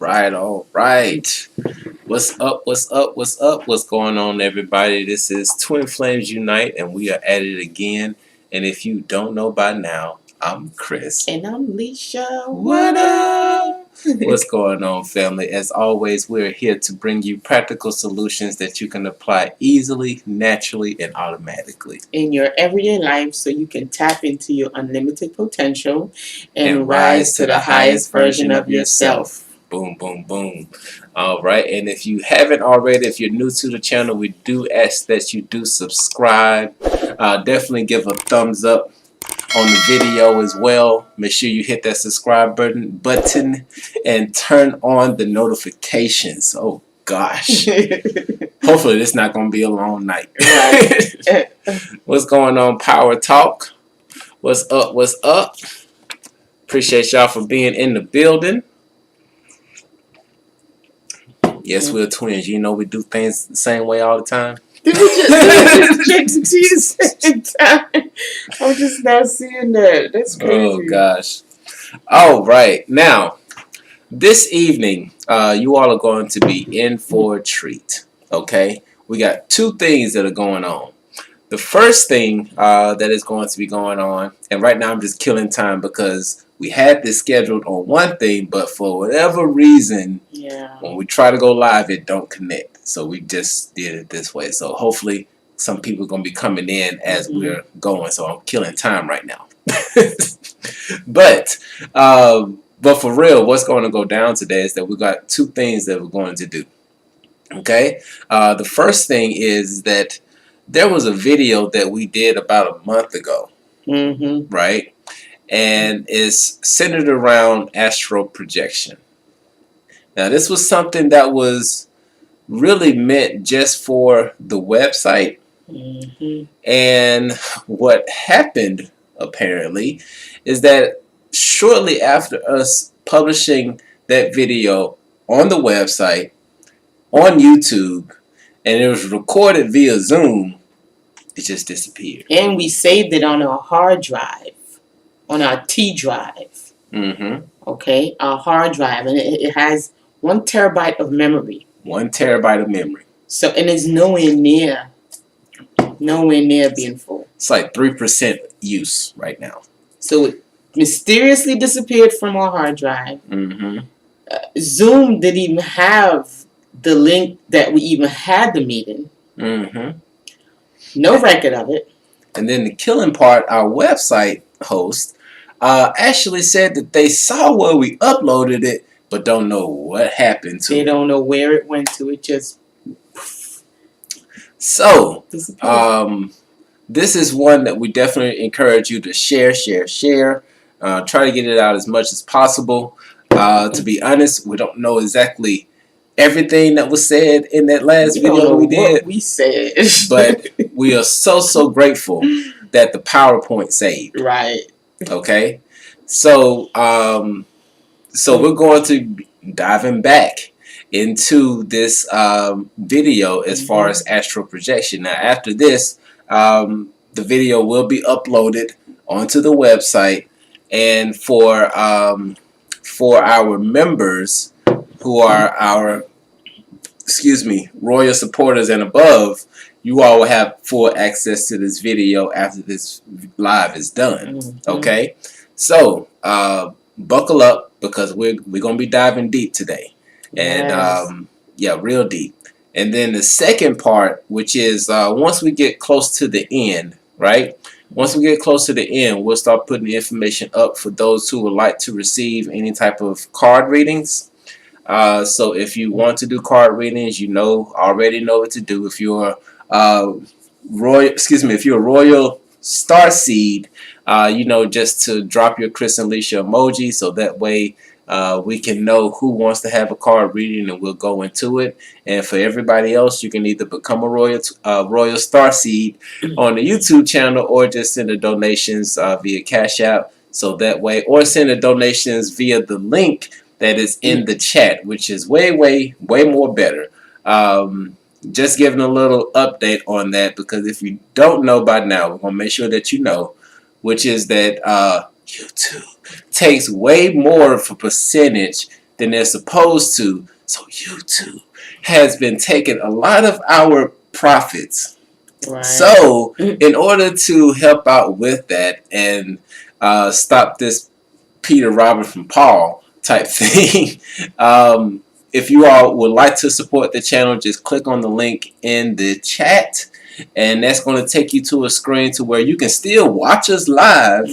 all right. What's up? What's up? What's up? What's going on, everybody? This is Twin Flames Unite, and we are at it again. And if you don't know by now, I'm Chris. And I'm Leisha. What up? What's going on, family? As always, we're here to bring you practical solutions that you can apply easily, naturally, and automatically in your everyday life so you can tap into your unlimited potential and rise to the highest version of yourself. Boom, boom, boom. All right. And if you haven't already, if you're new to the channel, we do ask that you do subscribe. Definitely give a thumbs up on the video as well. Make sure you hit that subscribe button and turn on the notifications. Oh, gosh. Hopefully this not going to be a long night. Right. What's going on, Power Talk? What's up? What's up? Appreciate y'all for being in the building. Yes, we're twins. You know we do things the same way all the time. Did we just check the cheese at the same time? I'm just not seeing that. That's crazy. Oh, gosh. All right. Now, this evening, you all are going to be in for a treat. Okay? We got two things that are going on. The first thing that is going to be going on, and right now I'm just killing time because we had this scheduled on one thing, but for whatever reason, when we try to go live, it don't connect. So we just did it this way. So hopefully some people are going to be coming in as we're going. So I'm killing time right now. But for real, what's going to go down today is that we got two things that we're going to do. Okay? The first thing is that there was a video that we did about a month ago. Right? And it's centered around astral projection. Now, this was something that was really meant just for the website. And what happened, apparently, is that shortly after us publishing that video on the website, on YouTube, and it was recorded via Zoom, it just disappeared. And we saved it on our hard drive. On our T drive. Okay, our hard drive, and it has 1 terabyte of memory. 1 terabyte of memory. So, and it's nowhere near being full. It's like 3% use right now. So it mysteriously disappeared from our hard drive. Zoom didn't even have the link that we even had the meeting. No record of it. And then the killing part, our website host actually said that they saw where we uploaded it, but don't know what happened to it. They don't know where it went to. It just... So, this is one that we definitely encourage you to share. Try to get it out as much as possible. To be honest, we don't know exactly everything that was said in that last video we did. What we said. But we are so grateful that the PowerPoint saved. Right. Okay, so we're going to be diving back into this video as far as astral projection. Now, after this, the video will be uploaded onto the website, and for our members who are our royal supporters and above, you all will have full access to this video after this live is done. Okay? So, buckle up because we're going to be diving deep today. And, yeah, real deep. And then the second part, which is once we get close to the end, right? Once we get close to the end, we'll start putting the information up for those who would like to receive any type of card readings. So if you want to do card readings, you already know what to do. If you're if you're a royal star seed, just to drop your Chris and Leisha emoji, so that way we can know who wants to have a card reading, and we'll go into it. And for everybody else, you can either become a royal star seed on the YouTube channel, or just send the donations via Cashapp, so that way, or send the donations via the link that is in the chat, which is way more better. Just giving a little update on that, because if you don't know by now, we're going to make sure that you know, which is that YouTube takes way more of a percentage than they're supposed to. So YouTube has been taking a lot of our profits. Right. So in order to help out with that and stop this Peter, Robert from Paul type thing, if you all would like to support the channel, just click on the link in the chat, and that's going to take you to a screen to where you can still watch us live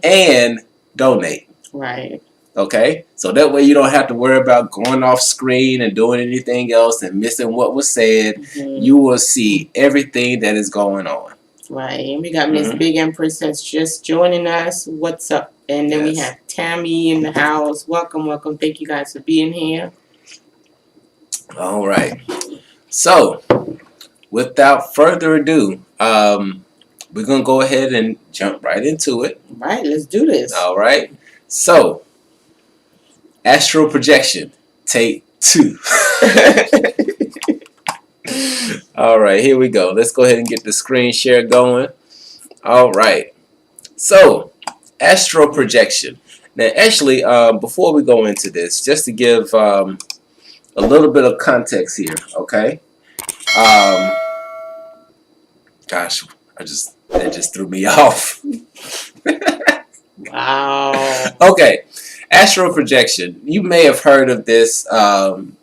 and donate. Right. Okay, so that way you don't have to worry about going off screen and doing anything else and missing what was said. You will see everything that is going on. Right, and we got Miss Big Empress that's just joining us. What's up? And then we have Tammy in the house. Welcome, welcome. Thank you guys for being here. All right. So, without further ado, we're going to go ahead and jump right into it. Right, let's do this. All right. So, astral projection, take 2. All right, here we go. Let's go ahead and get the screen share going. All right. So, astral projection. Now, actually, before we go into this, just to give a little bit of context here, okay? Gosh, that just threw me off. Wow. Okay, astral projection. You may have heard of this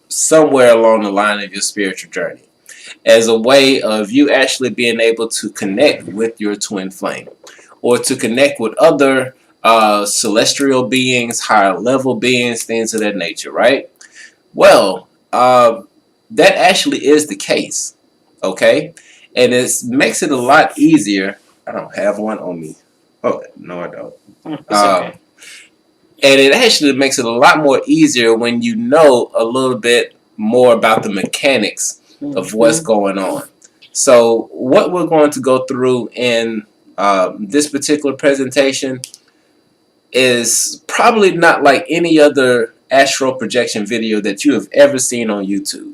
somewhere along the line of your spiritual journey, as a way of you actually being able to connect with your twin flame, or to connect with other celestial beings, higher level beings, things of that nature, right? Well, that actually is the case, okay? And it makes it a lot easier. I don't have one on me. Oh, no, I don't. It's okay. And it actually makes it a lot more easier when you know a little bit more about the mechanics of what's going on. So what we're going to go through in this particular presentation is probably not like any other astral projection video that you have ever seen on YouTube.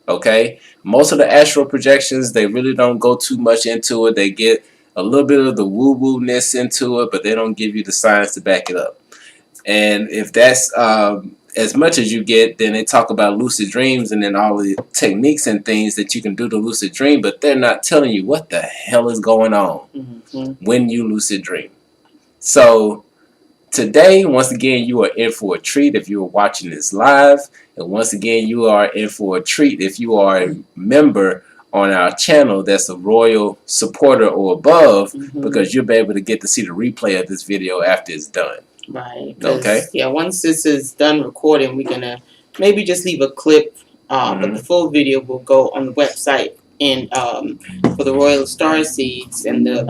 Okay? Most of the astral projections, they really don't go too much into it. They get a little bit of the woo-woo-ness into it, but they don't give you the science to back it up. And if that's as much as you get, then they talk about lucid dreams and then all the techniques and things that you can do to lucid dream, but they're not telling you what the hell is going on when you lucid dream. So today, once again, you are in for a treat if you are watching this live. And once again, you are in for a treat if you are a member on our channel that's a royal supporter or above, because you'll be able to get to see the replay of this video after it's done. Right. Okay. Yeah, once this is done recording, we're going to maybe just leave a clip, but the full video will go on the website. And for the Royal Star Seeds and the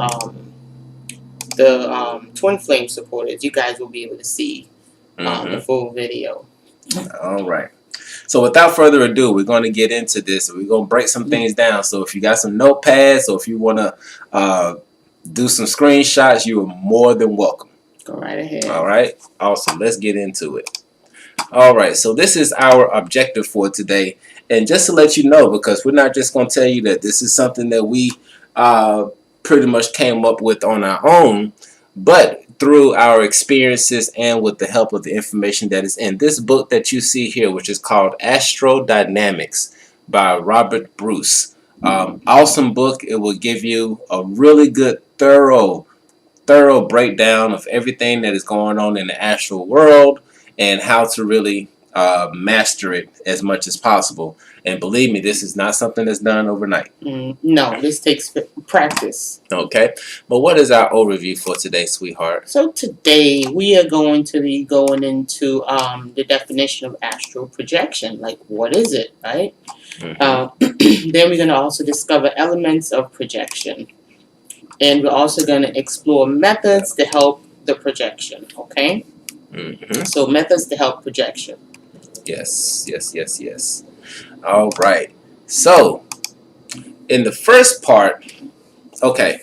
Twin Flame supporters, you guys will be able to see the full video. All right. So without further ado, we're going to get into this. We're going to break some things down. So if you got some notepads or if you want to do some screenshots, you are more than welcome. Go right ahead. All right. Awesome. Let's get into it. All right. So this is our objective for today. And just to let you know, because we're not just going to tell you that this is something that we pretty much came up with on our own, but through our experiences and with the help of the information that is in this book that you see here, which is called Astral Dynamics by Robert Bruce. Awesome book. It will give you a really good, thorough breakdown of everything that is going on in the astral world and how to really master it as much as possible. And believe me, this is not something that's done overnight. No, this takes practice. Okay. But what is our overview for today, sweetheart? So today we are going to be going into the definition of astral projection. Like, what is it, right? Then we're going to also discover elements of projection. And we're also going to explore methods to help the projection, okay? So methods to help projection. Yes, yes, yes, yes. All right. So, in the first part, okay,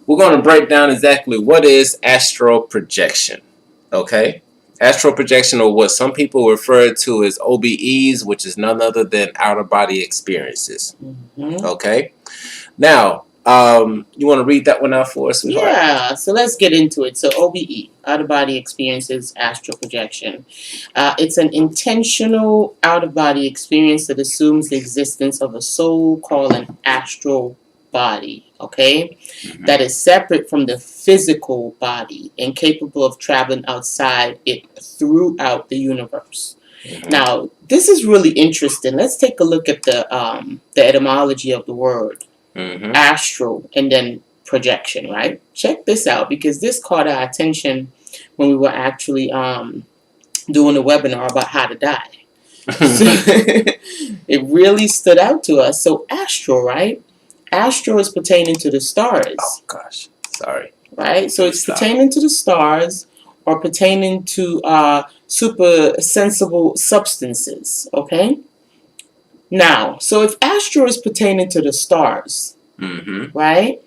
we're going to break down exactly what is astral projection, okay? Astral projection, or what some people refer to as OBEs, which is none other than outer body experiences, okay? Now, You want to read that one out for us, sweetheart? Yeah, so let's get into it. So OBE, out-of-body experiences, astral projection. It's an intentional out-of-body experience that assumes the existence of a soul called an astral body, okay? Mm-hmm. That is separate from the physical body and capable of traveling outside it throughout the universe. Mm-hmm. Now, this is really interesting. Let's take a look at the etymology of the word. Mm-hmm. Astral and then projection, right? Check this out, because this caught our attention when we were actually doing a webinar about how to die. So, it really stood out to us. So astral, right? Astral is pertaining to the stars. Oh gosh, sorry. Right? So it's pertaining to the stars or pertaining to super sensible substances, okay? Now, so if astral is pertaining to the stars, Mm-hmm. right?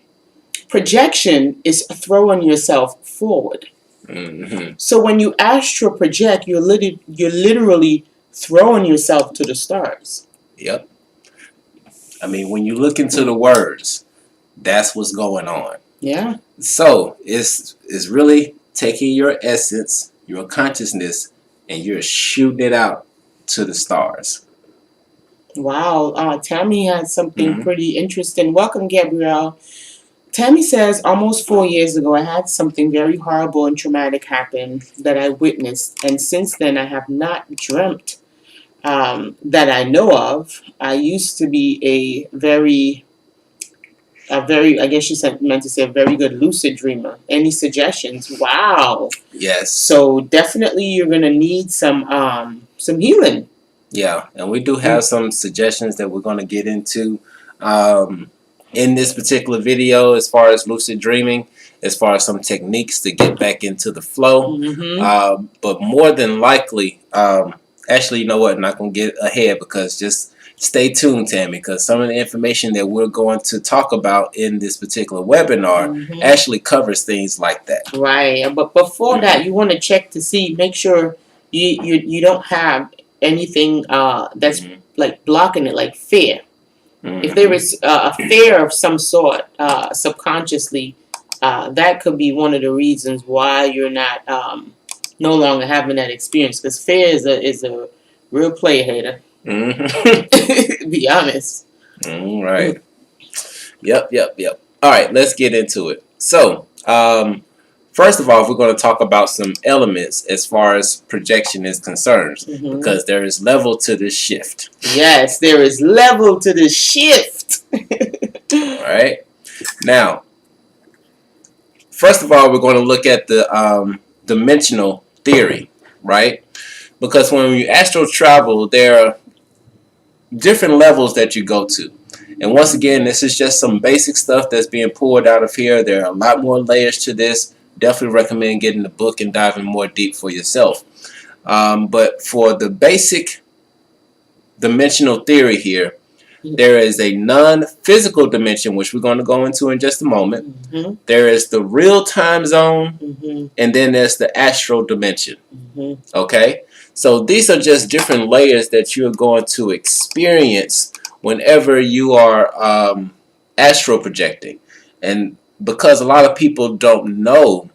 Projection is throwing yourself forward. Mm-hmm. So when you astral project, you're literally throwing yourself to the stars. Yep. I mean, when you look into the words, that's what's going on. Yeah. So it's really taking your essence, your consciousness, and you're shooting it out to the stars. Wow. Tammy has something pretty interesting. Welcome, Gabrielle. Tammy says, almost 4 years ago, I had something very horrible and traumatic happen that I witnessed. And since then, I have not dreamt that I know of. I used to be a very, I guess you meant to say, a very good lucid dreamer. Any suggestions? Wow. Yes. So definitely you're going to need some healing. Yeah, and we do have some suggestions that we're going to get into in this particular video as far as lucid dreaming, as far as some techniques to get back into the flow. Mm-hmm. But more than likely, actually, you know what, I'm not going to get ahead, because just stay tuned, Tammy, because some of the information that we're going to talk about in this particular webinar actually covers things like that. Right, but before that, you want to check to see, make sure you don't have anything that's like blocking it, like fear. If there is a fear of some sort subconsciously, that could be one of the reasons why you're not no longer having that experience, because fear is a real play hater. Be honest. All right. Yep. All right, let's get into it. So first of all, we're going to talk about some elements as far as projection is concerned, because there is level to this shift. Yes, there is level to the shift. All right. Now, first of all, we're going to look at the dimensional theory, right? Because when you astral travel, there are different levels that you go to. And once again, this is just some basic stuff that's being pulled out of here. There are a lot more layers to this. Definitely recommend getting the book and diving more deep for yourself. But for the basic dimensional theory here, there is a non-physical dimension, which we're going to go into in just a moment. There is the real time zone, and then there's the astral dimension. Okay? So these are just different layers that you're going to experience whenever you are astral projecting. And because a lot of people don't know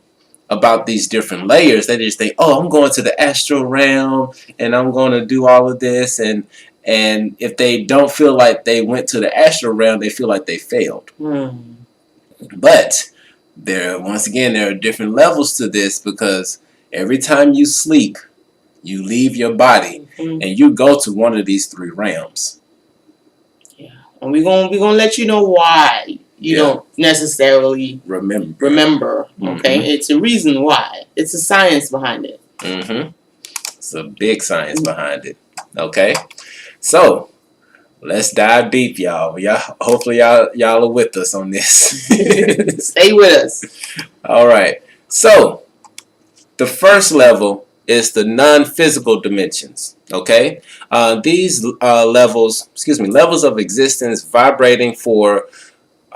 about these different layers, they just think, oh, I'm going to the astral realm and I'm going to do all of this, and if they don't feel like they went to the astral realm, they feel like they failed. But once again, there are different levels to this, because every time you sleep, you leave your body and you go to one of these three realms. Yeah, and we're gonna let you know why you don't necessarily remember. Okay, it's a reason why. It's a science behind it. It's a big science behind it. Okay, so let's dive deep, y'all. Hopefully y'all are with us on this. Stay with us. All right. So the first level is the non-physical dimensions. Okay, these levels of existence vibrating for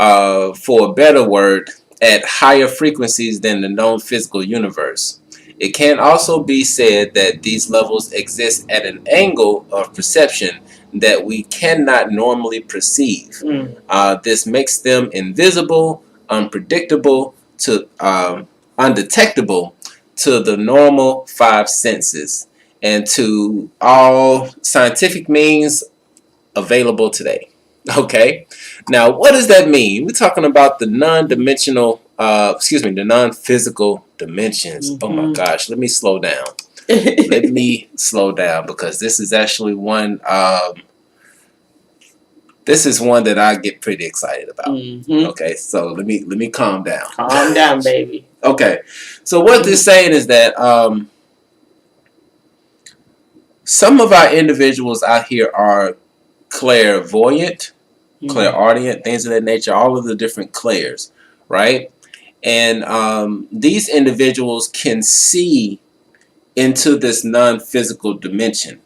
a better word, at higher frequencies than the known physical universe. It can also be said that these levels exist at an angle of perception that we cannot normally perceive. This makes them invisible, unpredictable, undetectable to the normal five senses and to all scientific means available today. Okay, now what does that mean? We're talking about the non-dimensional, the non-physical dimensions. Oh my gosh, let me slow down. Let me slow down because this is actually one. This is one that I get pretty excited about. Okay, so let me calm down. Calm down, baby. Okay, so what they're saying is that some of our individuals out here are clairvoyant, clairaudient, things of that nature, all of the different clairs, right? And these individuals can see into this non-physical dimension.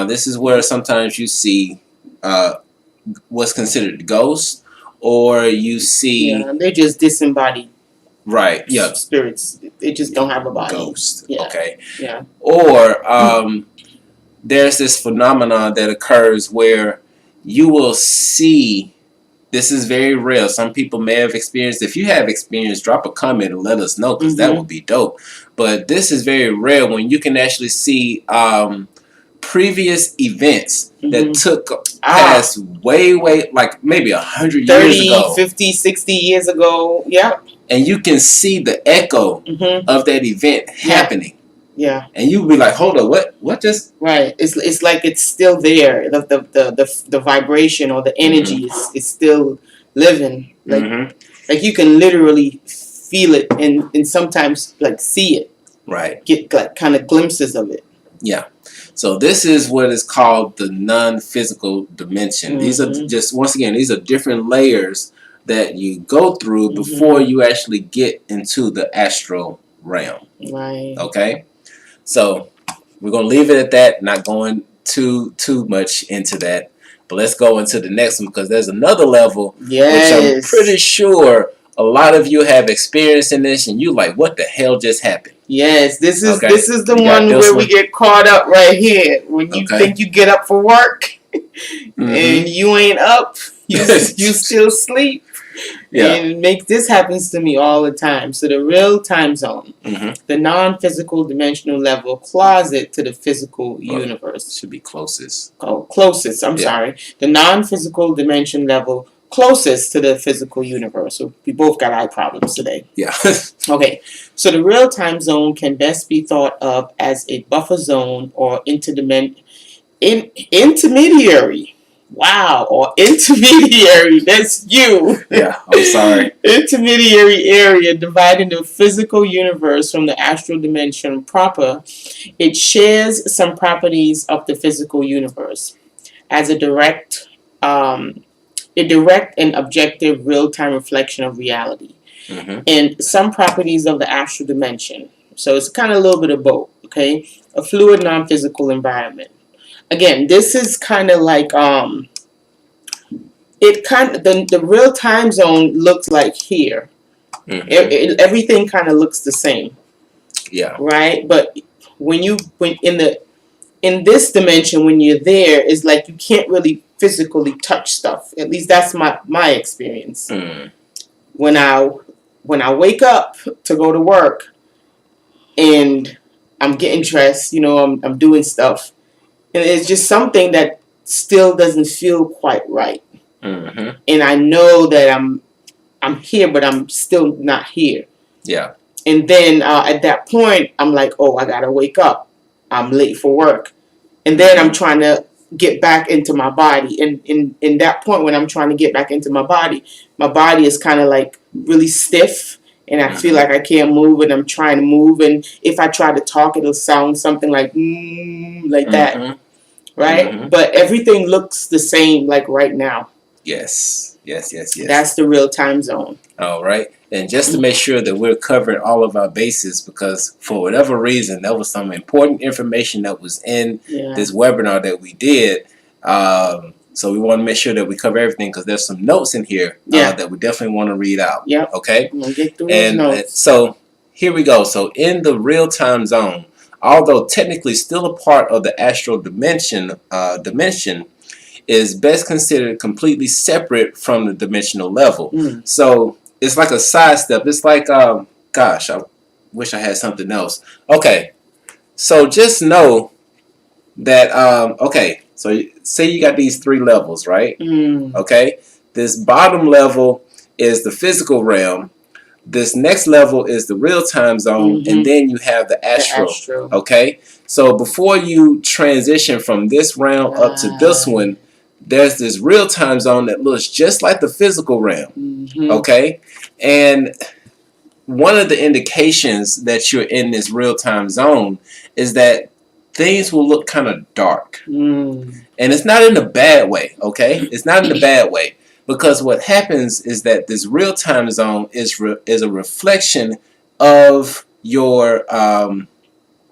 This is where sometimes you see what's considered ghosts, or you see... Yeah, they're just disembodied. Right, yeah. Spirits. They just don't have a body. Ghost, yeah. Okay. Yeah. Or there's this phenomenon that occurs where you will see, this is very real, some people may have experienced, if you have experienced, drop a comment and let us know, because that would be dope. But this is very rare when you can actually see previous events that took past way, like maybe 100 years ago. 50, 60 years ago, yeah. And you can see the echo of that event happening. Yeah. And you be like, hold on, what just... Right. It's like it's still there. The vibration or the energy is still living. Like you can literally feel it and sometimes like see it. Right. Get like kind of glimpses of it. Yeah. So this is what is called the non-physical dimension. These are just, once again, these are different layers that you go through before you actually get into the astral realm. Right. Okay? So we're going to leave it at that, not going too much into that. But let's go into the next one because there's another level which I'm pretty sure a lot of you have experienced in this and you like, what the hell just happened? Yes, this is the one where we get caught up right here. When you think you get up for work and you ain't up, you still sleep. Yeah. And this happens to me all the time. So the real time zone, the non-physical dimensional level closet to the physical universe. Should be closest. Oh, closest. I'm sorry. The non-physical dimension level closest to the physical universe. So we both got eye problems today. Yeah. Okay. So the real time zone can best be thought of as a buffer zone or intermediary. Wow, or intermediary, that's you. Yeah, I'm sorry. Intermediary area dividing the physical universe from the astral dimension proper. It shares some properties of the physical universe as a direct and objective real-time reflection of reality. And some properties of the astral dimension. So it's kind of a little bit of both, okay? A fluid non-physical environment. Again, this is kind of like the real time zone looks like here. Everything kind of looks the same. Yeah. Right? But when in this dimension, when you're there, it's like you can't really physically touch stuff. At least that's my experience. When I wake up to go to work and I'm getting dressed, I'm doing stuff. And it's just something that still doesn't feel quite right. And I know that I'm here, but I'm still not here. Yeah. And then at that point, I'm like, oh, I got to wake up. I'm late for work. And then I'm trying to get back into my body. And in that point, when I'm trying to get back into my body is kind of like really stiff. And I feel like I can't move, and I'm trying to move. And if I try to talk, it'll sound something like that. Right? But everything looks the same like right now. Yes. That's the real time zone. All right. And just to make sure that we're covering all of our bases, because for whatever reason, there was some important information that was in this webinar that we did. So we want to make sure that we cover everything because there's some notes in here that we definitely want to read out. Yeah. Okay? We'll get through those notes. So here we go. So in the real time zone, although technically still a part of the astral dimension, is best considered completely separate from the dimensional level. Mm. So it's like a sidestep. It's like, gosh, I wish I had something else. Okay, so just know that, okay, so say you got these 3 levels, right? Mm. Okay, this bottom level is the physical realm. This next level is the real-time zone, Mm-hmm. and then you have the astral. The astral. Okay, so before you transition from this realm up to this one, there's this real-time zone that looks just like the physical realm. Mm-hmm. Okay, and one of the indications that you're in this real-time zone is that things will look kind of dark. Mm. And it's not in a bad way, okay? It's not in a bad way. Because what happens is that this real-time zone is a reflection of your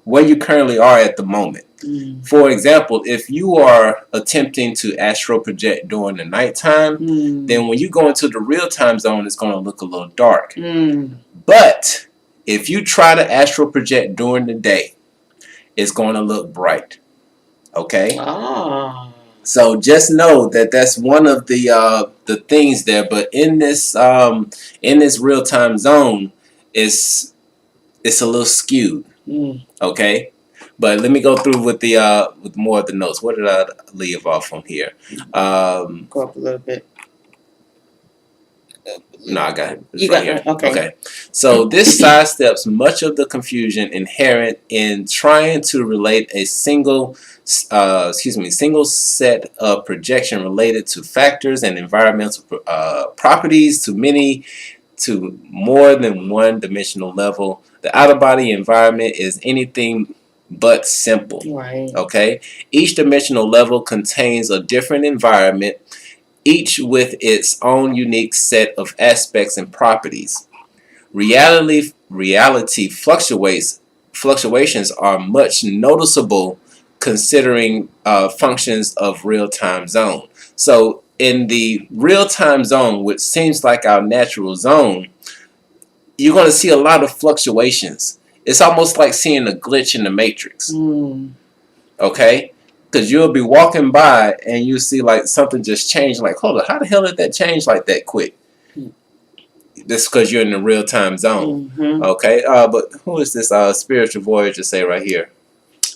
where you currently are at the moment. Mm. For example, if you are attempting to astral project during the nighttime, then when you go into the real-time zone, it's going to look a little dark. But if you try to astral project during the day, it's going to look bright. Okay? So just know that that's one of the things there. But in this real-time zone, it's a little skewed. Okay? But let me go through with more of the notes. What did I leave off on here? Go up a little bit. No, I got it. You got it. Okay. So this sidesteps much of the confusion inherent in trying to relate a single set of projection related to factors and environmental properties to more than one dimensional level. The outer body environment is anything but simple. Right. Okay. Each dimensional level contains a different environment, each with its own unique set of aspects and properties. Reality fluctuations are much noticeable considering functions of real-time zone. So in the real-time zone, which seems like our natural zone, you're going to see a lot of fluctuations. It's almost like seeing a glitch in the matrix. Okay? Because you'll be walking by and you see like something just changed. Like, hold on, how the hell did that change like that quick? This is because you're in the real-time zone. Okay? But who is this spiritual voyager say right here?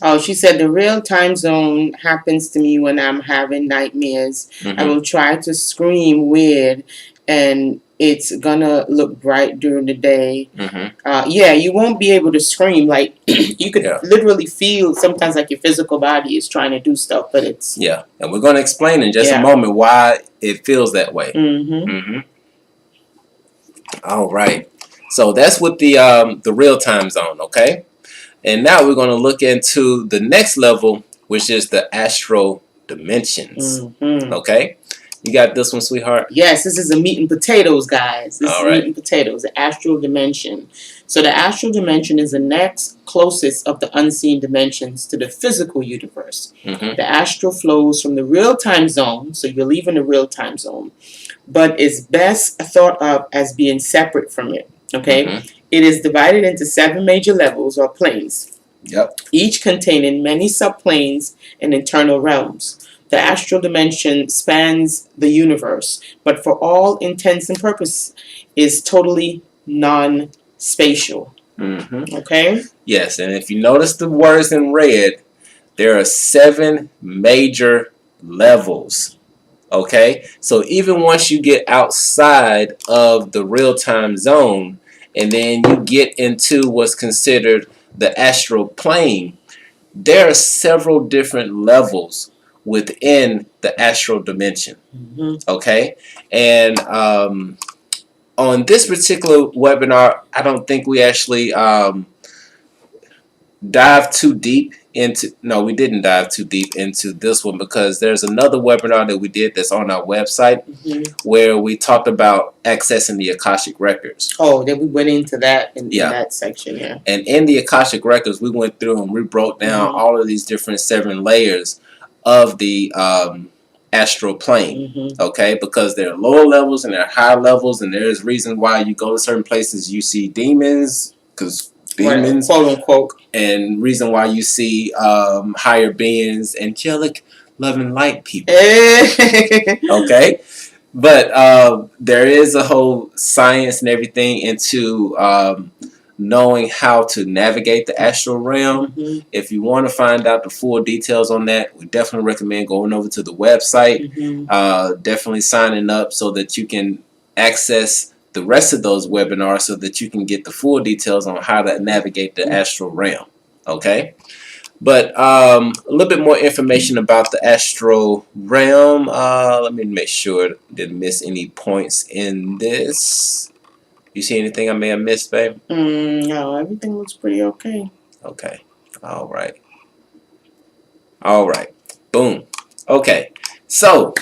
Oh, she said the real-time zone happens to me when I'm having nightmares. I will try to scream weird and it's gonna look bright during the day. Yeah, you won't be able to scream. Like, you could literally feel sometimes like your physical body is trying to do stuff, but it's... Yeah, and we're going to explain in just a moment why it feels that way. All right. So that's with the real-time zone, okay? And now we're going to look into the next level, which is the astral dimensions. Okay? You got this one, sweetheart? Yes, this is a meat and potatoes, guys. This is meat and potatoes, the astral dimension. So the astral dimension is the next closest of the unseen dimensions to the physical universe. The astral flows from the real-time zone, so you're leaving the real-time zone, but is best thought of as being separate from it. Okay? It is divided into 7 major levels or planes, each containing many subplanes and internal realms. The astral dimension spans the universe, but for all intents and purposes is totally non-spatial. Okay? Yes, and if you notice the words in red, there are 7 major levels. Okay? So even once you get outside of the real-time zone, and then you get into what's considered the astral plane, there are several different levels within the astral dimension. Okay? And on this particular webinar, I don't think we actually dive too deep into, no, we didn't dive too deep into this one because there's another webinar that we did that's on our website where we talked about accessing the Akashic records. Oh, then we went into that in that section, And in the Akashic records, we went through and we broke down all of these different 7 layers of the astral plane, okay? Because there are lower levels and there are higher levels, and there's reason why you go to certain places you see demons, because demons, quote unquote, and reason why you see higher beings, angelic love and light people. Okay? But there is a whole science and everything into knowing how to navigate the astral realm. Mm-hmm. If you want to find out the full details on that, we definitely recommend going over to the website. Mm-hmm. Definitely signing up so that you can access the rest of those webinars so that you can get the full details on how to navigate the astral realm. Okay? But a little bit more information about the astral realm. Let me make sure I didn't miss any points in this. You see anything I may have missed, babe? No, everything looks pretty okay. Okay. All right. All right. Boom. Okay. So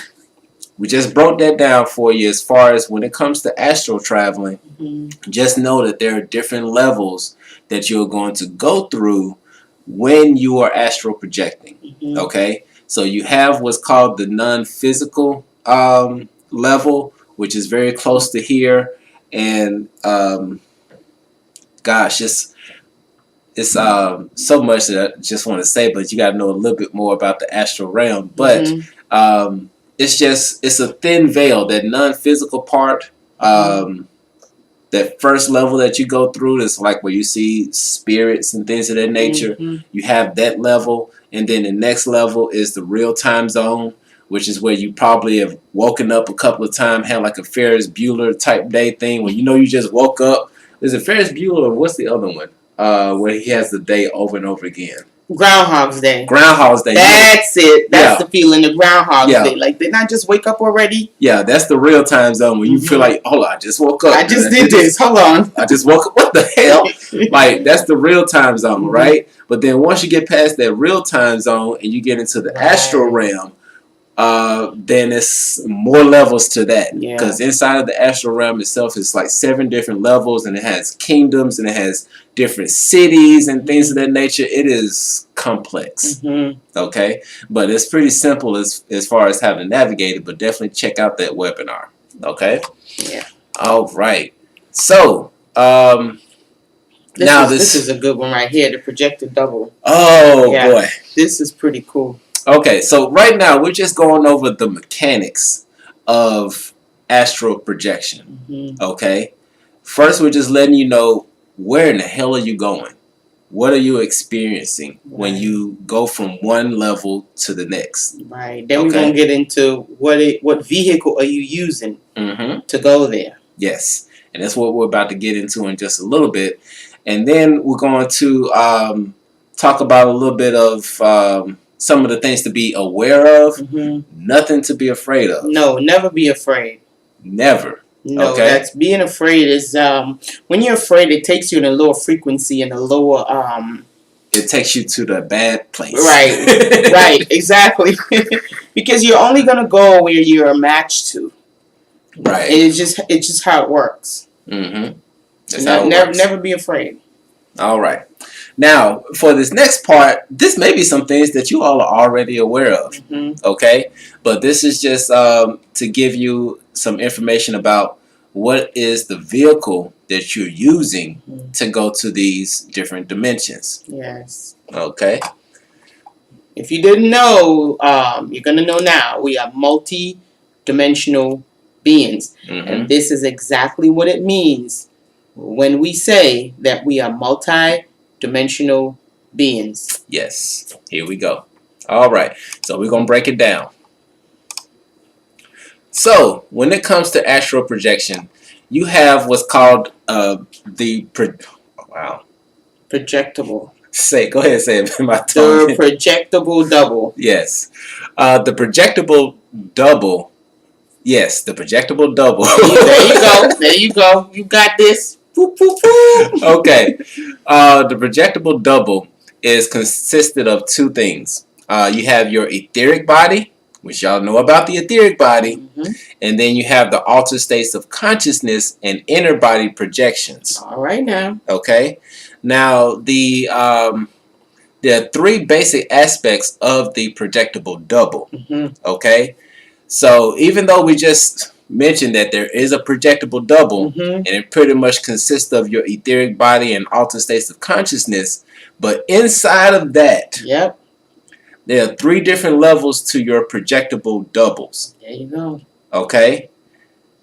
we just broke that down for you as far as when it comes to astral traveling. Mm-hmm. Just know that there are different levels that you're going to go through when you are astral projecting. Mm-hmm. Okay, so you have what's called the non-physical level, which is very close to here, and gosh, it's so much that I just want to say, but you got to know a little bit more about the astral realm. But Mm-hmm. it's a thin veil, that non-physical part. That first level that you go through is like where you see spirits and things of that nature. Mm-hmm. You have that level, and then the next level is the real time zone, which is where you probably have woken up a couple of times, had like a Ferris Bueller type day thing where you just woke up. There's a Ferris Bueller, or what's the other one? Where he has the day over and over again. Groundhog's Day. Groundhog's Day. That's it. That's the feeling of Groundhog's Day. Like, didn't I just wake up already? Yeah, that's the real time zone when you feel like, hold on, I just woke up. I just did this. Hold on. I just woke up. What the hell? Like, that's the real time zone, right? But then once you get past that real time zone and you get into the astral realm, then it's more levels to that. Because inside of the astral realm itself is like 7 different levels, and it has kingdoms, and it has different cities and things of that nature. It is complex. Okay? But it's pretty simple as far as how to navigate it, but definitely check out that webinar. Okay? Yeah. All right. So, this is a good one right here, the projected double. Oh, boy. This is pretty cool. Okay, so right now we're just going over the mechanics of astral projection. Okay? First, we're just letting you know, where in the hell are you going? What are you experiencing when you go from one level to the next? Right. Then we're going to get into what vehicle are you using to go there. Yes. And that's what we're about to get into in just a little bit. And then we're going to talk about a little bit of some of the things to be aware of. Nothing to be afraid of. No, never be afraid. Never. No, that's being afraid is when you're afraid, it takes you in a lower frequency and a lower it takes you to the bad place. Right. Right, exactly. Because you're only gonna go where you're matched to. Right. And it's just how it works. Never be afraid. All right. Now, for this next part, this may be some things that you all are already aware of. Okay? But this is just to give you some information about what is the vehicle that you're using to go to these different dimensions. Yes. Okay? If you didn't know, you're going to know now. We are multi-dimensional beings. And this is exactly what it means when we say that we are multi-dimensional beings. Yes. Here we go. All right. So we're going to break it down. So, when it comes to astral projection, you have what's called projectable. Go ahead and say it in my tongue. The projectable double. Yes. The projectable double. Yes, the projectable double. There you go. There you go. You got this. Boop, boop, boop. Okay. The projectable double is consisted of 2 things. You have your etheric body, which y'all know about the etheric body, and then you have the altered states of consciousness and inner body projections. All right now. Okay. Now there are 3 basic aspects of the projectable double. Okay. So even though we just mentioned that there is a projectable double, and it pretty much consists of your etheric body and altered states of consciousness, but inside of that, There are 3 different levels to your projectable doubles. There you go. Okay?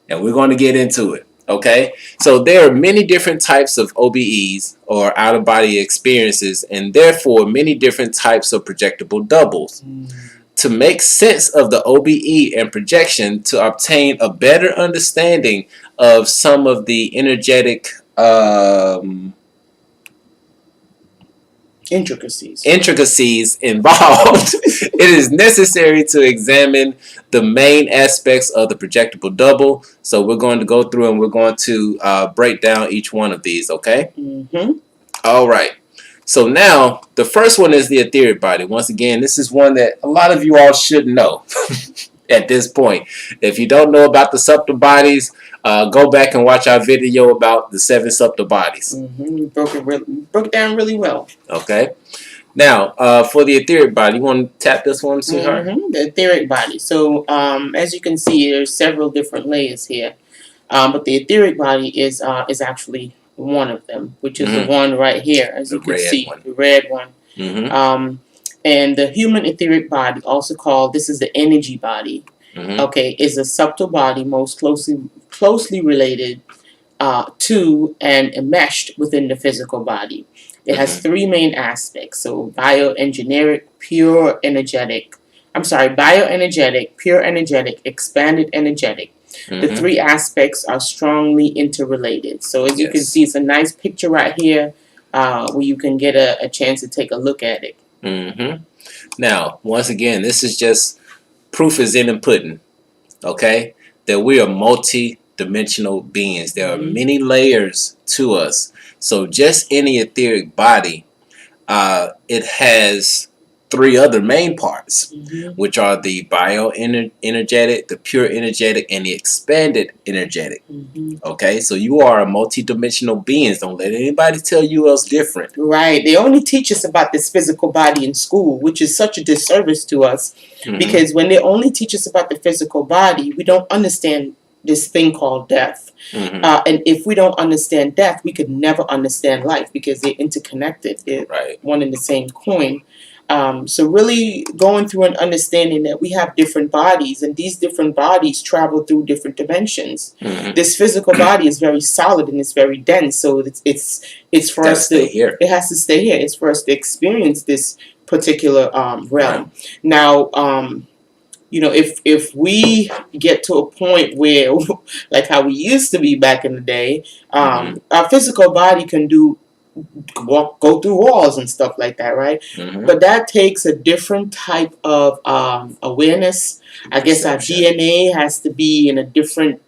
And we're going to get into it. Okay? So there are many different types of OBEs, or out-of-body experiences, and therefore many different types of projectable doubles. To make sense of the OBE and projection, to obtain a better understanding of some of the energetic intricacies involved, it is necessary to examine the main aspects of the projectable double. So we're going to go through and we're going to break down each one of these, okay? All right. So now, the first one is the etheric body. Once again, this is one that a lot of you all should know at this point. If you don't know about the subtle bodies, go back and watch our video about the 7 subtle bodies. We broke it down really well. Okay. Now, for the etheric body, you want to tap this one, sweetheart? The etheric body. So, as you can see, there's several different layers here. But the etheric body is actually one of them, which is the one right here, as you can see, the red one. And the human etheric body, also called, this is the energy body, okay, is a subtle body most closely related to and enmeshed within the physical body. It has 3 main aspects. So bioenergetic, pure energetic, expanded energetic. The 3 aspects are strongly interrelated. So as you can see, it's a nice picture right here where you can get a chance to take a look at it. Now, once again, this is just proof is in the pudding, okay? That we are multi-dimensional beings. There are many layers to us. So just any etheric body, it has 3 other main parts, which are the bioenergetic, the pure energetic, and the expanded energetic. Okay, so you are a multi-dimensional being. Don't let anybody tell you else different. Right. They only teach us about this physical body in school, which is such a disservice to us. Because when they only teach us about the physical body, we don't understand this thing called death. And if we don't understand death, we could never understand life, because they're interconnected. They're one and the same coin. So really going through and understanding that we have different bodies, and these different bodies travel through different dimensions. This physical body is very solid and it's very dense, so it's for us to it has to stay here. It's for us to experience this particular realm. Now, you know, if we get to a point where, like how we used to be back in the day, our physical body can go through walls and stuff like that, right? But that takes a different type of awareness. I guess our DNA has to be in a different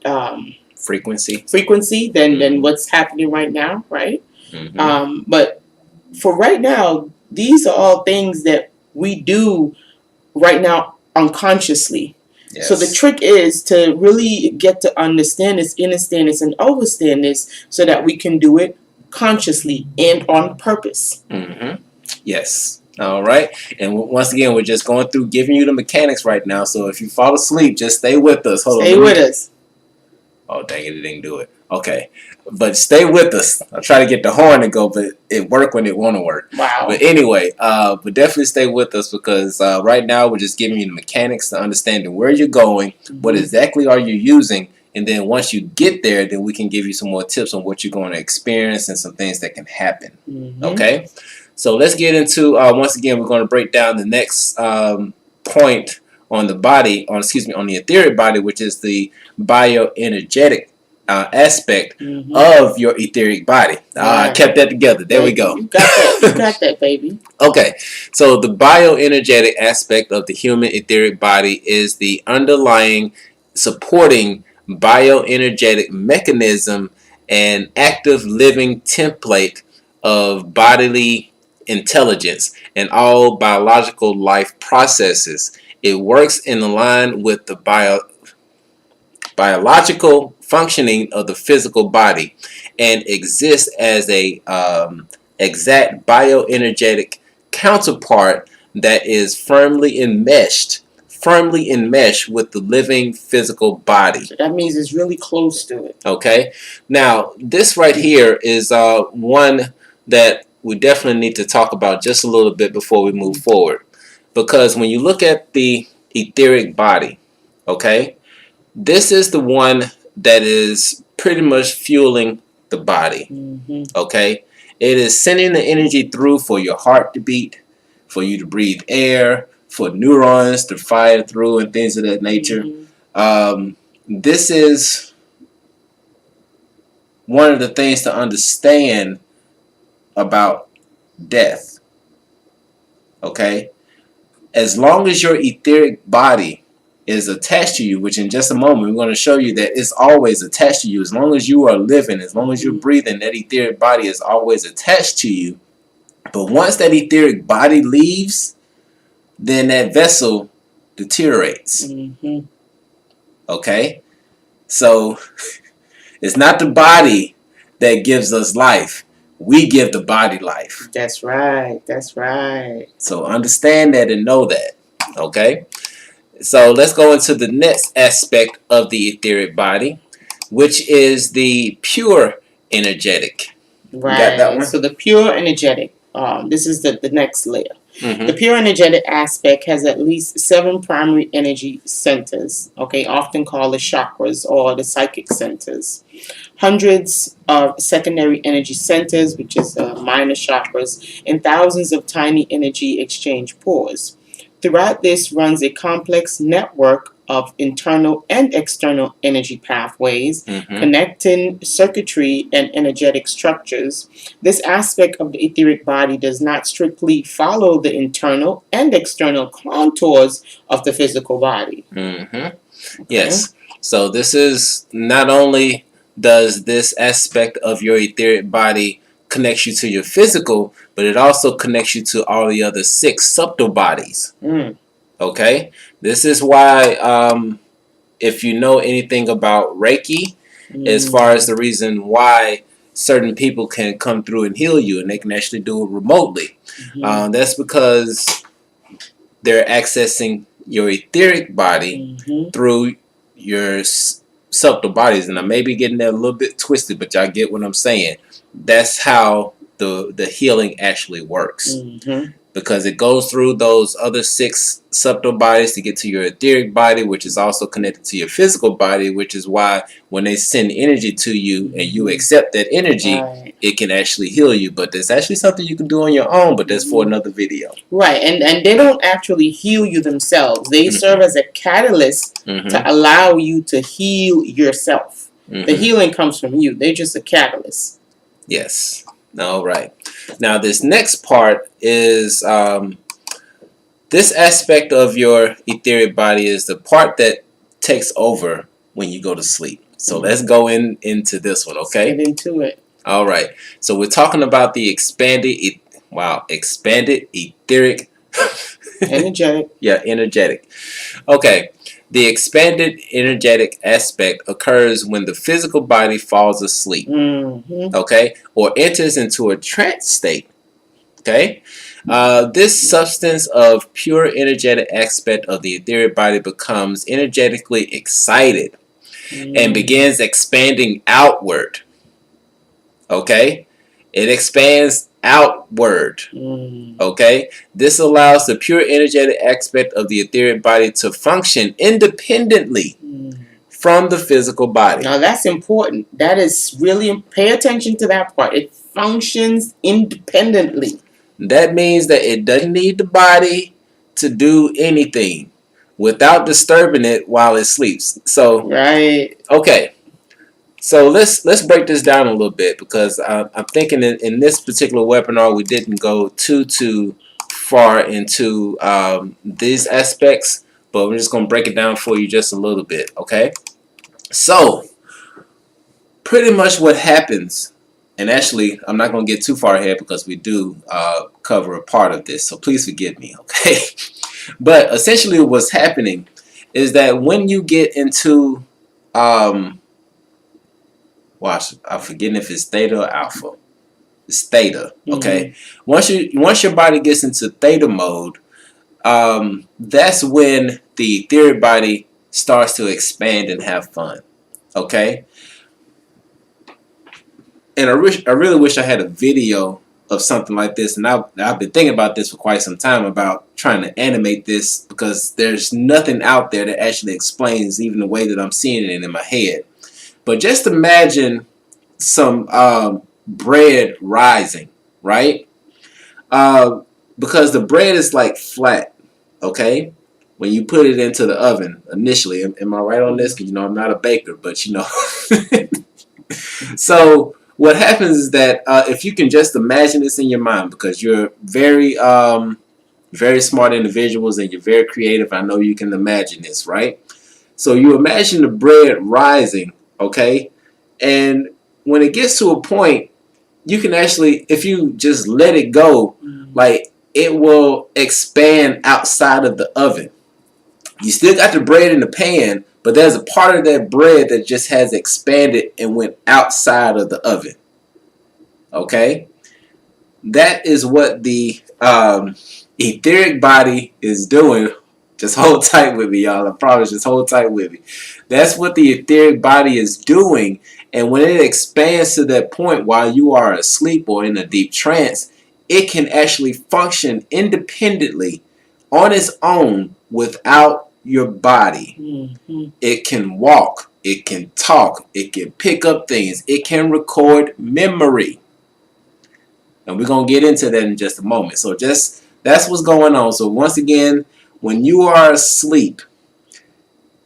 frequency than what's happening right now, right? But for right now, these are all things that we do right now unconsciously. So the trick is to really get to understand this, understand this, and overstand this, so that we can do it consciously and on purpose. Yes. All right. And once again, we're just going through giving you the mechanics right now. So if you fall asleep, just stay with us. Stay with us. Oh, dang it. It didn't do it. Okay. But stay with us. I'll try to get the horn to go, but it worked when it want to work. Wow. But anyway, but definitely stay with us, because right now we're just giving you the mechanics to understanding where you're going, what exactly are you using. And then once you get there, then we can give you some more tips on what you're going to experience and some things that can happen. Okay? So let's get into, once again, we're going to break down the next point on the body, on the etheric body, which is the bioenergetic aspect of your etheric body. I kept that together. There we go. You got that. You got that, baby. Okay. So the bioenergetic aspect of the human etheric body is the underlying supporting bioenergetic mechanism and active living template of bodily intelligence and all biological life processes. It works in line with the biological functioning of the physical body and exists as a exact bioenergetic counterpart that is firmly enmeshed with the living physical body. So that means it's really close to it. Okay. Now, this right here is one that we definitely need to talk about just a little bit before we move forward. because when you look at the etheric body, okay, this is the one that is pretty much fueling the body, okay? It is sending the energy through for your heart to beat, for you to breathe air, for neurons to fire through and things of that nature. This is one of the things to understand about death, okay? As long as your etheric body is attached to you, which in just a moment we're going to show you that it's always attached to you. As long as you are living, as long as you're breathing, that etheric body is always attached to you. But once that etheric body leaves, then that vessel deteriorates. Okay? So it's not the body that gives us life. We give the body life. That's right. That's right. So understand that and know that. Okay? So let's go into the next aspect of the etheric body, which is the pure energetic. Right. You got that one? So the pure energetic. This is the next layer. The pure energetic aspect has at least 7 primary energy centers, okay, often called the chakras or the psychic centers. Hundreds of secondary energy centers, which is minor chakras, and thousands of tiny energy exchange pores. Throughout this runs a complex network of internal and external energy pathways, connecting circuitry and energetic structures. This aspect of the etheric body does not strictly follow the internal and external contours of the physical body. Yes. So this is not only does this aspect of your etheric body connects you to your physical, but it also connects you to all the other 6 subtle bodies. Okay? This is why, if you know anything about Reiki, as far as the reason why certain people can come through and heal you, and they can actually do it remotely. That's because they're accessing your etheric body through your subtle bodies. And I may be getting that a little bit twisted, but y'all get what I'm saying. That's how the healing actually works. Because it goes through those other 6 subtle bodies to get to your etheric body, which is also connected to your physical body, which is why when they send energy to you and you accept that energy, it can actually heal you. But there's actually something you can do on your own, but that's for another video. Right, and they don't actually heal you themselves. They serve as a catalyst to allow you to heal yourself. The healing comes from you. They're just a catalyst. Yes. All right. Now, this next part is this aspect of your etheric body is the part that takes over when you go to sleep. So let's go into this one, okay? Let's get into it. All right. So we're talking about the expanded etheric. Energetic. Yeah, energetic. Okay. The expanded energetic aspect occurs when the physical body falls asleep, okay, or enters into a trance state, okay. This substance of pure energetic aspect of the etheric body becomes energetically excited and begins expanding outward, okay. It expands outward. Okay? This allows the pure energetic aspect of the etheric body to function independently from the physical body. Now that's important. That is really, pay attention to that part. It functions independently. That means that it doesn't need the body to do anything without disturbing it while it sleeps. So, right. Okay. So let's break this down a little bit, because I'm thinking in this particular webinar we didn't go too far into these aspects, but we're just going to break it down for you just a little bit, okay? So pretty much what happens, and actually I'm not going to get too far ahead because we do cover a part of this, so please forgive me, okay? But essentially what's happening is that when you get into I'm forgetting if it's theta or alpha. It's theta, okay? Once your body gets into theta mode, that's when the etheric body starts to expand and have fun, okay? And I really wish I had a video of something like this, and I've been thinking about this for quite some time about trying to animate this because there's nothing out there that actually explains even the way that I'm seeing it in my head. But just imagine some bread rising, right? Because the bread is like flat, okay? When you put it into the oven initially. Am I right on this? Because, I'm not a baker, but, So what happens is that if you can just imagine this in your mind, because you're very, very smart individuals and you're very creative, I know you can imagine this, right? So you imagine the bread rising, okay? And when it gets to a point, you can actually, if you just let it go, like it will expand outside of the oven. You still got the bread in the pan, but there's a part of that bread that just has expanded and went outside of the oven. Okay? That is what the etheric body is doing. Just hold tight with me, y'all. I promise, just hold tight with me. That's what the etheric body is doing. And when it expands to that point while you are asleep or in a deep trance, it can actually function independently on its own without your body. Mm-hmm. It can walk. It can talk. It can pick up things. It can record memory. And we're going to get into that in just a moment. So that's what's going on. So once again, when you are asleep,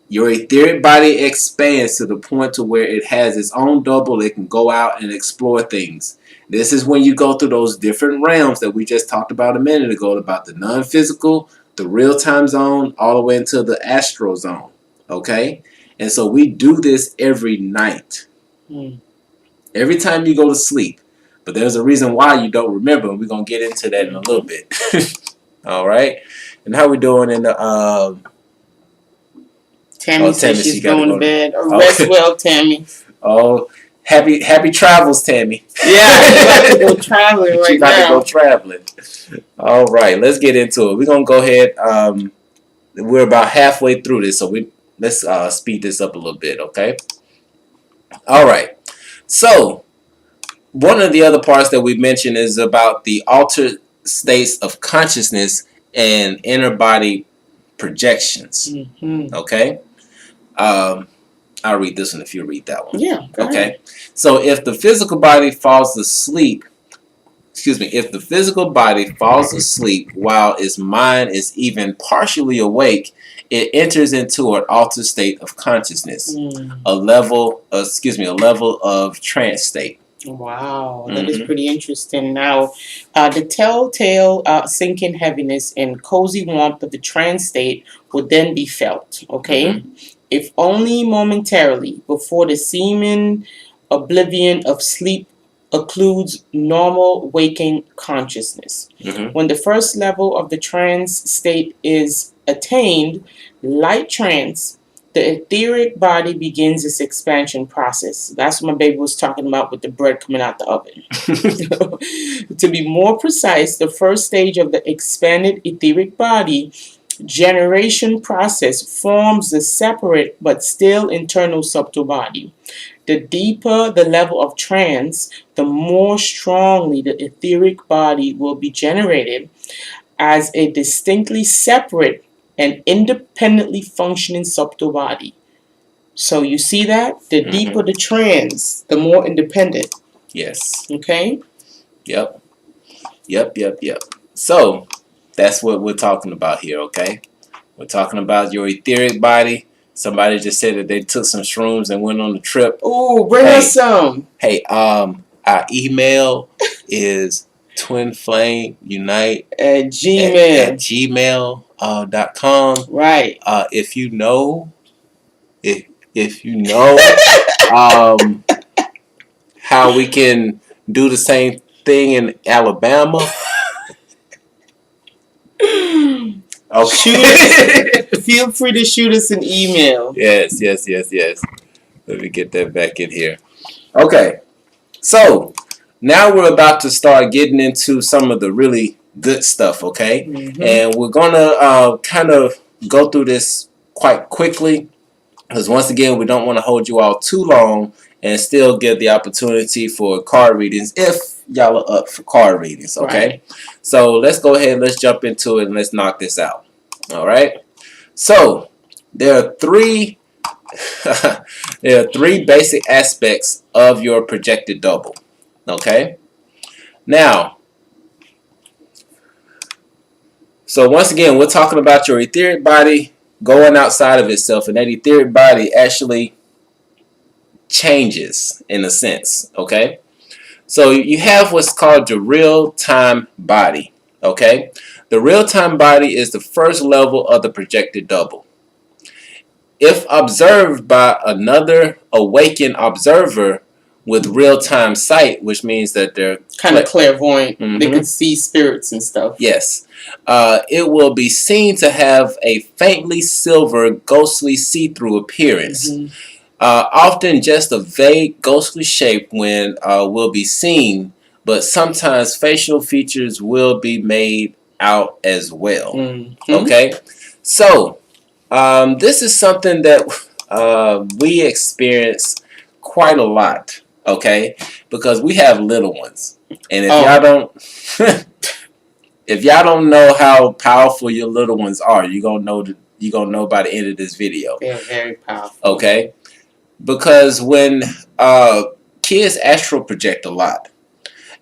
your etheric body expands to the point to where it has its own double. It can go out and explore things. This is when you go through those different realms that we just talked about a minute ago, about the non-physical, the real-time zone, all the way into the astral zone. Okay? And so we do this every night. Every time you go to sleep. But there's a reason why you don't remember, and we're going to get into that in a little bit. All right? And how we doing in the... Tammy says she's going to bed. Rest well, Tammy. Oh, happy travels, Tammy. Yeah, she's about to go traveling right now. She's about to go traveling. All right, let's get into it. We're going to go ahead. We're about halfway through this, so let's speed this up a little bit, okay? All right. So, one of the other parts that we mentioned is about the altered states of consciousness and inner body projections. Mm-hmm. Okay? I'll read this one if you read that one. Yeah. Okay. So if the physical body falls asleep, if the physical body falls asleep while its mind is even partially awake, it enters into an altered state of consciousness, a level of trance state. Wow, that is pretty interesting. Now, the telltale sinking heaviness and cozy warmth of the trance state would then be felt, okay? If only momentarily, before the seeming oblivion of sleep occludes normal waking consciousness. When the first level of the trance state is attained, light trance, the etheric body begins its expansion process. That's what my baby was talking about with the bread coming out the oven. To be more precise, the first stage of the expanded etheric body generation process forms the separate but still internal subtle body. The deeper the level of trance, the more strongly the etheric body will be generated as a distinctly separate and independently functioning subtle body. So you see that? The deeper the trance, the more independent. Yes. Okay? Yep. So, that's what we're talking about here, okay? We're talking about your etheric body. Somebody just said that they took some shrooms and went on a trip. Ooh, bring us some. Hey, our email is twinflamesunite at gmail.com. Right. If you know how we can do the same thing in Alabama. Okay. Feel free to shoot us an email. Yes. Let me get that back in here. Okay. So, now we're about to start getting into some of the really good stuff, okay? And we're going to kind of go through this quite quickly because, once again, we don't want to hold you all too long and still give the opportunity for card readings if y'all are up for card readings, okay? Right. So let's go ahead, let's jump into it, and let's knock this out. All right. So there are three there are three basic aspects of your projected double. Okay. Now, so once again, we're talking about your etheric body going outside of itself, and that etheric body actually changes in a sense. Okay. So you have what's called your real-time body. Okay. The real-time body is the first level of the projected double. If observed by another awakened observer with real-time sight, which means that they're kind of clairvoyant, they can see spirits and stuff. Yes. It will be seen to have a faintly silver, ghostly see-through appearance. Often just a vague, ghostly shape when will be seen, but sometimes facial features will be made out as well. Okay? So, this is something that we experience quite a lot, okay? Because we have little ones. And if y'all don't if y'all don't know how powerful your little ones are, you're gonna know by the end of this video. They're very powerful. Okay? Because when kids astral project a lot,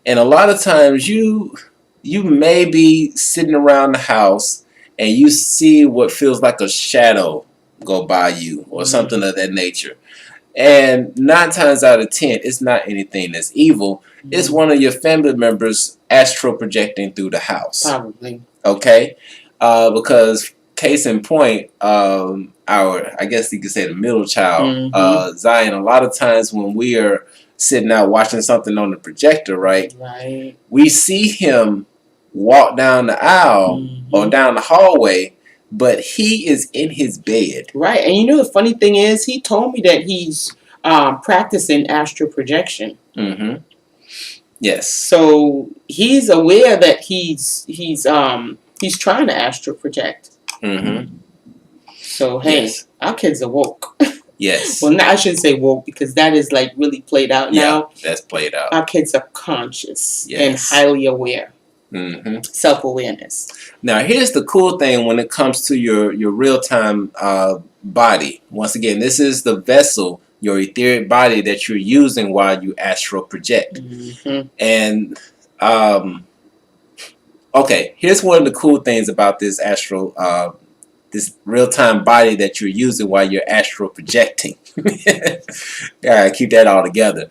and a lot of times you may be sitting around the house and you see what feels like a shadow go by you or something of that nature. And 9 times out of 10, it's not anything that's evil. It's one of your family members astral projecting through the house. Probably. Okay? Because case in point, I guess you could say the middle child, Zion, a lot of times when we are sitting out watching something on the projector, right? We see him walk down the aisle or down the hallway, but he is in his bed. Right. And you know the funny thing is, he told me that he's practicing astral projection. Yes. So he's aware that he's trying to astral project. So hey, our kids are woke. Yes. Well, no, I shouldn't say woke because that is like really played out now. Yeah, that's played out. Our kids are conscious and highly aware. Self-awareness. Now, here's the cool thing when it comes to your real-time body. Once again, this is the vessel, your etheric body that you're using while you astral project. And okay, here's one of the cool things about this astral this real-time body that you're using while you're astral projecting. Yeah, keep that all together.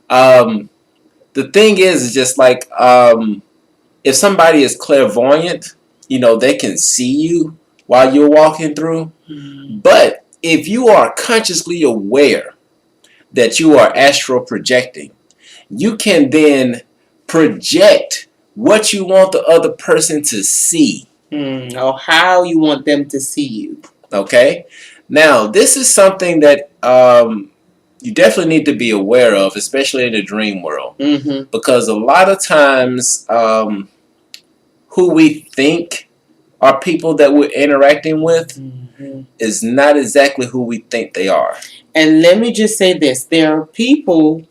The thing is just like if somebody is clairvoyant, you know, they can see you while you're walking through. But if you are consciously aware that you are astral projecting, you can then project what you want the other person to see. Or how you want them to see you. Okay? Now, this is something that you definitely need to be aware of, especially in the dream world. Because a lot of times, who we think are people that we're interacting with is not exactly who we think they are. And let me just say this. There are people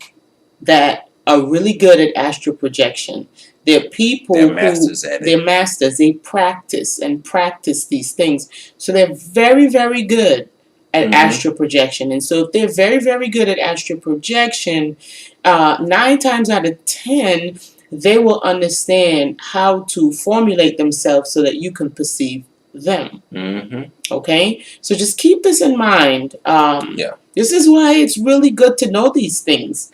that are really good at astral projection. They're people they're masters at it. They're masters. They practice these things. So they're very, very good at astral projection. And so if they're very, very good at astral projection, 9 times out of 10, they will understand how to formulate themselves so that you can perceive them. Okay? So just keep this in mind. This is why it's really good to know these things.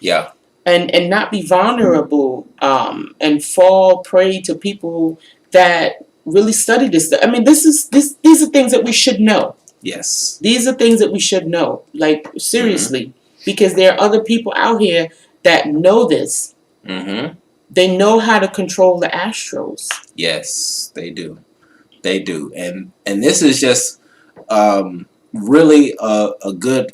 And not be vulnerable and fall prey to people that really study this. I mean, these are things that we should know. Yes. These are things that we should know. Like, seriously. Because there are other people out here that know this. They know how to control the astrals. Yes, they do. They do. And this is just really a good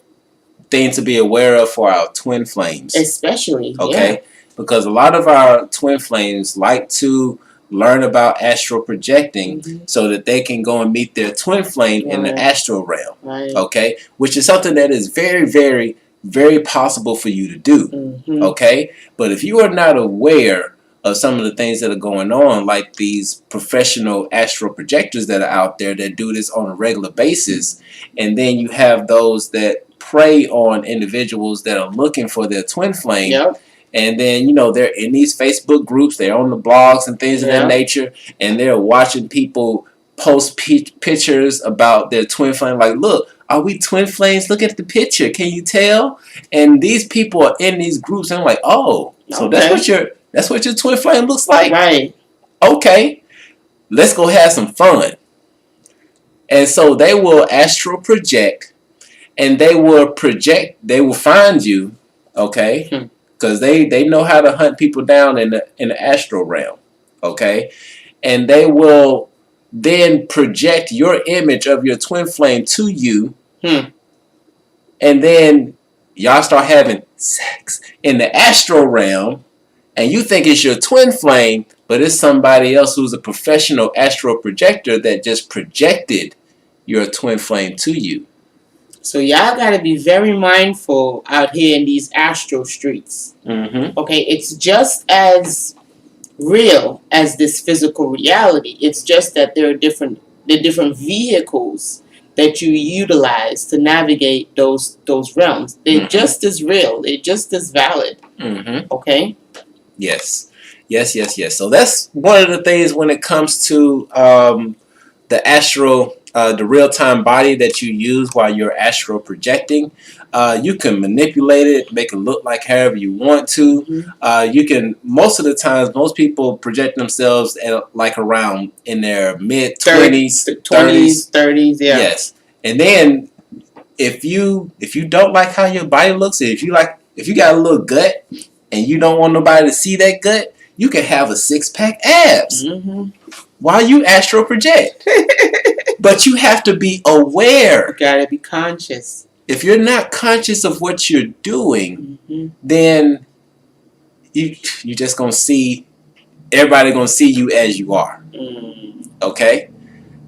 thing to be aware of for our twin flames. Especially, okay? Because a lot of our twin flames like to learn about astral projecting so that they can go and meet their twin flame in the astral realm. Okay? Which is something that is very, very, very possible for you to do. Okay? But if you are not aware of some of the things that are going on, like these professional astral projectors that are out there that do this on a regular basis. And then you have those that prey on individuals that are looking for their twin flame. Yep. And then, they're in these Facebook groups, they're on the blogs and things of that nature, and they're watching people post pictures about their twin flame. Like, look, are we twin flames? Look at the picture. Can you tell? And these people are in these groups, and I'm like, oh, so that's what your twin flame looks like? Right. Okay, let's go have some fun. And so they will astral project, and they will find you, okay? Because they know how to hunt people down in the astral realm, okay? And they will then project your image of your twin flame to you, and then y'all start having sex in the astral realm, and you think it's your twin flame, but it's somebody else who's a professional astral projector that just projected your twin flame to you. So y'all gotta be very mindful out here in these astral streets. Okay, it's just as real as this physical reality. It's just that there are different vehicles that you utilize to navigate those realms. They're just as real. They're just as valid. Okay. Yes. So that's one of the things when it comes to the astral. The real-time body that you use while you're astral projecting, you can manipulate it, make it look like however you want to. You can, most of the times, most people project themselves at like around in their mid-20s, 30s, yeah. Yes. And then if you don't like how your body looks, if you got a little gut and you don't want nobody to see that gut, you can have a six-pack abs while you astral project. But you have to be aware. You gotta be conscious. If you're not conscious of what you're doing, then you just gonna see everybody gonna see you as you are. Okay,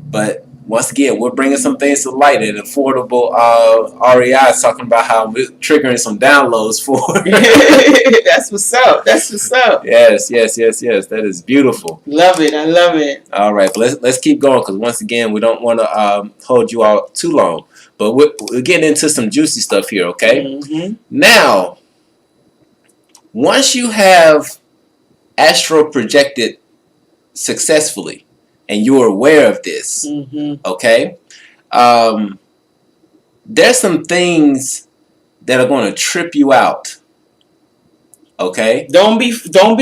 but once again, we're bringing some things to light. And affordable REI is talking about how we're triggering some downloads for. That's what's up. Yes. That is beautiful. Love it. I love it. All right, but let's keep going because once again, we don't want to hold you out too long. But we're getting into some juicy stuff here, okay? Now, once you have astral projected successfully, and you're aware of this, okay? There's some things that are going to trip you out, okay? Don't be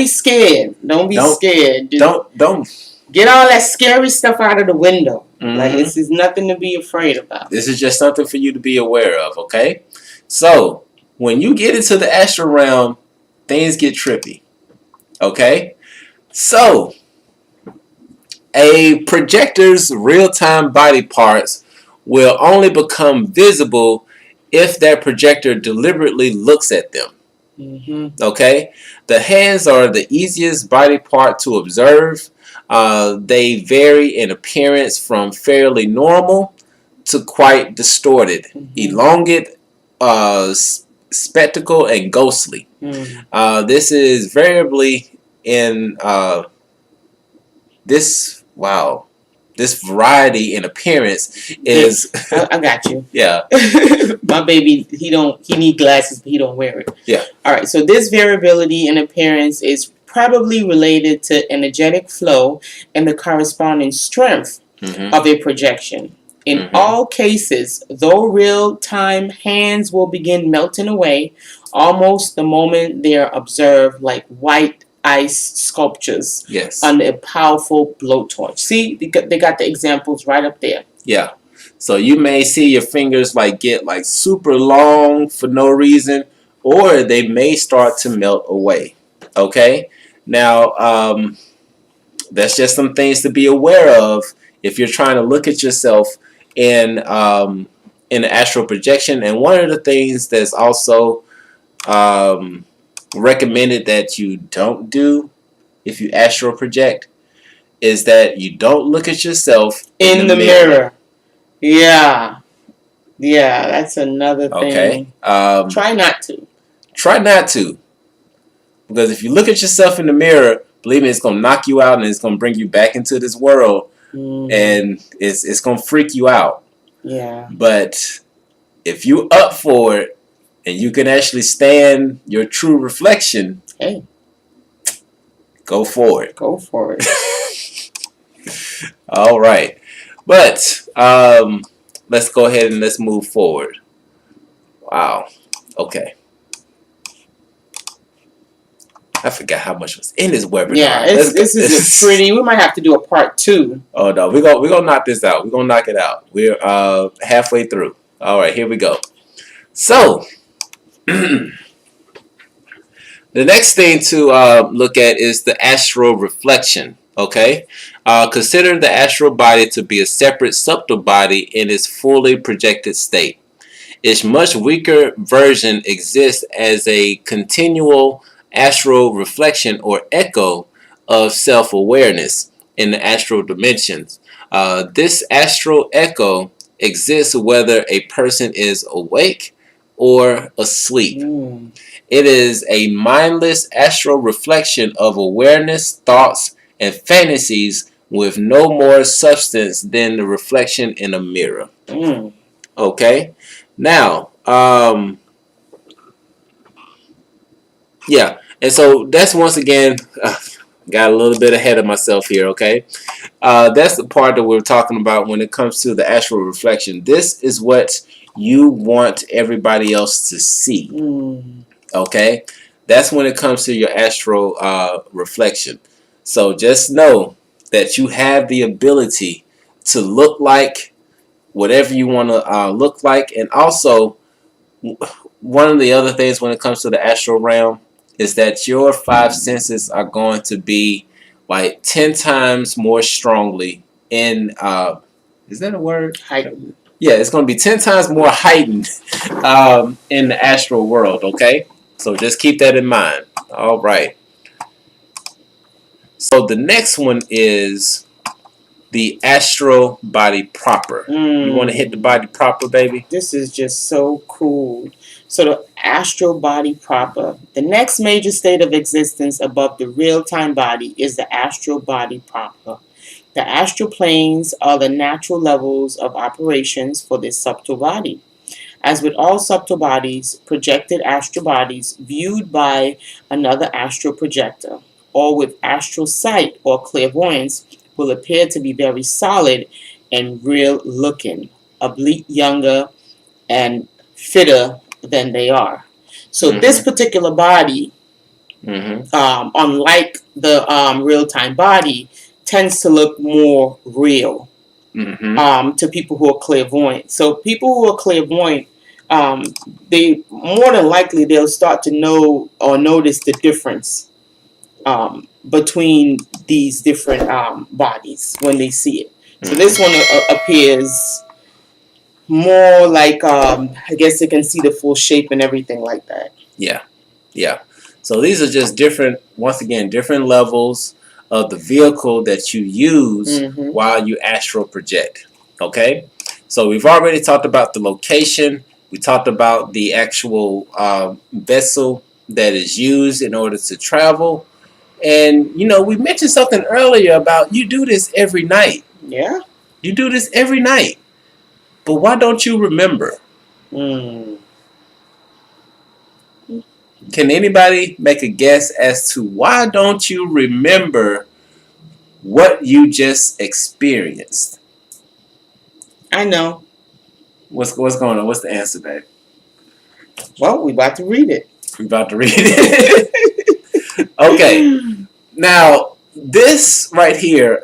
scared. Don't be scared. Don't get all that scary stuff out of the window. Like, this is nothing to be afraid about. This is just something for you to be aware of, okay? So, when you get into the astral realm, things get trippy, okay? So, a projector's real-time body parts will only become visible if that projector deliberately looks at them. Okay? The hands are the easiest body part to observe. They vary in appearance from fairly normal to quite distorted, elongate, spectacle, and ghostly. This is variably in this variety in appearance is. I got you. Yeah. My baby, he need glasses, but he don't wear it. Yeah. All right. So this variability in appearance is probably related to energetic flow and the corresponding strength of a projection. In all cases, though real-time, hands will begin melting away almost the moment they are observed, like white ice sculptures under a powerful blowtorch. See, they got the examples right up there. Yeah. So you may see your fingers get super long for no reason, or they may start to melt away. Okay? Now, that's just some things to be aware of if you're trying to look at yourself in an astral projection. And one of the things that's also recommended that you don't do if you astral project is that you don't look at yourself in the mirror. Yeah, that's another thing. Okay. Try not to. Because if you look at yourself in the mirror, believe me, it's gonna knock you out and it's gonna bring you back into this world, and it's gonna freak you out. Yeah. But if you up for it and you can actually stand your true reflection, hey, go for it. Go for it. All right, but let's go ahead and let's move forward. Wow. Okay. I forgot how much was in this webinar. Yeah, this is pretty. We might have to do a part 2. Oh no, we're gonna knock this out. We're gonna knock it out. We're halfway through. All right, here we go. So the next thing to look at is the astral reflection. Okay, consider the astral body to be a separate subtle body in its fully projected state. Its much weaker version exists as a continual astral reflection or echo of self-awareness in the astral dimensions. This astral echo exists whether a person is awake or asleep. It is a mindless astral reflection of awareness, thoughts, and fantasies with no more substance than the reflection in a mirror. Okay? Now, yeah, and so that's once again, got a little bit ahead of myself here, okay? That's the part that we're talking about when it comes to the astral reflection. This is what you want everybody else to see, okay? That's when it comes to your astral reflection. So just know that you have the ability to look like whatever you want to look like. And also, one of the other things when it comes to the astral realm is that your 5 senses are going to be like 10 times more strongly in, is that a word? Heightened. Yeah, it's going to be 10 times more heightened in the astral world, okay? So just keep that in mind. All right. So the next one is the astral body proper. You want to hit the body proper, baby? This is just so cool. So the astral body proper. The next major state of existence above the real-time body is the astral body proper. The astral planes are the natural levels of operations for this subtle body. As with all subtle bodies, projected astral bodies viewed by another astral projector, or with astral sight or clairvoyance, will appear to be very solid and real looking, albeit younger and fitter than they are. So this particular body, unlike the real-time body, tends to look more real to people who are clairvoyant. So people who are clairvoyant, they more than likely they'll start to know or notice the difference between these different bodies when they see it. So this one appears more like, I guess they can see the full shape and everything like that. Yeah, yeah. So these are just different, once again, different levels of the vehicle that you use while you astral project. Okay? So we've already talked about the location. We talked about the actual vessel that is used in order to travel. And, you know, we mentioned something earlier about you do this every night. Yeah? You do this every night. But why don't you remember? Can anybody make a guess as to why don't you remember what you just experienced? I know. What's going on? What's the answer, babe? Well, we about to read it. We about to read it. Okay. Now, this right here,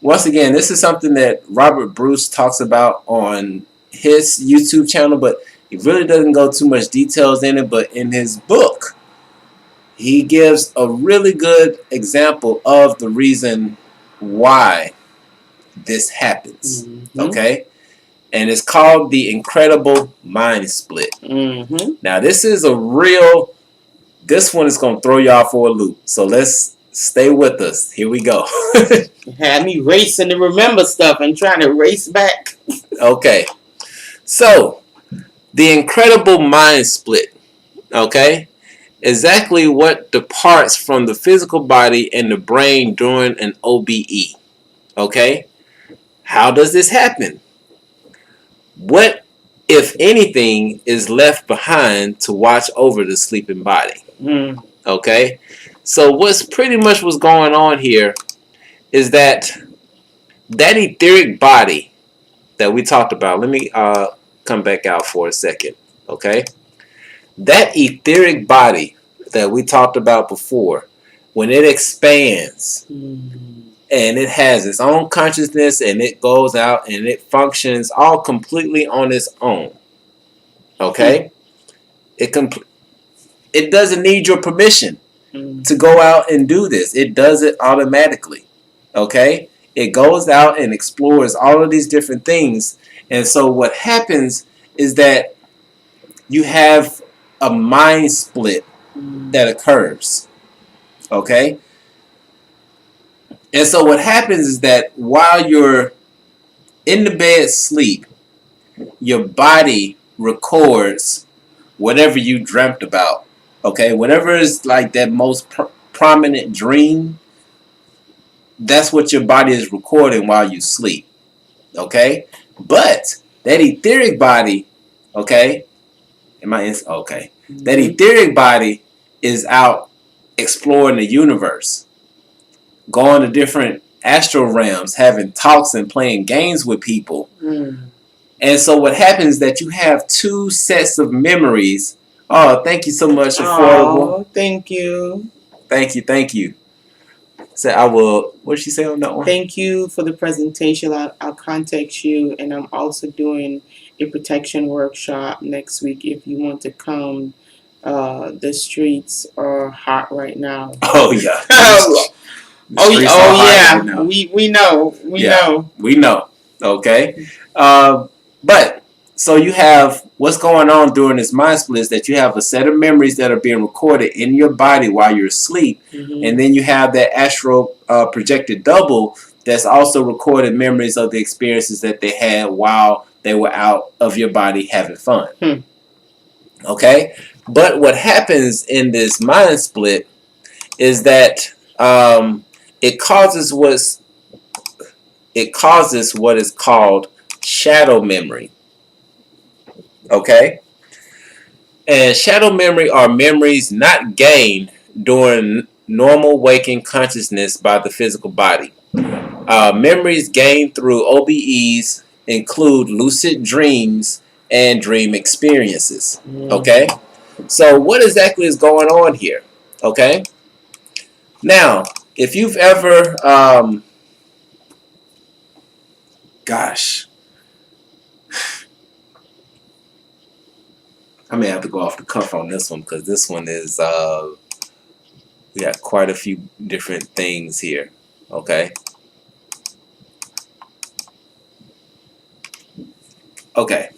once again, this is something that Robert Bruce talks about on his YouTube channel, but he really doesn't go too much details in it. But in his book, he gives a really good example of the reason why this happens. Okay? And it's called the incredible mind split. Now, this is a real, this one is going to throw y'all for a loop. So let's stay with us. Here we go. Had me racing to remember stuff and trying to race back. Okay. So, the incredible mind split. Okay? exactly what departs from the physical body and the brain during an OBE. Okay? How does this happen? What, if anything, is left behind to watch over the sleeping body? Okay? So what's pretty much what's going on here is that etheric body that we talked about. Let me come back out for a second. Okay? That etheric body that we talked about before, when it expands and it has its own consciousness and it goes out and it functions all completely on its own. Okay? It doesn't need your permission to go out and do this. It does it automatically. Okay? It goes out and explores all of these different things. And so what happens is that you have a mind split that occurs. Okay? And so what happens is that while you're in the bed sleep, your body records whatever you dreamt about. Okay? Whatever is like that most prominent dream, that's what your body is recording while you sleep. Okay? But that etheric body, okay? Okay. That etheric body is out exploring the universe, going to different astral realms, having talks and playing games with people. And so what happens is that you have two sets of memories. Oh, thank you so much, Affordable. Oh, thank you. Thank you. So I will, what did she say on that one? Thank you for the presentation. I'll contact you, and I'm also doing a protection workshop next week if you want to come. The streets are hot right now. Oh, yeah. Yeah. We know. We know. Okay. But so you have what's going on during this mind split is that you have a set of memories that are being recorded in your body while you're asleep, and then you have that astral projected double that's also recorded memories of the experiences that they had while they were out of your body having fun. Okay, but what happens in this mind split is that it causes what is called shadow memory. Okay? And shadow memory are memories not gained during normal waking consciousness by the physical body. Memories gained through OBEs include lucid dreams and dream experiences. Okay? So what exactly is going on here? Okay? Now, if you've ever gosh, I may have to go off the cuff on this one because this one is we got quite a few different things here. Okay. Okay.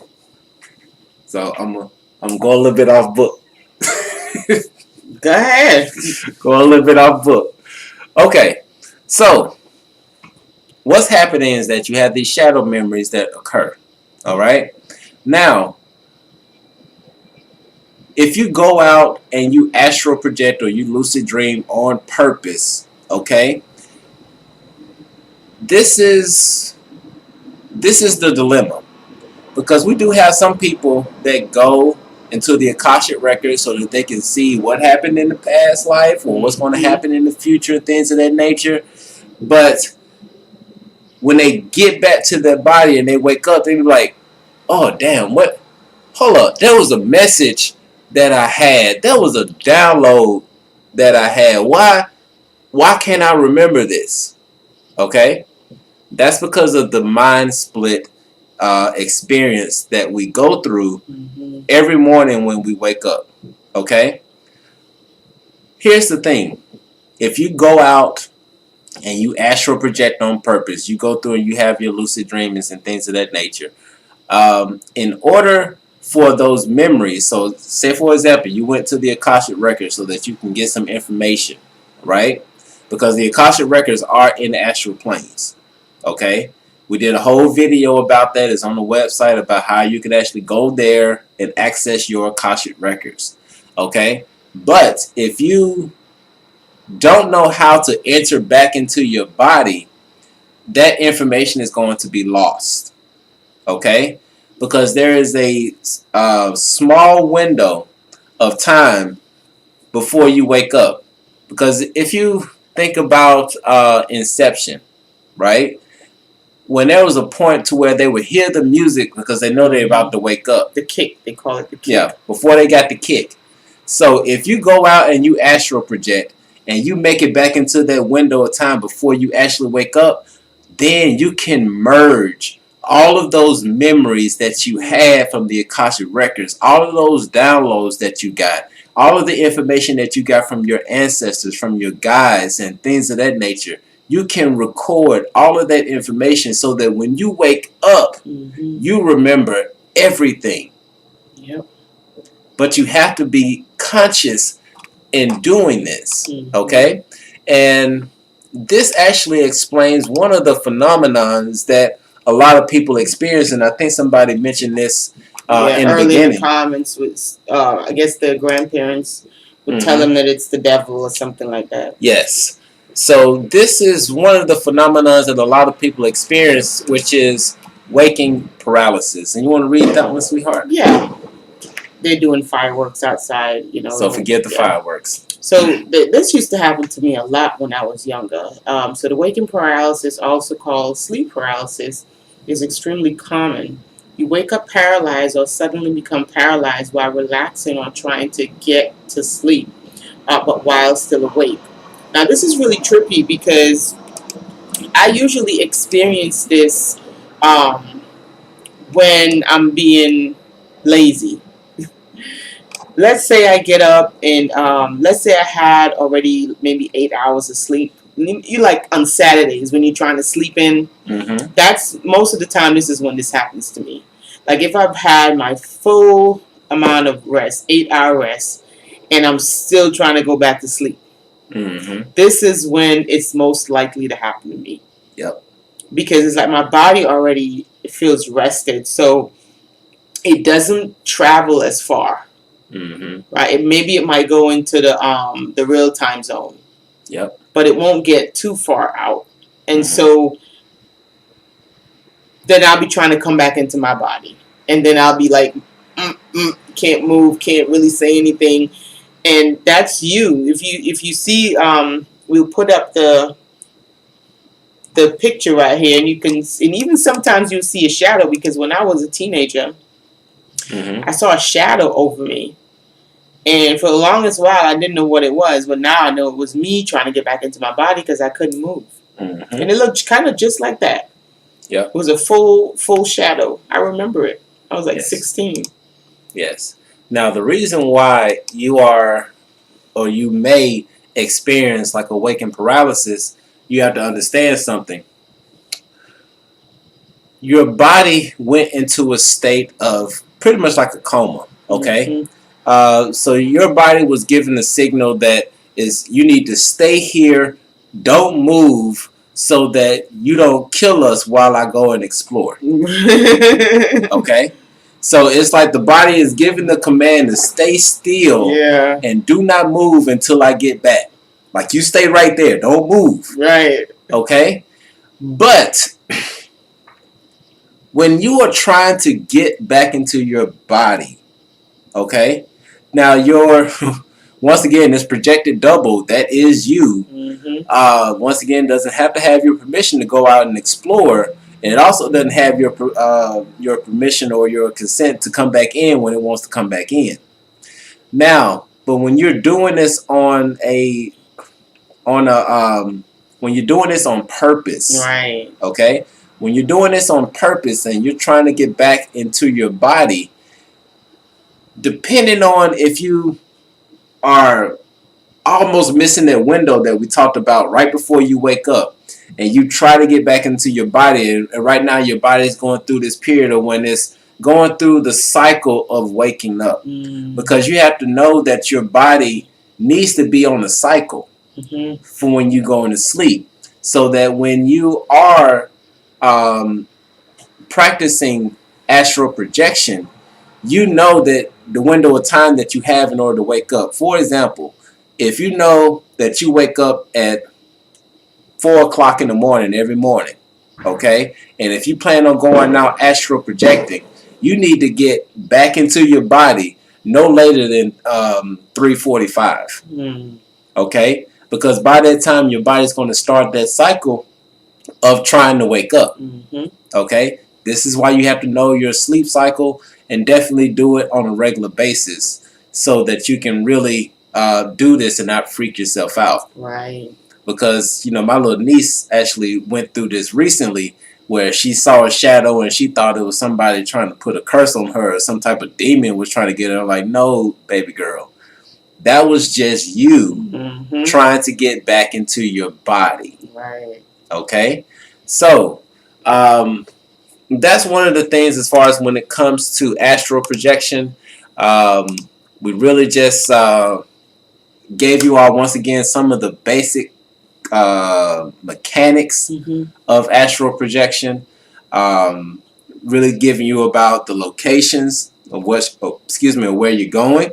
So I'm going a little bit off book. Go ahead. Go a little bit off book. Okay. So what's happening is that you have these shadow memories that occur. All right. Now, if you go out and you astral project or you lucid dream on purpose, okay, this is the dilemma, because we do have some people that go into the Akashic records so that they can see what happened in the past life or what's going to happen in the future, things of that nature. But when they get back to their body and they wake up, they be like, oh, damn, what? Hold up, there was a message that I had. There was a download that I had. Why can't I remember this? Okay? That's because of the mind split experience that we go through every morning when we wake up. Okay? Here's the thing. If you go out and you astral project on purpose, you go through and you have your lucid dreamings and things of that nature, in order for those memories, so say for example you went to the Akashic records so that you can get some information, right? Because the Akashic records are in the astral planes. Okay, we did a whole video about that. It's on the website about how you can actually go there and access your Akashic records. Okay, But if you don't know how to enter back into your body, that information is going to be lost. Okay? Because there is a small window of time before you wake up. Because if you think about Inception, right? When there was a point to where they would hear the music because they know they're about to wake up. The kick, they call it the kick. Yeah, before they got the kick. So if you go out and you astral project and you make it back into that window of time before you actually wake up, then you can merge all of those memories that you had from the Akashic records, all of those downloads that you got, all of the information that you got from your ancestors, from your guides and things of that nature. You can record all of that information so that when you wake up, you remember everything. Yep. But you have to be conscious in doing this, okay? And this actually explains one of the phenomenons that a lot of people experience, and I think somebody mentioned this in the beginning. Early comments was, I guess the grandparents would tell them that it's the devil or something like that. Yes. So this is one of the phenomenons that a lot of people experience, which is waking paralysis. And you want to read that one, sweetheart? Yeah. They're doing fireworks outside, you know. So forget the fireworks. So this used to happen to me a lot when I was younger. So the waking paralysis, also called sleep paralysis, is extremely common. You wake up paralyzed or suddenly become paralyzed while relaxing or trying to get to sleep, but while still awake. Now this is really trippy because I usually experience this when I'm being lazy. Let's say I get up and let's say I had already maybe 8 hours of sleep. You like on Saturdays when you're trying to sleep in. That's most of the time. This is when this happens to me. Like if I've had my full amount of rest, 8-hour rest, and I'm still trying to go back to sleep. This is when it's most likely to happen to me. Yep. Because it's like my body already feels rested, so it doesn't travel as far. Right? Maybe it might go into the real time zone. Yep. But it won't get too far out, and so then I'll be trying to come back into my body, and then I'll be like, can't move, can't really say anything. And that's you. If you see, we'll put up the picture right here, and you can, and even sometimes you'll see a shadow, because when I was a teenager, I saw a shadow over me, and for the longest while I didn't know what it was, but now I know it was me trying to get back into my body because I couldn't move, and it looked kind of just like that. Yeah, it was a full shadow. I remember it. I was like 16. Yes. Now, the reason why you are, or you may experience like a waking paralysis, you have to understand something. Your body went into a state of pretty much like a coma, okay? So your body was given a signal that is, you need to stay here, don't move, so that you don't kill us while I go and explore. Okay? So it's like the body is giving the command to stay still and do not move until I get back. Like you stay right there. Don't move. Right. Okay? But when you are trying to get back into your body, okay? Now your, once again, this projected double, that is you. Once again, doesn't have to have your permission to go out and explore. And it also doesn't have your permission or your consent to come back in when it wants to come back in. Now, but when you're doing this when you're doing this on purpose, right? Okay, when you're doing this on purpose and you're trying to get back into your body, depending on if you are almost missing that window that we talked about right before you wake up, and you try to get back into your body, and right now your body is going through this period of when it's going through the cycle of waking up, because you have to know that your body needs to be on a cycle for when you go into sleep, so that when you are practicing astral projection, you know that the window of time that you have in order to wake up. For example, if you know that you wake up at 4 o'clock in the morning every morning, okay, and if you plan on going out astral projecting, you need to get back into your body no later than 3:45. Okay, because by that time your body's going to start that cycle of trying to wake up. Okay, this is why you have to know your sleep cycle and definitely do it on a regular basis so that you can really do this and not freak yourself out. Right. Because my little niece actually went through this recently where she saw a shadow and she thought it was somebody trying to put a curse on her or some type of demon was trying to get her. Like, no, baby girl, that was just you trying to get back into your body. Right. Okay, so that's one of the things as far as when it comes to astral projection. We really just gave you all once again some of the basic mechanics of astral projection. Really giving you about the locations of where you're going,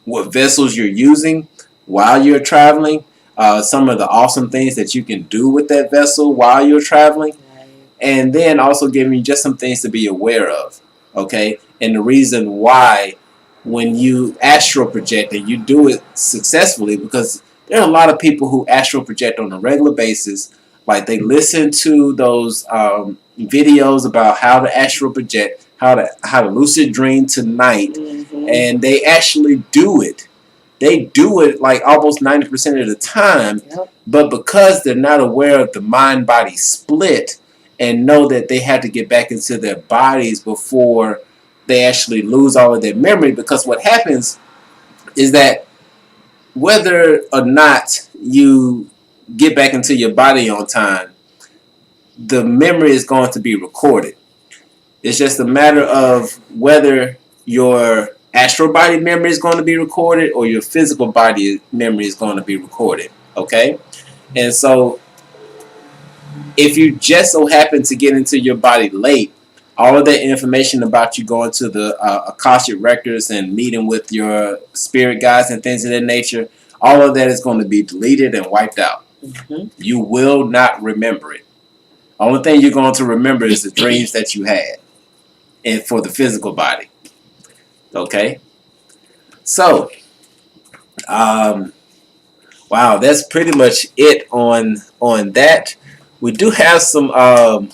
what vessels you're using while you're traveling, some of the awesome things that you can do with that vessel while you're traveling, and then also giving you just some things to be aware of. Okay, and the reason why when you astral project and you do it successfully, because there are a lot of people who astral project on a regular basis. Like they listen to those videos about how to astral project, how to lucid dream tonight, and they actually do it. They do it like almost 90% of the time, but because they're not aware of the mind-body split and know that they have to get back into their bodies before they actually lose all of their memory. Because what happens is that whether or not you get back into your body on time, the memory is going to be recorded. It's just a matter of whether your astral body memory is going to be recorded or your physical body memory is going to be recorded. Okay? And so if you just so happen to get into your body late, all of that information about you going to the Akashic records and meeting with your spirit guides and things of that nature, all of that is going to be deleted and wiped out. You will not remember it. Only thing you're going to remember is the dreams that you had, and for the physical body. Okay? So, wow, that's pretty much it on that. We do have some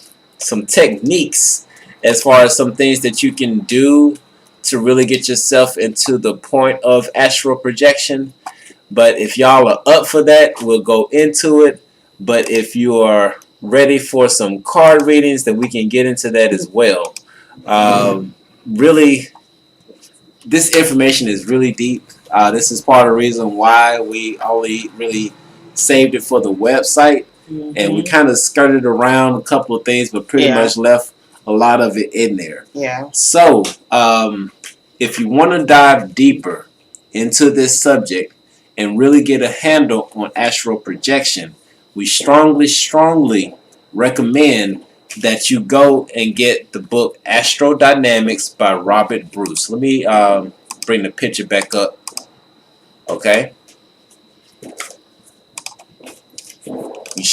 techniques as far as some things that you can do to really get yourself into the point of astral projection. But if y'all are up for that, we'll go into it. But if you are ready for some card readings, then we can get into that as well. Really, this information is really deep. This is part of the reason why we only really saved it for the website. And we kind of skirted around a couple of things, but pretty much left a lot of it in there. So, if you want to dive deeper into this subject and really get a handle on astral projection, we strongly recommend that you go and get the book Astral Dynamics by Robert Bruce. Let me bring the picture back up. Okay? We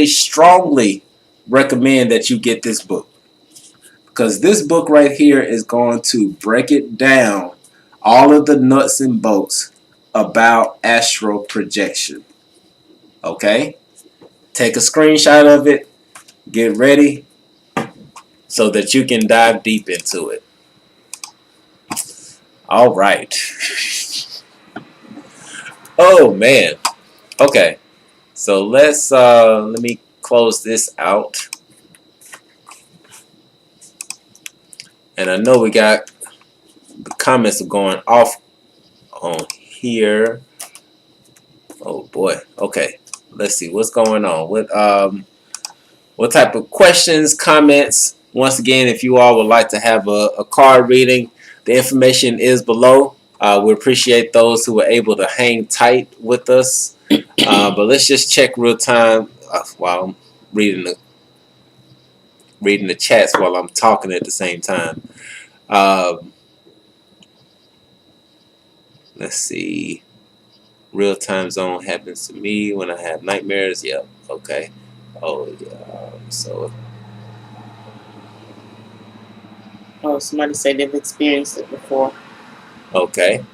strongly recommend that you get this book. Because this book right here is going to break it down, all of the nuts and bolts about astral projection. Okay? Take a screenshot of it. Get ready so that you can dive deep into it. All right. Oh, man. Okay. So let me close this out. And I know we got the comments are going off on here. Oh boy. Okay. Let's see what's going on. What type of questions, comments? Once again, if you all would like to have a card reading, the information is below. We appreciate those who were able to hang tight with us. But let's just check real time while I'm reading the chats while I'm talking at the same time. Let's see. Real time zone happens to me when I have nightmares. Yep. Okay. Oh yeah. So. Oh, somebody said they've experienced it before. Okay.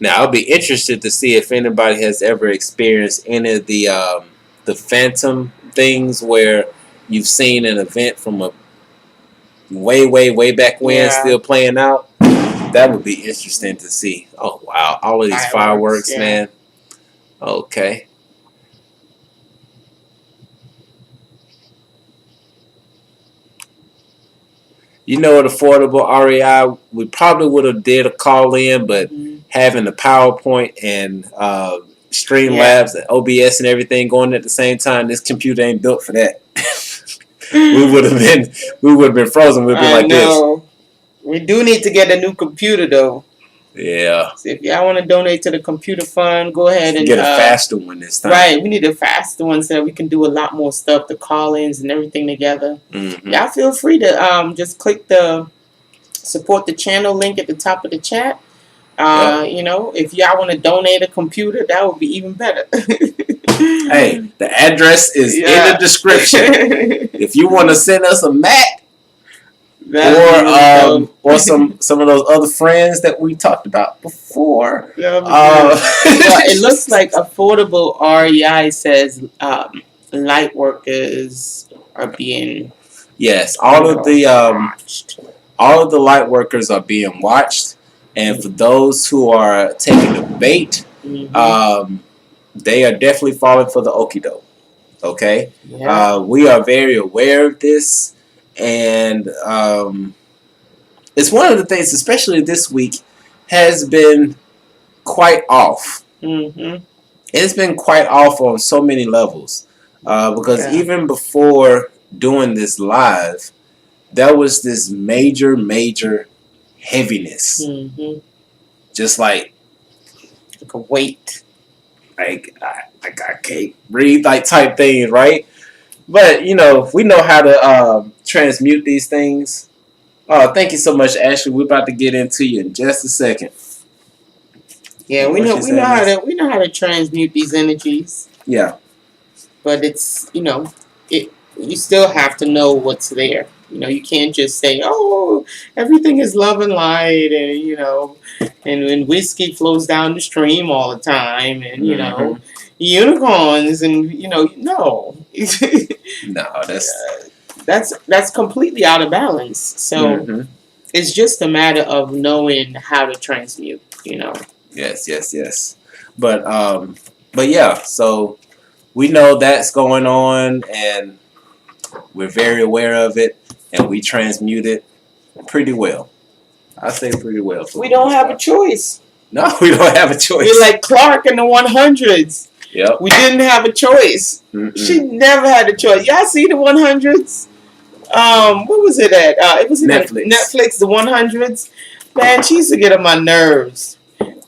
Now I'll be interested to see if anybody has ever experienced any of the phantom things where you've seen an event from a way back when still playing out. That would be interesting to see. Oh wow, all of these fireworks, man. Okay. You know, at Affordable REI, we probably would have did a call in, but having the PowerPoint and Streamlabs and OBS and everything going at the same time, this computer ain't built for that. we would have been frozen. We'd be like this. We do need to get a new computer though. Yeah. So if y'all want to donate to the computer fund, go ahead and get a faster one this time. Right, we need a faster one so that we can do a lot more stuff, the call-ins and everything together. Y'all feel free to just click the support the channel link at the top of the chat. You know, if y'all want to donate a computer, that would be even better. Hey, the address is in the description. If you want to send us a Mac. Or some of those other friends that we talked about before. Well, it looks like Affordable REI says light workers are being all of the light workers are being watched, and for those who are taking the bait, they are definitely falling for the okie doke. Okay, we are very aware of this. And it's one of the things, especially this week, has been quite off. It's been quite off on so many levels. Because even before doing this live, there was this major heaviness. Just like a weight. Like I can't breathe, like type thing, right? But, you know, we know how to transmute these things. Oh, thank you so much, Ashley. We're about to get into you in just a second. Yeah, we know how to transmute these energies. Yeah. But it's, you know, you still have to know what's there. You know, you can't just say, oh, everything is love and light, and, you know, and whiskey flows down the stream all the time, and, you know, unicorns, and, you know, no. No, that's completely out of balance. So it's just a matter of knowing how to transmute, you know. Yes. But yeah, so we know that's going on, and we're very aware of it, and we transmute it pretty well. I say pretty well. We don't have a choice. No, we don't have a choice. We're like Clark in the 100s. Yep. We didn't have a choice. She never had a choice. Y'all see the 100s? What was it at? It was Netflix, the 100s. Man, she used to get on my nerves.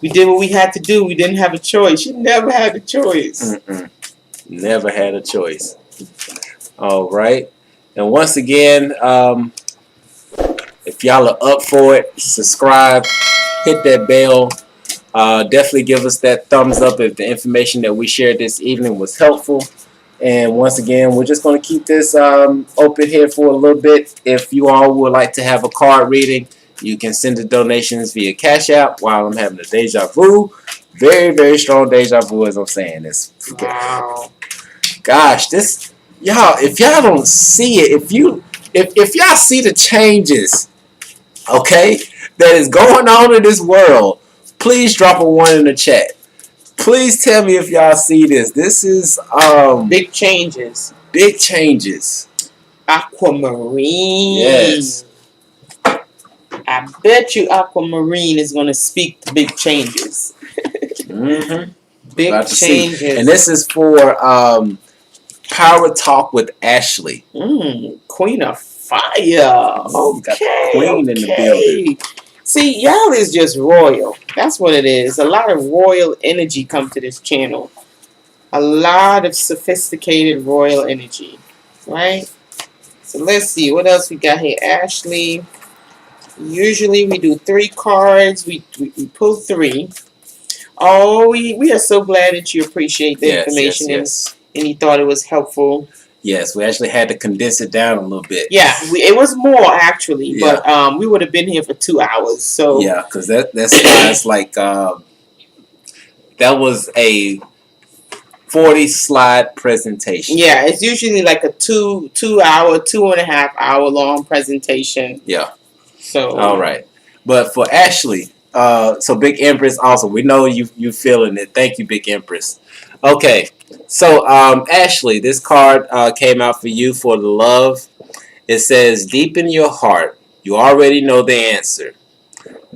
We did what we had to do. We didn't have a choice. She never had a choice. Never had a choice. All right. And once again, if y'all are up for it, subscribe, hit that bell. Definitely give us that thumbs up if the information that we shared this evening was helpful. And once again, we're just going to keep this open here for a little bit. If you all would like to have a card reading, you can send the donations via Cashapp while I'm having a deja vu. Very strong deja vu as I'm saying this. Wow. Gosh, this, y'all, if y'all don't see it, if y'all see the changes, okay, that is going on in this world, please drop a 1 in the chat. Please tell me if y'all see this. This is big changes. Big changes. Aquamarine. Yes. I bet you Aquamarine is going to speak to big changes. Big changes. And this is for Power Talk with Ashley. Queen of Fire. Okay. Queen in the building. See, y'all is just royal. That's what it is. A lot of royal energy come to this channel. A lot of sophisticated royal energy. Right? So let's see. What else we got here? Ashley. Usually we do 3 cards. We pull 3. Oh, we are so glad that you appreciate the information and you thought it was helpful. Yes, we actually had to condense it down a little bit. Yeah, it was more actually, but we would have been here for 2 hours. So yeah, because that's like that was a 40 slide presentation. Yeah, it's usually like a 2-hour, 2.5 hour long presentation. Yeah. So all right, but for Ashley, so Big Empress also, we know you feeling it. Thank you, Big Empress. Okay, so Ashley, this card came out for you for the love. It says, deep in your heart, you already know the answer.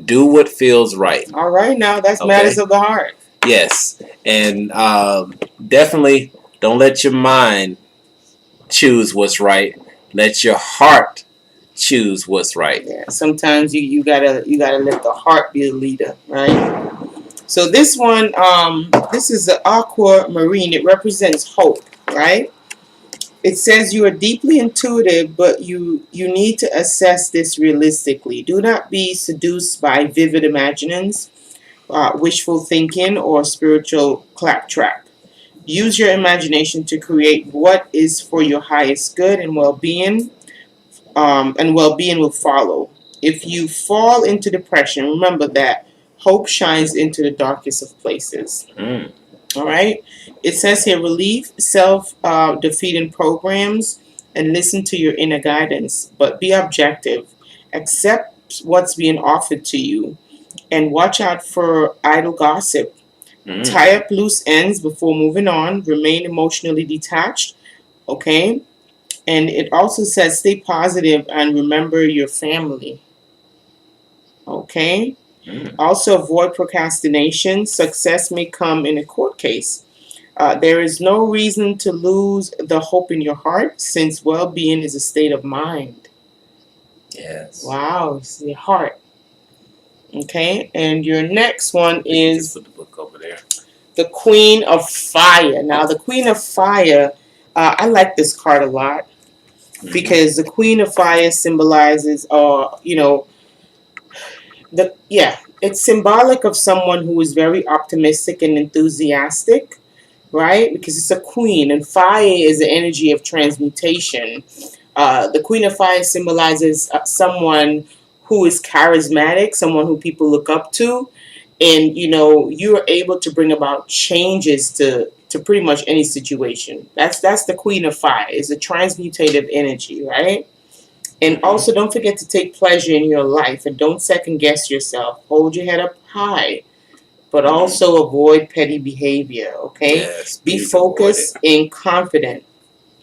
Do what feels right. All right, now that's matters of the heart. Yes, and definitely don't let your mind choose what's right. Let your heart choose what's right. Yeah, sometimes you gotta let the heart be the leader, right? So this one, this is the aquamarine. It represents hope, right? It says you are deeply intuitive, but you need to assess this realistically. Do not be seduced by vivid imaginings, wishful thinking, or spiritual claptrap. Use your imagination to create what is for your highest good and well-being, and well-being will follow. If you fall into depression, remember that hope shines into the darkest of places. All right. It says here, relieve self-defeating programs and listen to your inner guidance, but be objective. Accept what's being offered to you, and watch out for idle gossip. Tie up loose ends before moving on. Remain emotionally detached. Okay. And it also says stay positive and remember your family. Okay. Also avoid procrastination. Success may come in a court case. There is no reason to lose the hope in your heart, since well-being is a state of mind. Yes. Wow, it's your heart. Okay, and your next one is put the book over there. The Queen of Fire. Now, the Queen of Fire, I like this card a lot because the Queen of Fire symbolizes, it's symbolic of someone who is very optimistic and enthusiastic, right? Because it's a queen, and fire is the energy of transmutation. The Queen of Fire symbolizes someone who is charismatic, someone who people look up to, and you're able to bring about changes to pretty much any situation. That's the Queen of Fire. It's a transmutative energy, right? And also, don't forget to take pleasure in your life and don't second guess yourself. Hold your head up high, but also avoid petty behavior, okay? Yes, be focused and confident.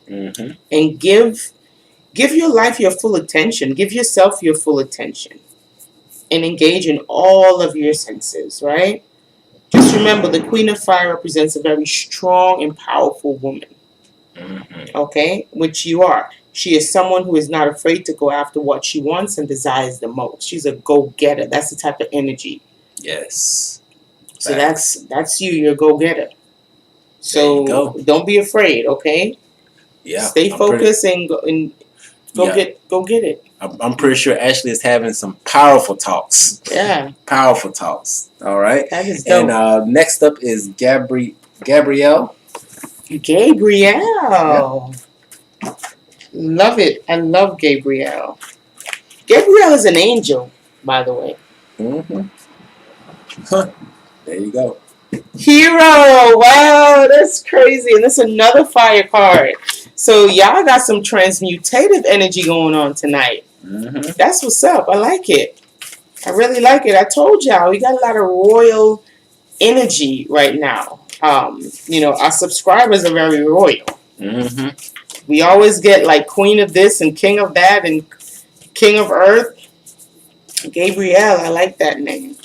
And give your life your full attention. Give yourself your full attention. And engage in all of your senses, right? Just remember, the Queen of Fire represents a very strong and powerful woman. Okay? Which you are. She is someone who is not afraid to go after what she wants and desires the most. She's a go-getter. That's the type of energy. Yes. So that's you. You're a go-getter. So don't be afraid, okay? Yeah. Stay focused and go get it. I'm pretty sure Ashley is having some powerful talks. Yeah. Powerful talks. All right. That is dope. And next up is Gabrielle. Gabrielle. Yeah. Love it. I love Gabrielle. Gabrielle is an angel, by the way. Huh. There you go. Hero. Wow, that's crazy. And that's another fire card. So y'all got some transmutative energy going on tonight. That's what's up. I like it. I really like it. I told y'all we got a lot of royal energy right now. Our subscribers are very royal. We always get like Queen of this and King of that and King of Earth. Gabrielle, I like that name.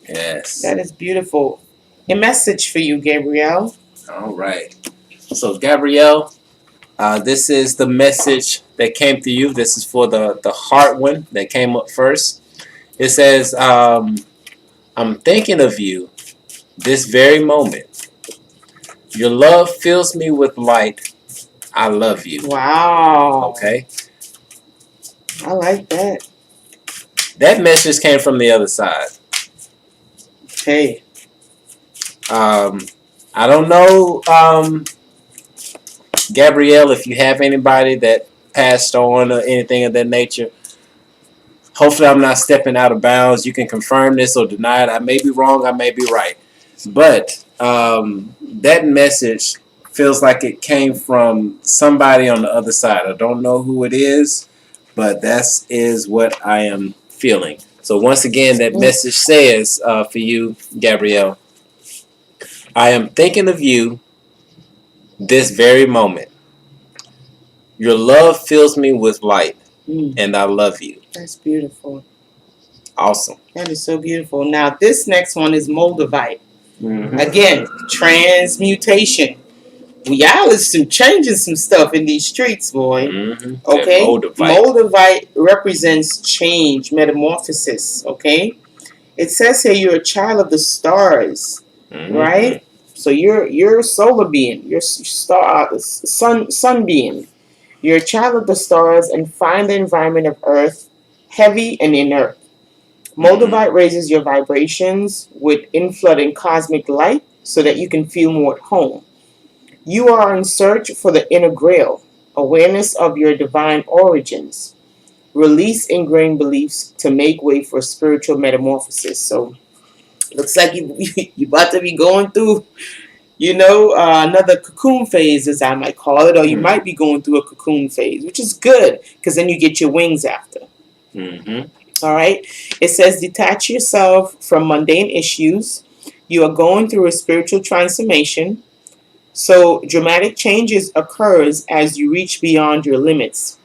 Yes. That is beautiful. A message for you, Gabrielle. All right. So, Gabrielle, this is the message that came to you. This is for the heart one that came up first. It says, I'm thinking of you this very moment. Your love fills me with light. I love you. Wow. Okay. I like that. That message came from the other side. Hey. I don't know, Gabrielle, if you have anybody that passed on or anything of that nature. Hopefully I'm not stepping out of bounds. You can confirm this or deny it. I may be wrong, I may be right. But that message feels like it came from somebody on the other side. I don't know who it is, but that is what I am feeling. So once again, that message says for you, Gabrielle, I am thinking of you this very moment. Your love fills me with light, and I love you. That's beautiful. Awesome. That is so beautiful. Now, this next one is Moldavite. Mm-hmm. Again, transmutation. Y'all is changing some stuff in these streets, boy. Mm-hmm. Okay? Moldavite represents change, metamorphosis. Okay? It says here you're a child of the stars, right? So you're a solar being. You're sun being. You're a child of the stars and find the environment of Earth heavy and inert. Moldavite raises your vibrations with inflooding cosmic light so that you can feel more at home. You are in search for the inner grail, awareness of your divine origins. Release ingrained beliefs to make way for spiritual metamorphosis. So, looks like you about to be going through, another cocoon phase, as I might call it, or you might be going through a cocoon phase, which is good because then you get your wings after. All right. It says detach yourself from mundane issues. You are going through a spiritual transformation. So dramatic changes occurs as you reach beyond your limits.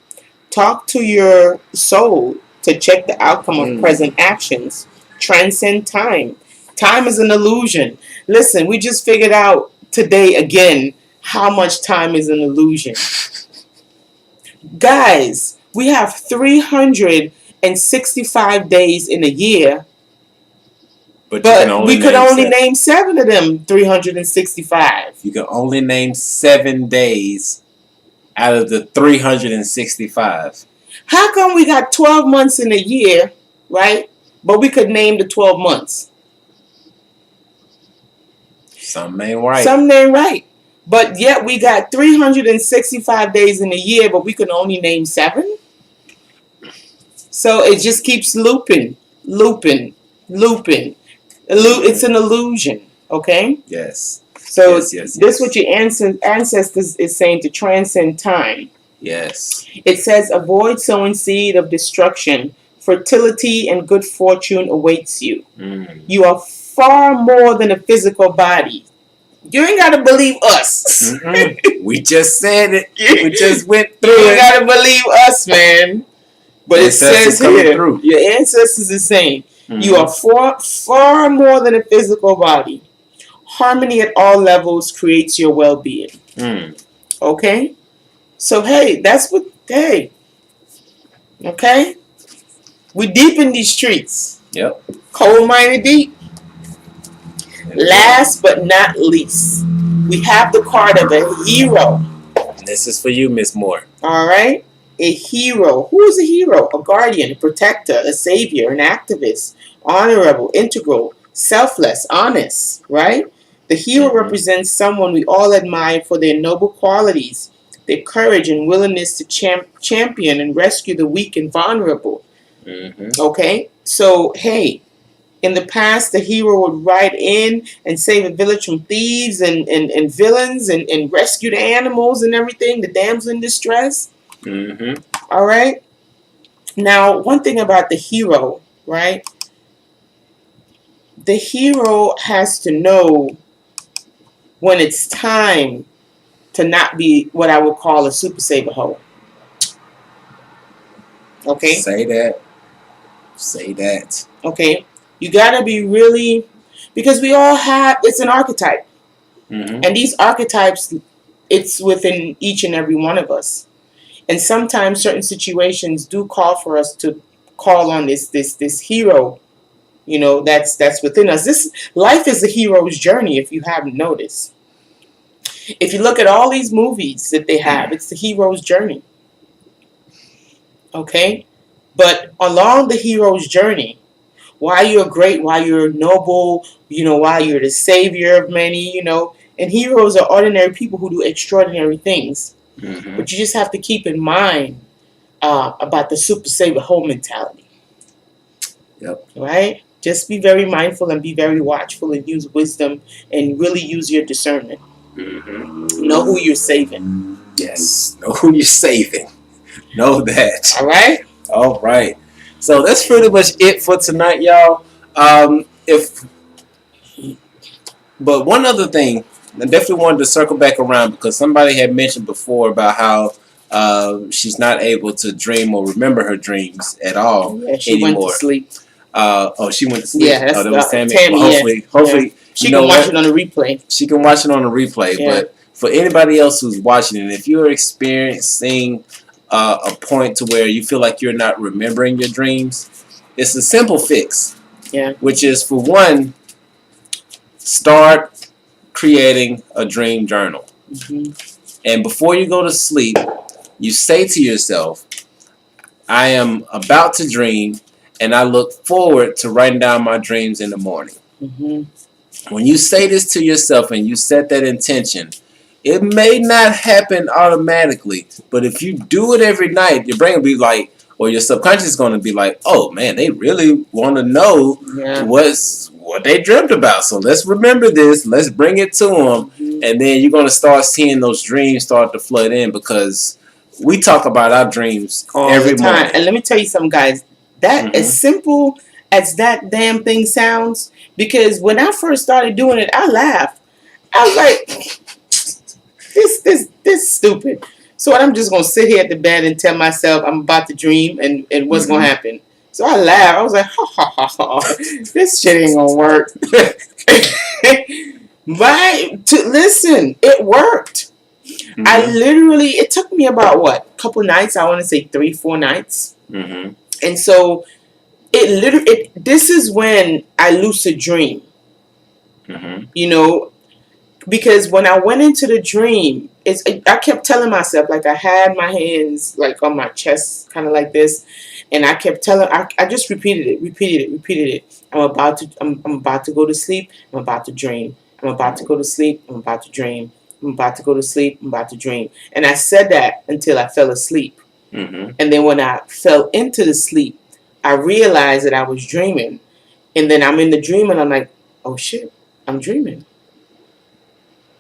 Talk to your soul to check the outcome of present actions. Transcend time. Time is an illusion. Listen, we just figured out today again how much time is an illusion. Guys, we have 365 days in a year, but we could only name 7 of them 365. You can only name 7 days out of the 365. How come we got 12 months in a year, right? But we could name the 12 months. Something ain't right. Something ain't right. But yet we got 365 days in a year, but we can only name 7? So it just keeps looping. It's an illusion, okay? Yes. So this is what your ancestors is saying, to transcend time. Yes. It says avoid sowing seed of destruction. Fertility and good fortune awaits you. You are far more than a physical body. You ain't got to believe us. We just said it. We just went through it. You ain't got to believe us, man. But it says here, your ancestors are saying, you are far more than a physical body. Harmony at all levels creates your well-being. Okay? So, hey, that's what, hey. Okay? We deep in these streets. Yep. Coal-mining deep. Last but not least, we have the card of a hero. This is for you, Miss Moore. All right? A hero. Who is a hero? A guardian, a protector, a savior, an activist, honorable, integral, selfless, honest, right? The hero represents someone we all admire for their noble qualities, their courage and willingness to champion and rescue the weak and vulnerable. Okay? So, hey, in the past, the hero would ride in and save a village from thieves and villains and rescue the animals and everything, the damsel in distress. All right? Now, one thing about the hero, right? The hero has to know when it's time to not be what I would call a super saver hoe. Okay? Say that. Say that. Okay? You got to be really, because we all have, it's an archetype. And these archetypes, it's within each and every one of us. And sometimes certain situations do call for us to call on this hero, that's within us. This life is a hero's journey, if you haven't noticed. If you look at all these movies that they have, it's the hero's journey. Okay? But along the hero's journey, why you're great, why you're noble, why you're the savior of many, and heroes are ordinary people who do extraordinary things. Mm-hmm. But you just have to keep in mind about the super saver whole mentality. Yep. Right? Just be very mindful and be very watchful and use wisdom and really use your discernment. Mm-hmm. Know who you're saving. Yes. Know who you're saving. Know that. All right? All right. So that's pretty much it for tonight, y'all. But one other thing, I definitely wanted to circle back around because somebody had mentioned before about how she's not able to dream or remember her dreams at all she anymore. Went to sleep. She went to sleep. Yeah, that's that was Tammy. Tammy. Hopefully, she can watch it on the replay. She can watch it on the replay. Yeah. But for anybody else who's watching it, if you're experiencing a point to where you feel like you're not remembering your dreams, it's a simple fix. Yeah. Which is, for one, start creating a dream journal. Mm-hmm. And before you go to sleep, you say to yourself, I am about to dream, and I look forward to writing down my dreams in the morning. Mm-hmm. When you say this to yourself and you set that intention, it may not happen automatically, but if you do it every night, your brain will be like, or your subconscious is going to be like, oh man, they really want to know what they dreamt about. So let's remember this. Let's bring it to them. Mm-hmm. And then you're going to start seeing those dreams start to flood in, because we talk about our dreams every morning. And let me tell you something, guys. That as simple as that damn thing sounds, because when I first started doing it, I laughed. I was like, this stupid. So I'm just gonna sit here at the bed and tell myself I'm about to dream and what's gonna happen. So I laughed. I was like, ha ha ha ha, this shit ain't gonna work. Listen, it worked. Mm-hmm. It took me about a couple nights. I want to say 3-4 nights. Mm-hmm. And so this is when I lucid dream. Mm-hmm. Because when I went into the dream, I kept telling myself, like, I had my hands like on my chest, kind of like this, and I kept telling, I just repeated it. I'm about to go to sleep. I'm about to dream. I'm about to go to sleep. I'm about to dream. I'm about to go to sleep. I'm about to dream. And I said that until I fell asleep. Mm-hmm. And then when I fell into the sleep, I realized that I was dreaming. And then I'm in the dream and I'm like, oh shit, I'm dreaming.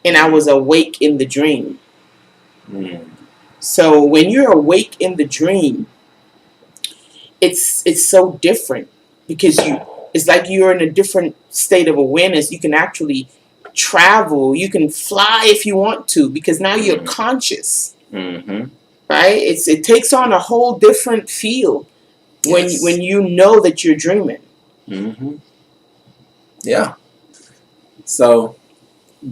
And I was awake in the dream. Mm. So when you're awake in the dream, it's so different, because it's like you're in a different state of awareness. You can actually travel. You can fly if you want to, because now you're conscious. Mm-hmm. Right? It takes on a whole different feel when you know that you're dreaming. Mm-hmm. Yeah. So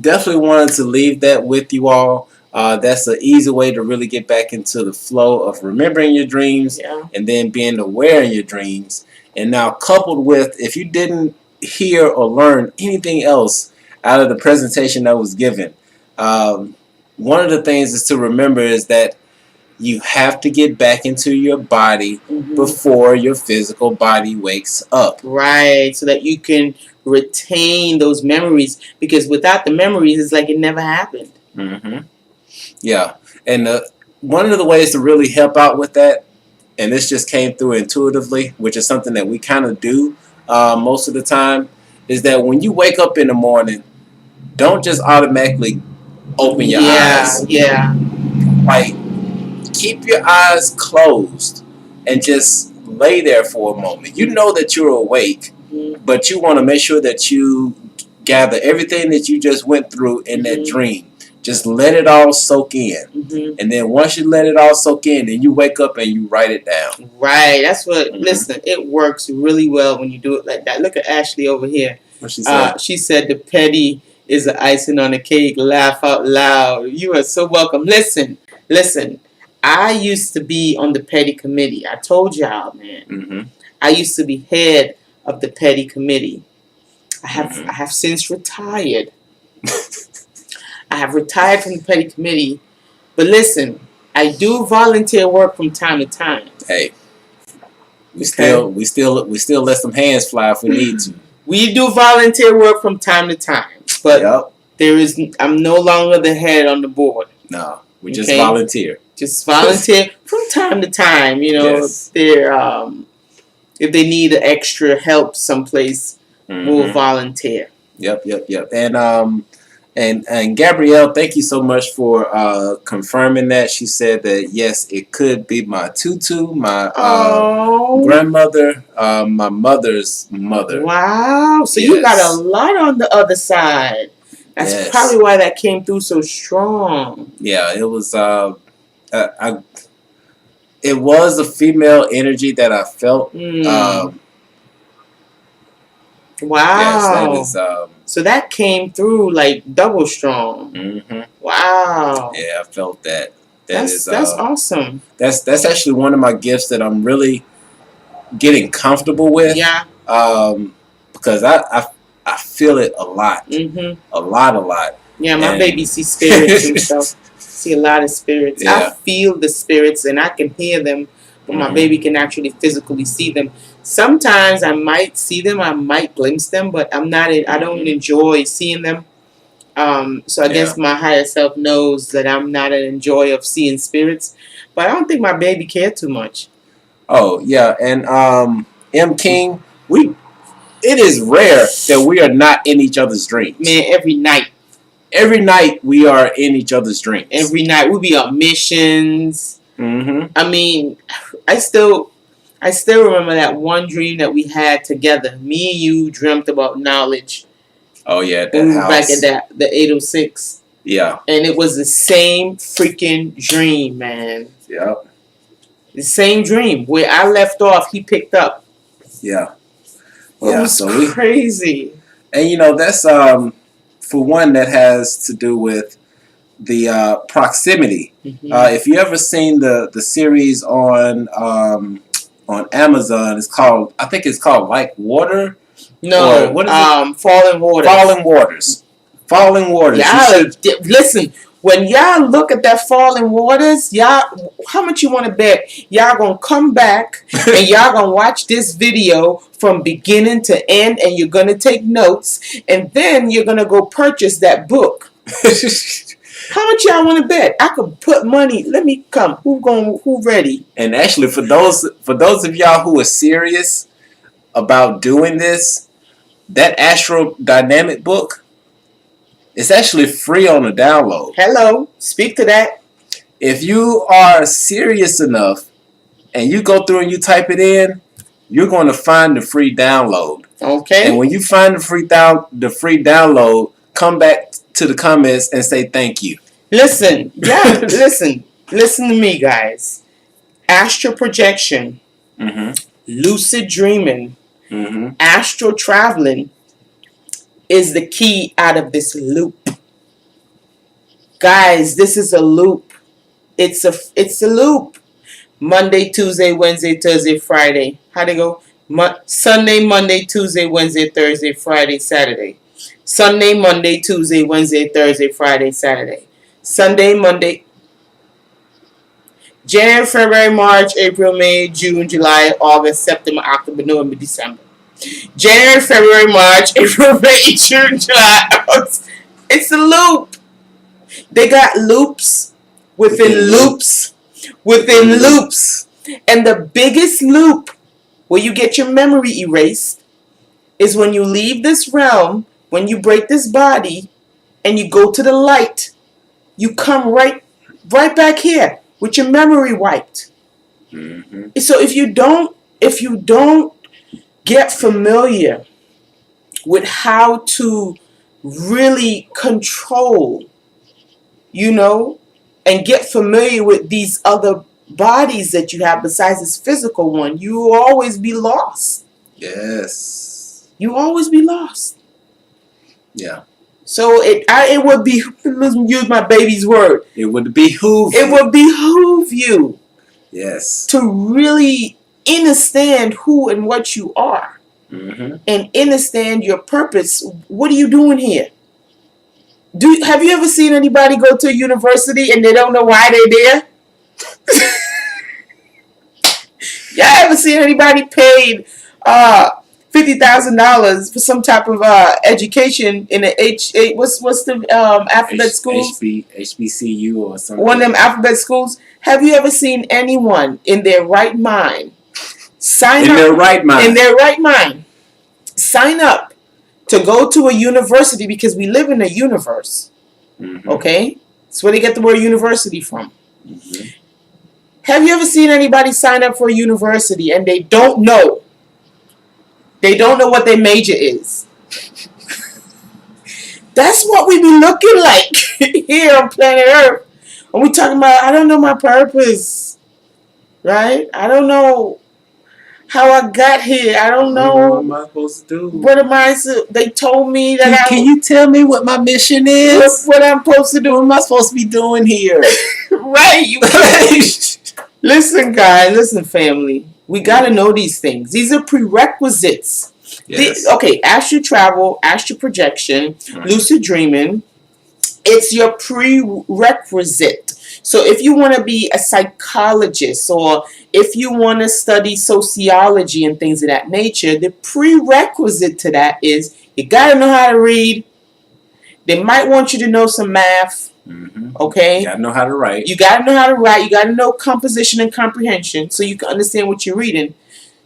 definitely wanted to leave that with you all. That's an easy way to really get back into the flow of remembering your dreams and then being aware in your dreams. And now, coupled with, if you didn't hear or learn anything else out of the presentation that was given, one of the things is to remember is that you have to get back into your body before your physical body wakes up. Right, so that you can retain those memories, because without the memories, it's like it never happened. Mm-hmm. Yeah, and one of the ways to really help out with that, and this just came through intuitively, which is something that we kind of do most of the time, is that when you wake up in the morning, don't just automatically open your eyes. Yeah. Like, keep your eyes closed and just lay there for a moment. You know that you're awake, but you want to make sure that you gather everything that you just went through in that dream. Just let it all soak in. And then once you let it all soak in, then you wake up and you write it down. Right. That's what, listen, it works really well when you do it like that. Look at Ashley over here. What she said? She said the petty is the icing on the cake. Laugh out loud. You are so welcome. Listen. I used to be on the petty committee. I told y'all, man. I used to be head of the petty committee. I have since retired. I have retired from the petty committee. But listen, I do volunteer work from time to time. Hey. We still let some hands fly if we need to. We do volunteer work from time to time, but I'm no longer the head on the board. No, we just volunteer. Just volunteer from time to time. You know, if they need extra help someplace, we'll volunteer. Yep. And Gabrielle, thank you so much for confirming that. She said that yes, it could be my tutu, my grandmother, my mother's mother. Wow! So you got a lot on the other side. That's probably why that came through so strong. Yeah, it was. It was a female energy that I felt. Wow. Yes, that is. So that came through like double strong. Wow. Yeah, I felt that. That's awesome. That's actually one of my gifts that I'm really getting comfortable with. Yeah. Because I feel it a lot. A lot. Yeah, my baby sees spirits and stuff. See a lot of spirits. Yeah. I feel the spirits and I can hear them, but my baby can actually physically see them. Sometimes I might see them, I might glimpse them, but I'm not. I don't enjoy seeing them. So I guess my higher self knows that I'm not an enjoyer of seeing spirits, but I don't think my baby cared too much. Oh yeah, and M King, it is rare that we are not in each other's dreams. Man, every night. Every night we are in each other's dreams. Every night we be on missions. I mean, I still remember that one dream that we had together. Me and you dreamt about knowledge. Oh yeah, that house. Back at the 806. Yeah. And it was the same freaking dream, man. Yep. The same dream. Where I left off, he picked up. Yeah. It was crazy. And you know, that's for one, that has to do with the proximity. If you ever seen the series on Amazon, I think it's called Like Water. No, what is it? Falling Waters. Falling Waters. Y'all, listen, when y'all look at that Falling Waters, y'all, how much you want to bet y'all gonna come back and y'all gonna watch this video from beginning to end, and you're gonna take notes, and then you're gonna go purchase that book. How much y'all want to bet? I could put money. Let me come. Who ready? And actually, for those of y'all who are serious about doing this, that Astral Dynamic book, it's actually free on the download. Hello, speak to that. If you are serious enough and you go through and you type it in, you're going to find the free download. Okay. And when you find the free download, come back to the comments and say thank you. Listen, listen to me, guys. Astral projection, lucid dreaming, astral traveling is the key out of this loop. Guys, this is a loop. It's a loop. Monday, Tuesday, Wednesday, Thursday, Friday. How'd it go? Sunday, Monday, Tuesday, Wednesday, Thursday, Friday, Saturday. Sunday, Monday, Tuesday, Wednesday, Thursday, Friday, Saturday. Sunday, Monday. January, February, March, April, May, June, July, August, September, October, November, December. January, February, March, April, May, June, July, August. It's a loop. They got loops within loops within loops. And the biggest loop where you get your memory erased is when you leave this realm, when you break this body, and you go to the light. You come right back here with your memory wiped. So if you don't get familiar with how to really control, and get familiar with these other bodies that you have besides this physical one, you will always be lost. Yes. You always be lost. Yeah. So it would be, use my baby's word, it would behoove you, yes, to really understand who and what you are, and understand your purpose. What are you doing here? Have you ever seen anybody go to a university and they don't know why they're there? Y'all ever seen anybody paid $50,000 for some type of education in the what's the alphabet schools? HBCU or something. One of them alphabet schools. Have you ever seen anyone in their right mind sign up? In their right mind. In their right mind. Sign up to go to a university, because we live in a universe. Mm-hmm. Okay? That's where they get the word university from. Mm-hmm. Have you ever seen anybody sign up for a university and they don't know? They don't know what their major is. That's what we be looking like here on planet Earth. When we talking about, I don't know my purpose. Right? I don't know how I got here. I don't know. What am I supposed to do? What am I? They told me that Can you tell me what my mission is? What I'm supposed to do? What am I supposed to be doing here? Right. You listen, guys. Listen, family. We got to know these things. These are prerequisites. Yes. Okay, astral travel, astral projection, lucid dreaming. It's your prerequisite. So if you want to be a psychologist, or if you want to study sociology and things of that nature, the prerequisite to that is you got to know how to read. They might want you to know some math. Mm-hmm. Okay? You got to know how to write. You got to know how to write. You got to know composition and comprehension so you can understand what you're reading.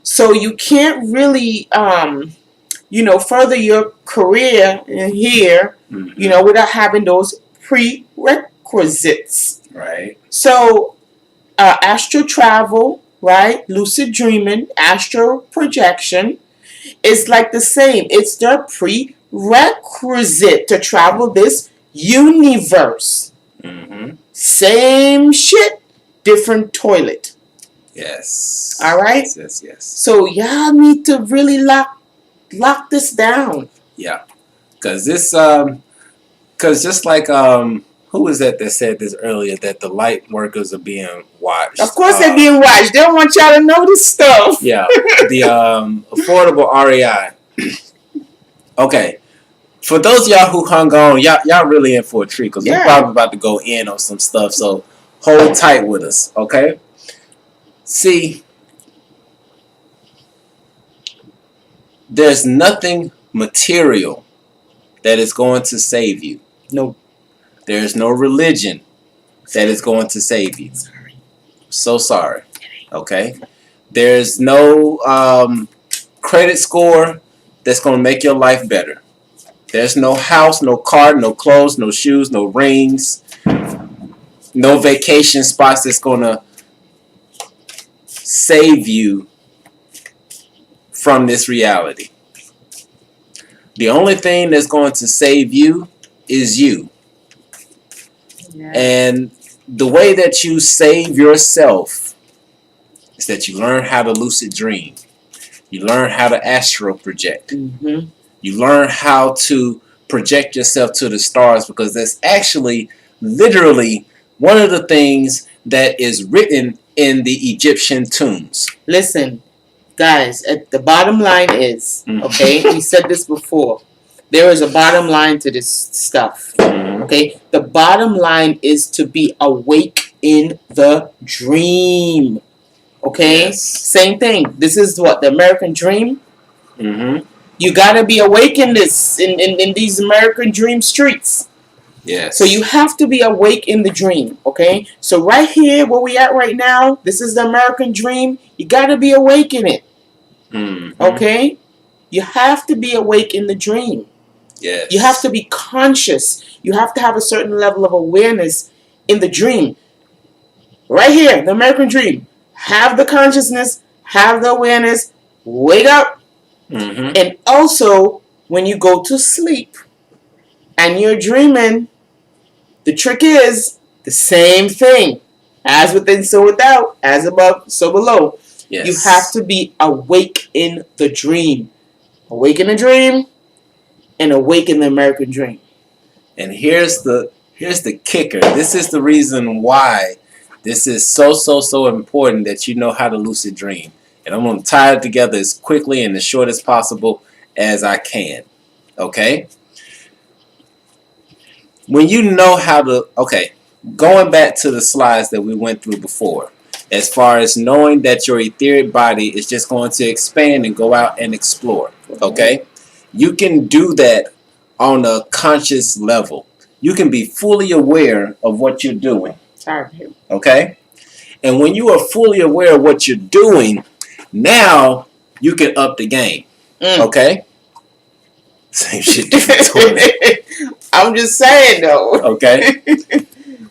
So you can't really, further your career here, Mm-hmm. Without having those prerequisites. Right. So, astral travel, right? Lucid dreaming, astral projection is like the same. It's the prerequisite to travel this universe. Mm-hmm. Same shit, different toilet. Yes. All right? Yes. So y'all need to really lock this down. Yeah. Because this, just like, who was that said this earlier, that the light workers are being watched? Of course they're being watched. They don't want y'all to know this stuff. Yeah. The affordable REI. Okay. For those of y'all who hung on, y'all really in for a treat, because we're probably about to go in on some stuff. So hold tight with us, okay? See, there's nothing material that is going to save you. No. There's no religion that is going to save you. Sorry. So sorry. Okay? There's no credit score that's going to make your life better. There's no house, no car, no clothes, no shoes, no rings, no vacation spots that's going to save you from this reality. The only thing that's going to save you is you. Yeah. And the way that you save yourself is that you learn how to lucid dream. You learn how to astral project. Mm-hmm. You learn how to project yourself to the stars, because that's actually literally one of the things that is written in the Egyptian tombs. Listen, guys, the bottom line is, okay, we said this before, there is a bottom line to this stuff. Okay? The bottom line is to be awake in the dream. Okay? Yes. Same thing. This is what? The American dream? Mm-hmm. You gotta be awake in this, in these American dream streets. Yes. So you have to be awake in the dream, okay? So right here, where we at right now, this is the American dream. You gotta be awake in it. Mm-hmm. Okay? You have to be awake in the dream. Yes. You have to be conscious. You have to have a certain level of awareness in the dream. Right here, the American dream. Have the consciousness, have the awareness, wake up. Mm-hmm. And also, when you go to sleep and you're dreaming, the trick is the same thing. As within, so without. As above, so below. Yes. You have to be awake in the dream. Awake in the dream and awake in the American dream. And here's the kicker. This is the reason why this is so important, that you know how to lucid dream. And I'm going to tie it together as quickly and as short as possible as I can. Okay? When you know how to... Okay, going back to the slides that we went through before. as far as knowing that your etheric body is just going to expand and go out and explore. Okay? You can do that on a conscious level. You can be fully aware of what you're doing. Okay? And when you are fully aware of what you're doing, now you can up the game. Okay? Same shit, different toilet. I'm just saying though. Okay?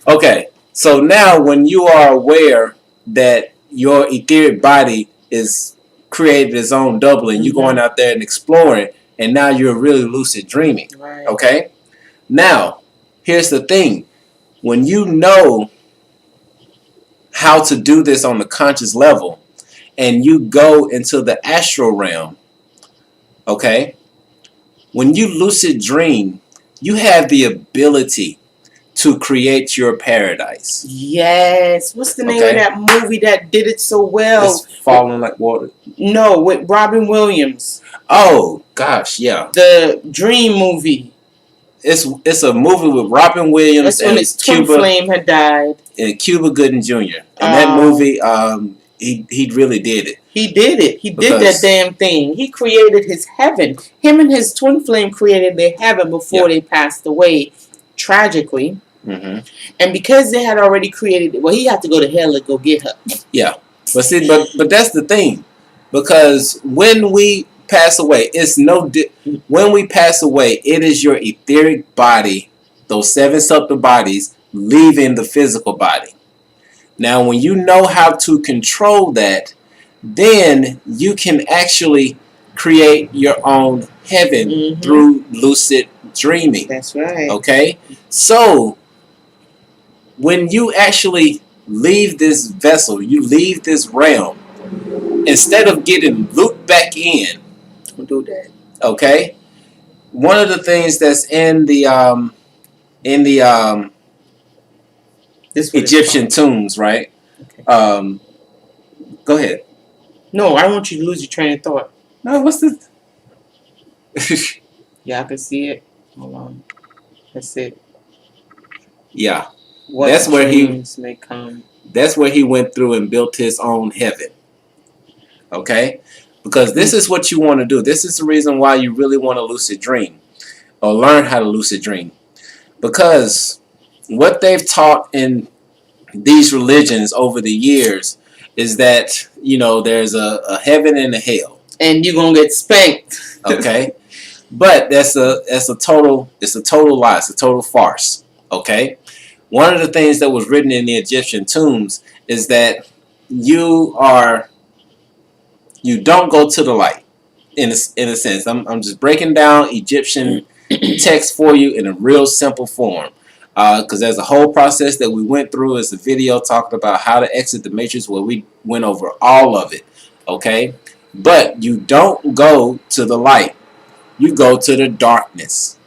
Okay. So now when you are aware that your etheric body is created its own double and you're going out there and exploring, and now you're really lucid dreaming. Right. Okay? Now, here's the thing. When you know how to do this on the conscious level and you go into the astral realm, okay? When you lucid dream, you have the ability to create your paradise. Yes. What's the name of that movie that did it so well? It's Falling Like Water. No, with Robin Williams. Oh, gosh, yeah. The Dream movie. It's a movie with Robin Williams. That's when his twin flame had died. And Cuba Gooding Jr. In that movie, he really did it. He did it. He did that damn thing. He created his heaven. Him and his twin flame created their heaven before they passed away, tragically. And because they had already created it, well, he had to go to hell to go get her. Yeah, but see, but that's the thing, because when we pass away, when we pass away, it is your etheric body, those 7 subtle bodies, leaving the physical body. Now, when you know how to control that, then you can actually create your own heaven through lucid dreaming. That's right. Okay? So, when you actually leave this vessel, you leave this realm, instead of getting looped back in, don't do that. Okay? One of the things that's in the Egyptian tombs, right? Okay. Go ahead. No, I don't want you to lose your train of thought. No, what's the... Yeah, I can see it. Hold on. That's it. Yeah. What that's where may come. That's where he went through and built his own heaven. Okay? Because this is what you want to do. This is the reason why you really want to lucid dream. Or learn how to lucid dream. Because what they've taught in these religions over the years is that, you know, there's a heaven and a hell. And you're going to get spanked. Okay? But it's a total lie. It's a total farce. Okay? One of the things that was written in the Egyptian tombs is that you don't go to the light, in a sense. I'm just breaking down Egyptian text for you in a real simple form, because there's a whole process that we went through. As a video talked about how to exit the matrix, where we went over all of it. Okay, but you don't go to the light. You go to the darkness.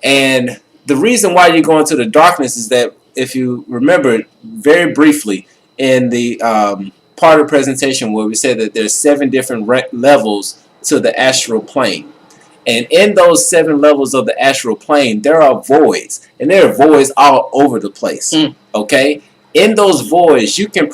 And the reason why you're going to the darkness is that, if you remember very briefly in the part of the presentation where we said that there's 7 different levels to the astral plane. And in those 7 levels of the astral plane, there are voids. And there are voids all over the place. Okay? In those voids, you can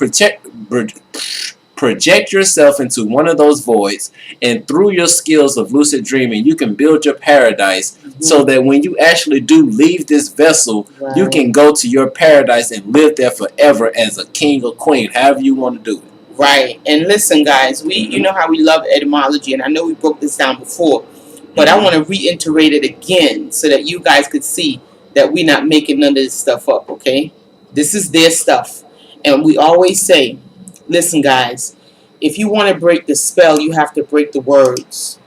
project yourself into one of those voids, and through your skills of lucid dreaming, you can build your paradise so that when you actually do leave this vessel, you can go to your paradise and live there forever as a king or queen, however you want to do it. Right. And listen, guys, you know how we love etymology, and I know we broke this down before, but I want to reiterate it again so that you guys could see that we're not making none of this stuff up, okay? This is their stuff. And we always say, listen, guys, if you want to break the spell, you have to break the words.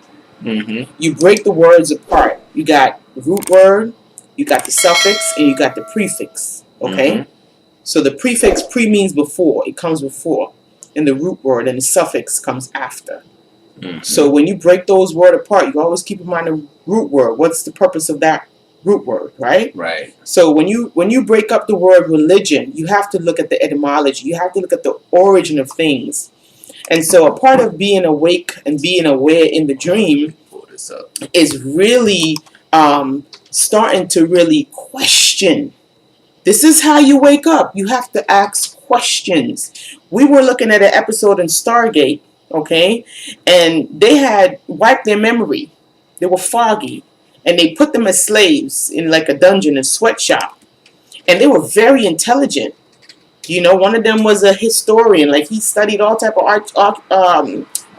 You break the words apart. You got the root word, you got the suffix, and you got the prefix. Okay? So the prefix, pre means before. It comes before. And the root word and the suffix comes after. So when you break those words apart, you always keep in mind the root word. What's the purpose of that root word, right? Right. So when you break up the word religion, you have to look at the etymology. You have to look at the origin of things. And so a part of being awake and being aware in the dream is really starting to really question. This is how you wake up. You have to ask questions. We were looking at an episode in Stargate, okay, and they had wiped their memory. They were foggy, and they put them as slaves in like a dungeon, a sweatshop, and they were very intelligent. You know, one of them was a historian, like he studied all type of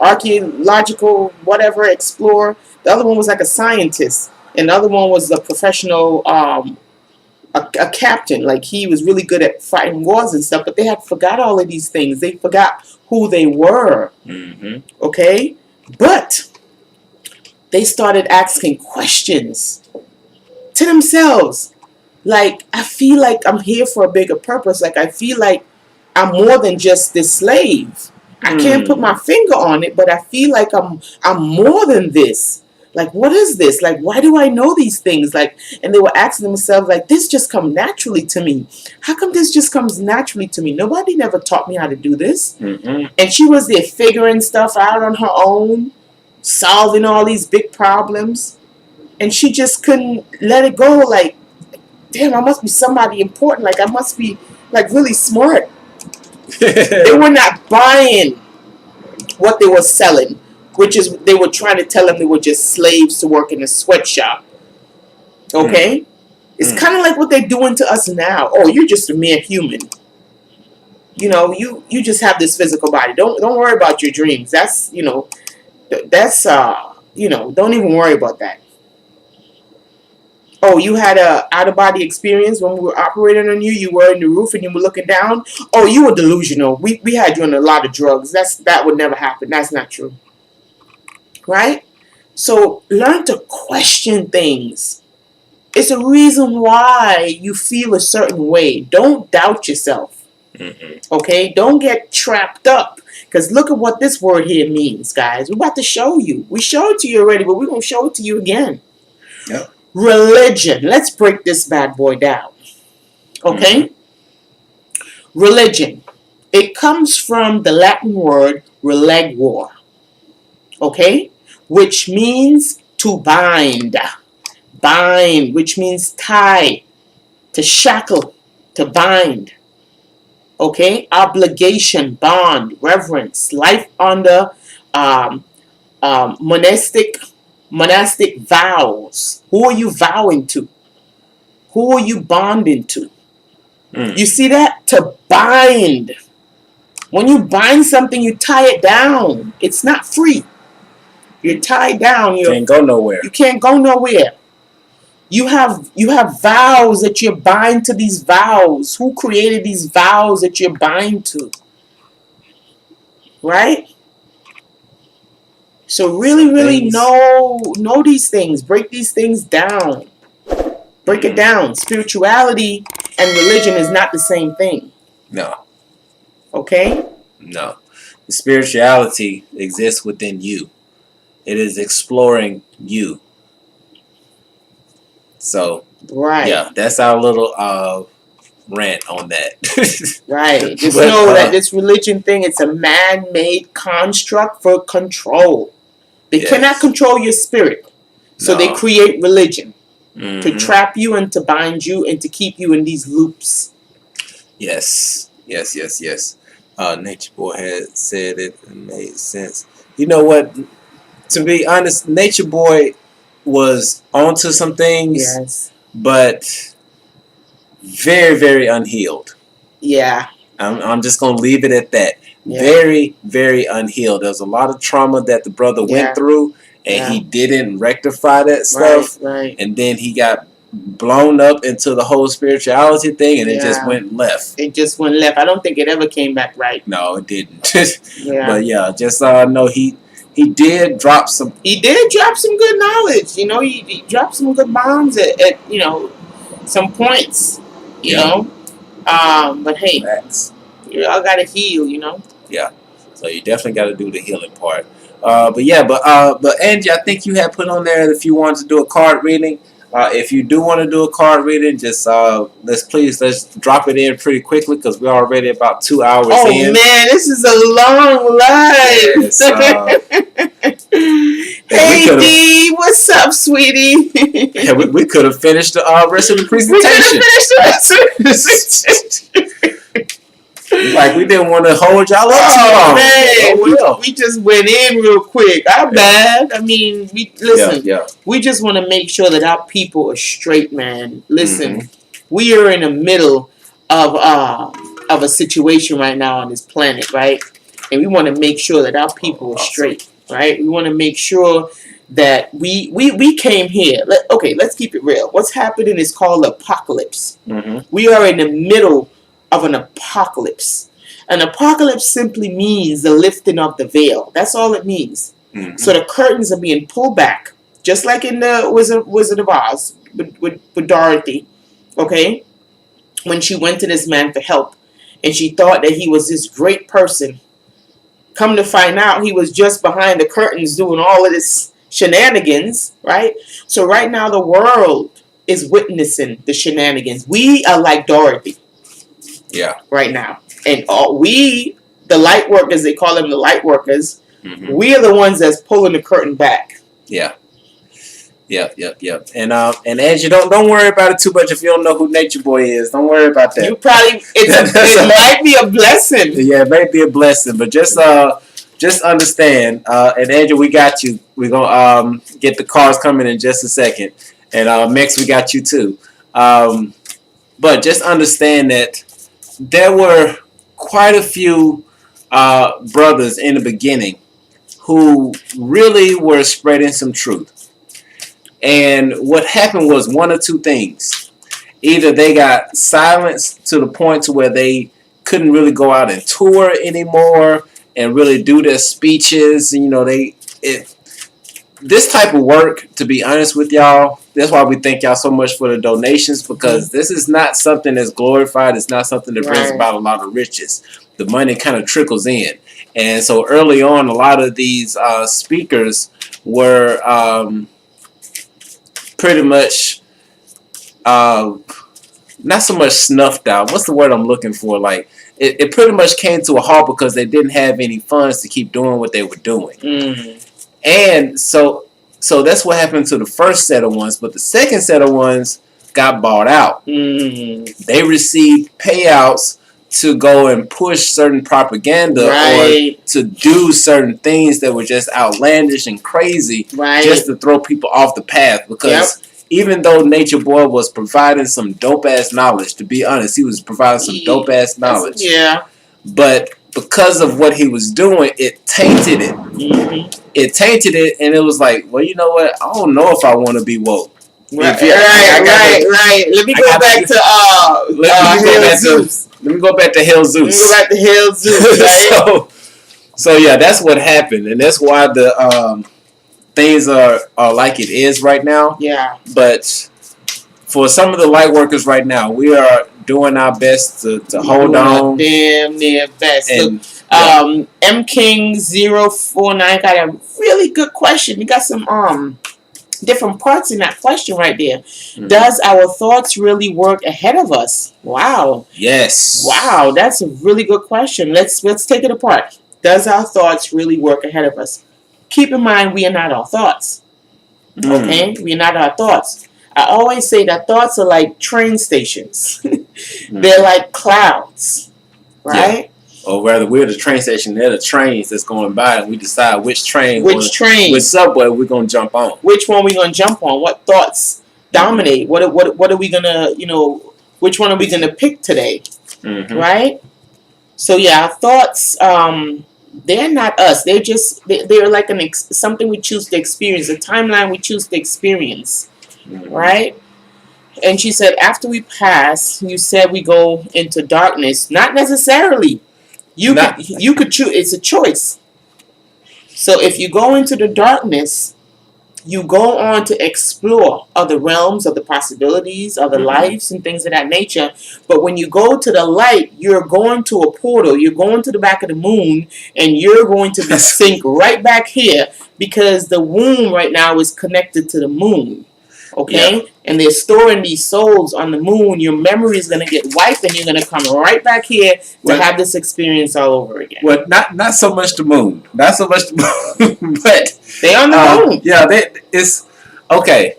archaeological whatever, explorer. The other one was like a scientist, and the other one was a professional, a captain. Like he was really good at fighting wars and stuff. But they had forgot all of these things. They forgot who they were. Mm-hmm. Okay, but they started asking questions to themselves. Like, I feel like I'm here for a bigger purpose. Like, I feel like I'm more than just this slave. I can't put my finger on it, but I feel like I'm more than this. Like, what is this? Like, why do I know these things? Like, and they were asking themselves, like, this just comes naturally to me. How come this just comes naturally to me? Nobody never taught me how to do this. Mm-hmm. And she was there figuring stuff out on her own, solving all these big problems. And she just couldn't let it go. Like, damn, I must be somebody important. Like, I must be, like, really smart. They were not buying what they were selling, which is they were trying to tell them they were just slaves to work in a sweatshop. Okay? It's kind of like what they're doing to us now. Oh, you're just a mere human. You know, you just have this physical body. Don't worry about your dreams. That's, you know, don't even worry about that. Oh, you had a out-of-body experience when we were operating on you. You were in the roof and you were looking down. Oh, you were delusional. We had you on a lot of drugs. That would never happen. That's not true. Right? So learn to question things. It's a reason why you feel a certain way. Don't doubt yourself. Mm-hmm. Okay? Don't get trapped up. Because look at what this word here means, guys. We're about to show you. We showed it to you already, but we're going to show it to you again. Yep. Religion. Let's break this bad boy down. Okay? Mm-hmm. Religion. It comes from the Latin word religor. Okay? Which means to bind. Bind, which means tie. To shackle. To bind. Okay? Obligation, bond, reverence. Life under monastic vows. Who are you vowing to? Who are you bonding to? You see that? To bind. When you bind something, you tie it down. It's not free. You're tied down. You can't go nowhere. You can't go nowhere. You have vows that you're bind to these vows. Who created these vows that you're bind to? Right? So really know these things. Break these things down. Break it down. Spirituality and religion is not the same thing. No. Okay? No. The spirituality exists within you. It is exploring you. So, right. Yeah, that's our little rant on that. Right. Just know that this religion thing, it's a man-made construct for control. They cannot control your spirit. So they create religion to trap you and to bind you and to keep you in these loops. Yes. Nature Boy had said it made sense. You know what? To be honest, Nature Boy was onto some things, but very, very unhealed. Yeah. I'm just going to leave it at that. Yeah. Very, very unhealed. There's a lot of trauma that the brother went through, and he didn't rectify that stuff. Right. And then he got blown up into the whole spirituality thing, and it just went left. It just went left. I don't think it ever came back right. No, it didn't. But yeah, just know he did drop some. He did drop some good knowledge. You know, he dropped some good bombs at some points. You know, but hey, you all gotta heal. You know. Yeah, so you definitely got to do the healing part. But Angie, I think you had put on there if you wanted to do a card reading. If you do want to do a card reading, just let's drop it in pretty quickly because we're already about 2 hours in. Oh man, this is a long live. Hey D, what's up, sweetie? Yeah, we could have finished the rest of the presentation. Like we didn't want to hold y'all up too Oh long. man, we just went in real quick. Our bad. I mean, we just want to make sure that our people are straight, man. Listen, we are in the middle of a situation right now on this planet, right? And we want to make sure that our people are straight, right? We want to make sure that we came here. Let's keep it real. What's happening is called apocalypse. We are in the middle of an apocalypse. An apocalypse simply means the lifting of the veil. That's all it means. So the curtains are being pulled back, just like in the Wizard of Oz with Dorothy, okay? When she went to this man for help, and she thought that he was this great person. Come to find out, he was just behind the curtains doing all of this shenanigans, right? So right now the world is witnessing the shenanigans. We are like Dorothy. Yeah. Right now. And we, the light workers, they call them the light workers, we are the ones that's pulling the curtain back. Yeah. Yep. And Angie, don't worry about it too much if you don't know who Nature Boy is. Don't worry about that. You probably it might be a blessing. Yeah, it may be a blessing, but just understand. And Andrew, we got you. We're gonna get the cars coming in just a second, and Max, we got you too. But just understand that there were quite a few brothers in the beginning who really were spreading some truth. And what happened was one or two things. Either they got silenced to the point to where they couldn't really go out and tour anymore and really do their speeches. You know, this type of work, to be honest with y'all, that's why we thank y'all so much for the donations, because this is not something that's glorified. It's not something that brings about a lot of riches. The money kind of trickles in. And so early on, a lot of these speakers were pretty much not so much snuffed out. What's the word I'm looking for? Like it pretty much came to a halt because they didn't have any funds to keep doing what they were doing. And so that's what happened to the first set of ones. But the second set of ones got bought out. They received payouts to go and push certain propaganda or to do certain things that were just outlandish and crazy just to throw people off the path. Because even though Nature Boy was providing some dope-ass knowledge, to be honest, he was providing some dope-ass knowledge. But because of what he was doing, it tainted it. It tainted it, and it was like, well, you know what? I don't know if I want to be woke. Right. Let me go back to Zeus. Let me go back to Hell Zeus. Right? So yeah, that's what happened, and that's why the things are like it is right now. Yeah. But for some of the light workers right now, we are doing our best to hold on. Damn near best. And, M King 049 got a really good question. We got some different parts in that question right there. Does our thoughts really work ahead of us? Wow. Yes. Wow, that's a really good question. Let's take it apart. Does our thoughts really work ahead of us? Keep in mind, we are not our thoughts. Okay? We are not our thoughts. I always say that thoughts are like train stations. They're like clouds. Right? Yeah. Or rather, we're the train station. They're the trains that's going by, and we decide which train, which subway we're going to jump on. Which one we're going to jump on. What thoughts dominate? What are we going to, which one are we going to pick today? Right? So, yeah, our thoughts, they're not us. They're like something we choose to experience, a timeline we choose to experience. Right? And she said, after we pass, you said we go into darkness. Not necessarily. You could choose. It's a choice. So if you go into the darkness, you go on to explore other realms, other possibilities, other lives, and things of that nature. But when you go to the light, you're going to a portal. You're going to the back of the moon, and you're going to be synced right back here because the womb right now is connected to the moon. Okay? Yeah. And they're storing these souls on the moon. Your memory is going to get wiped, and you're going to come right back here to have this experience all over again. Well, not so much the moon. Not so much the moon. But they're on the moon. Yeah, it's okay.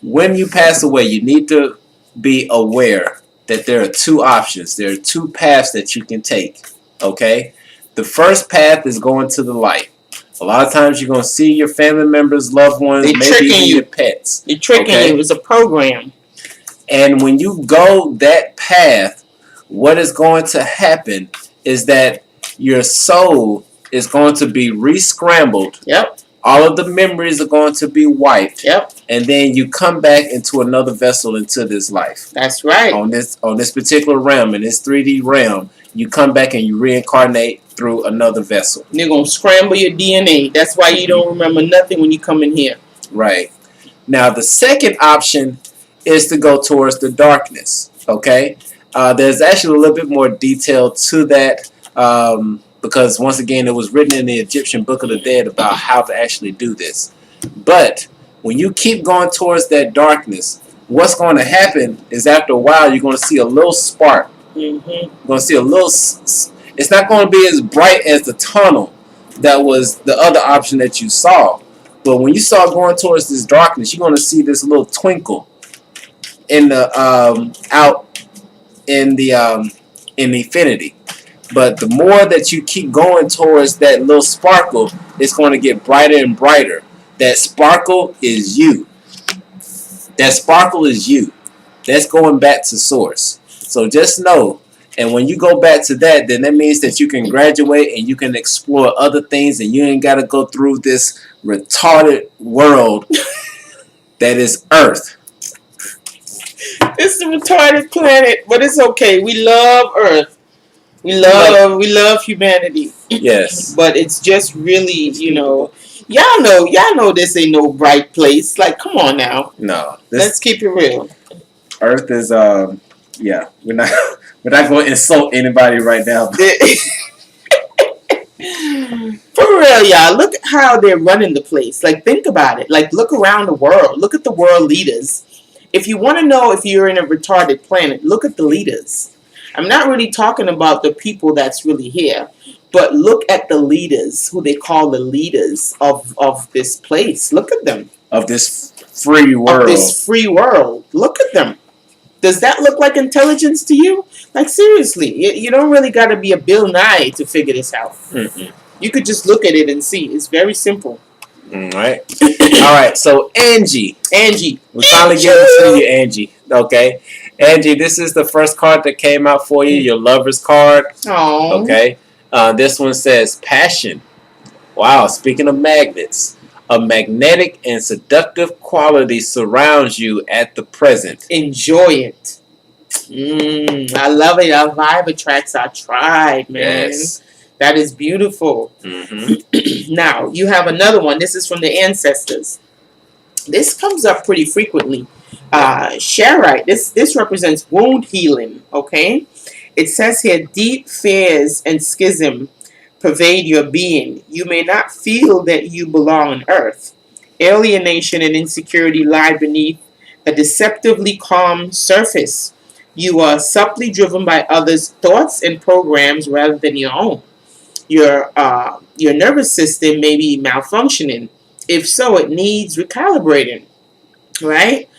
When you pass away, you need to be aware that there are two options. There are two paths that you can take. Okay? The first path is going to the light. A lot of times you're going to see your family members, loved ones, maybe even your pets. They're tricking you. It's a program. And when you go that path, what is going to happen is that your soul is going to be re-scrambled. Yep. All of the memories are going to be wiped. Yep. And then you come back into another vessel into this life. That's right. On this particular realm, in this 3D realm, you come back and you reincarnate through another vessel. They're going to scramble your DNA. That's why you don't remember nothing when you come in here. Right. Now, the second option is to go towards the darkness. Okay? There's actually a little bit more detail to that because, once again, it was written in the Egyptian Book of the Dead about how to actually do this. But when you keep going towards that darkness, what's going to happen is after a while, you're going to see a little spark. Mm-hmm. You're going to see a little... It's not going to be as bright as the tunnel that was the other option that you saw. But when you start going towards this darkness, you're going to see this little twinkle in the out in the infinity. But the more that you keep going towards that little sparkle, it's going to get brighter and brighter. That sparkle is you. That sparkle is you. That's going back to source. So just know, and when you go back to that, then that means that you can graduate and you can explore other things, and you ain't got to go through this retarded world that is Earth. It's a retarded planet, but it's okay. We love Earth. We love humanity. Yes. But it's just really, y'all know this ain't no bright place. Like, come on now. No. Let's keep it real. Earth is yeah. We're not going to insult anybody right now. For real, y'all. Look at how they're running the place. Like, think about it. Like, look around the world. Look at the world leaders. If you want to know if you're in a retarded planet, look at the leaders. I'm not really talking about the people that's really here, but look at the leaders, who they call the leaders of this place. Look at them. Of this free world. Of this free world. Look at them. Does that look like intelligence to you? Like, seriously, you don't really got to be a Bill Nye to figure this out. Mm-mm. You could just look at it and see. It's very simple. All right. All right. So, Angie. We finally get to you, Angie. Okay. Angie, this is the first card that came out for you, your lover's card. Oh. Okay. This one says passion. Wow. Speaking of magnets, a magnetic and seductive quality surrounds you at the present. Enjoy it. I love it. Our vibe attracts our tribe, man. Yes. That is beautiful. Mm-hmm. Now, you have another one. This is from the ancestors. This comes up pretty frequently. Sharite. This represents wound healing. Okay? It says here, deep fears and schism pervade your being. You may not feel that you belong on earth. Alienation and insecurity lie beneath a deceptively calm surface. You are subtly driven by others' thoughts and programs rather than your own. Your nervous system may be malfunctioning. If so, it needs recalibrating. Right?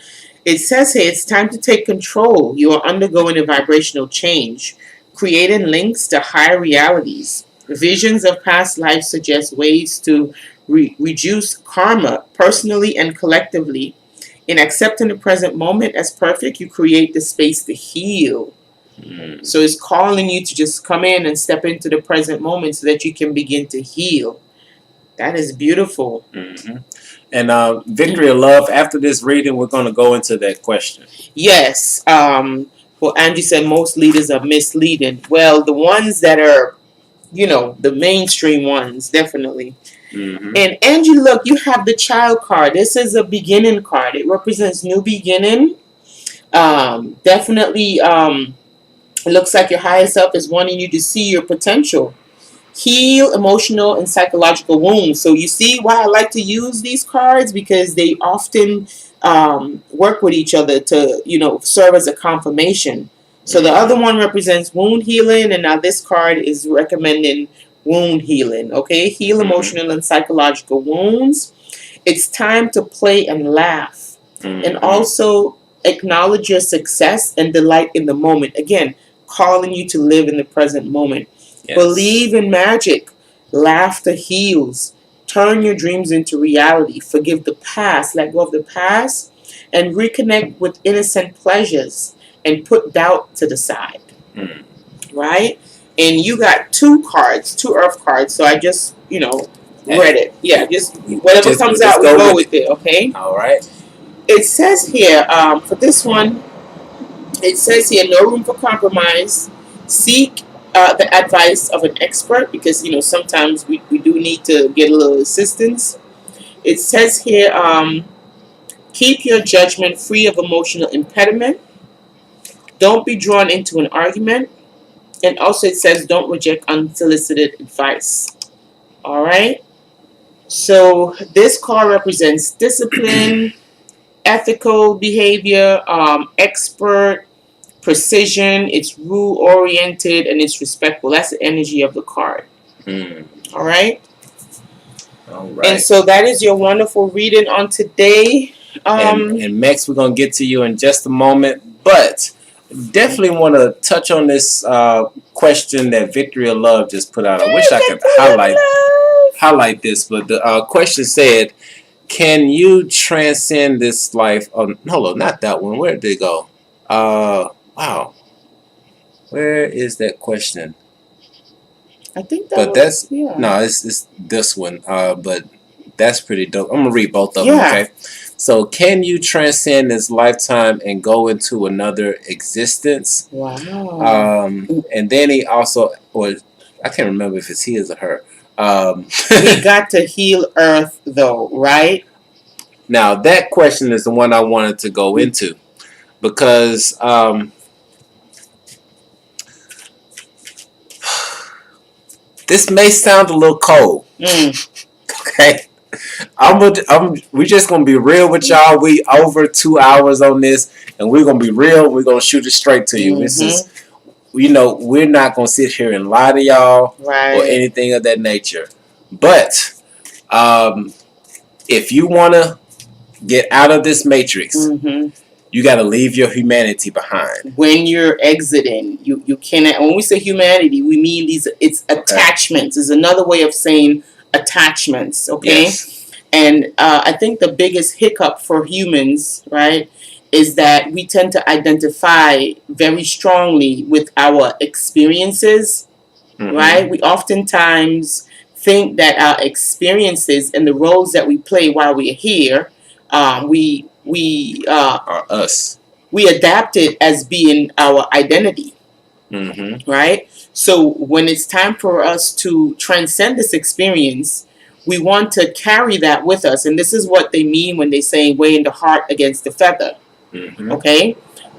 It says here, it's time to take control. You are undergoing a vibrational change, creating links to higher realities. Visions of past lives suggest ways to reduce karma personally and collectively. In accepting the present moment as perfect, you create the space to heal. So it's calling you to just come in and step into the present moment so that you can begin to heal. That is beautiful. Mm-hmm. And Victory of Love, after this reading, we're going to go into that question. Yes. Well, Angie said most leaders are misleading. Well, the ones that are, the mainstream ones, definitely. Mm-hmm. And Angie, look, you have the child card. This is a beginning card. It represents new beginning. Definitely, it looks like your higher self is wanting you to see your potential. Heal emotional and psychological wounds. So you see why I like to use these cards, because they often work with each other to, serve as a confirmation. So the other one represents wound healing, and now this card is recommending wound healing. Okay, heal emotional and psychological wounds. It's time to play and laugh, and also acknowledge your success and delight in the moment. Again, calling you to live in the present moment. Yes. Believe in magic. Laughter heals. Turn your dreams into reality. Forgive the past. Let go of the past. And reconnect with innocent pleasures. And put doubt to the side. Mm. Right? And you got two earth cards. So I just, read it. Yeah, just whatever comes out, we go with it. Okay? All right. It says here, for this one, it says here, no room for compromise. Seek the advice of an expert because, sometimes we do need to get a little assistance. It says here, keep your judgment free of emotional impediment. Don't be drawn into an argument. And also it says, don't reject unsolicited advice. All right? So this card represents discipline, ethical behavior, expert, precision. It's rule oriented and it's respectful. That's the energy of the card. All right. All right. And so that is your wonderful reading on today. And Max, we're gonna get to you in just a moment, but definitely want to touch on this question that Victory of Love just put out. I wish I could highlight this, but the question said, can you transcend this life? Oh, no, not that one. Where did they go? Wow. Where is that question? I think that but that's no, it's this one. But that's pretty dope. I'm gonna read both of them. Okay. So, can you transcend this lifetime and go into another existence? Wow. And then he also, or I can't remember if it's his or her. We got to heal Earth, though, right? Now, that question is the one I wanted to go into because this may sound a little cold. Okay. We're just gonna be real with y'all. We over 2 hours on this, and we're gonna be real. We're gonna shoot it straight to you. This is, we're not gonna sit here and lie to y'all or anything of that nature. But if you wanna get out of this matrix, you got to leave your humanity behind. When you're exiting, you cannot. When we say humanity, we mean it's attachments. Is another way of saying attachments. Okay. Yes. And I think the biggest hiccup for humans, right, is that we tend to identify very strongly with our experiences, right? We oftentimes think that our experiences and the roles that we play while we're here, we are us. We adapt it as being our identity, right? So when it's time for us to transcend this experience, we want to carry that with us. And this is what they mean when they say weighing the heart against the feather. Okay?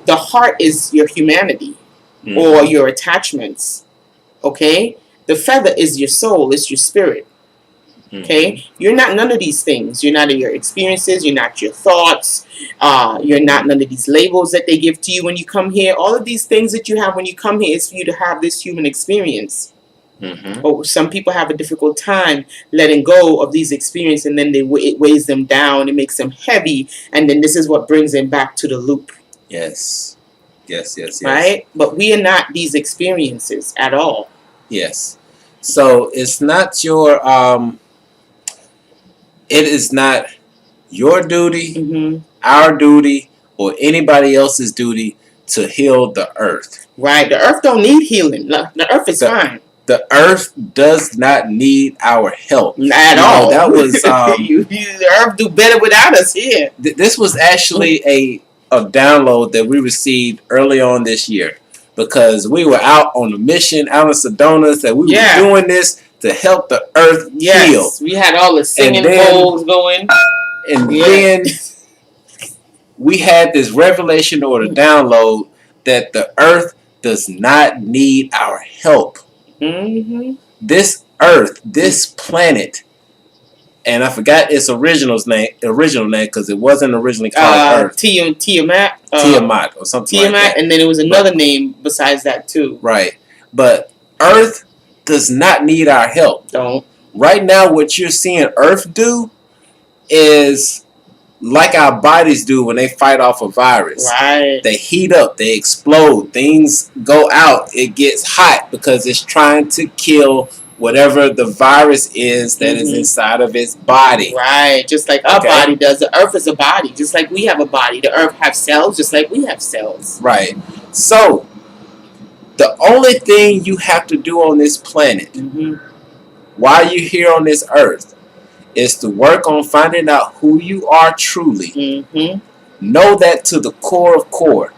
The heart is your humanity or your attachments. Okay? The feather is your soul, it's your spirit. Okay? You're not none of these things. You're not in your experiences. You're not your thoughts. You're not none of these labels that they give to you when you come here. All of these things that you have when you come here is for you to have this human experience. Or some people have a difficult time letting go of these experiences, and then it weighs them down. It makes them heavy, and then this is what brings them back to the loop. Yes. Right? But we are not these experiences at all. Yes. So it's not your it is not your duty, our duty, or anybody else's duty to heal the earth. Right. The earth don't need healing. The earth is fine. The earth does not need our help. Not at all. That was the earth do better without us here. This was actually a download that we received early on this year because we were out on a mission out in Sedona that we were doing this to help the earth heal. We had all the singing bowls going. And then we had this revelation or the download that the earth does not need our help. This earth, this planet, and I forgot its original name because it wasn't originally called Earth. Tiamat or something like that. And then it was another name besides that too. Right. But Earth does not need our help. Don't. Right now, what you're seeing Earth do is like our bodies do when they fight off a virus. Right. They heat up, they explode, things go out, it gets hot because it's trying to kill whatever the virus is that is inside of its body. Right. Just like our body does. The earth is a body. Just like we have a body. The earth have cells just like we have cells. Right. So, the only thing you have to do on this planet while you're here on this earth is to work on finding out who you are truly. Know that to the core of core.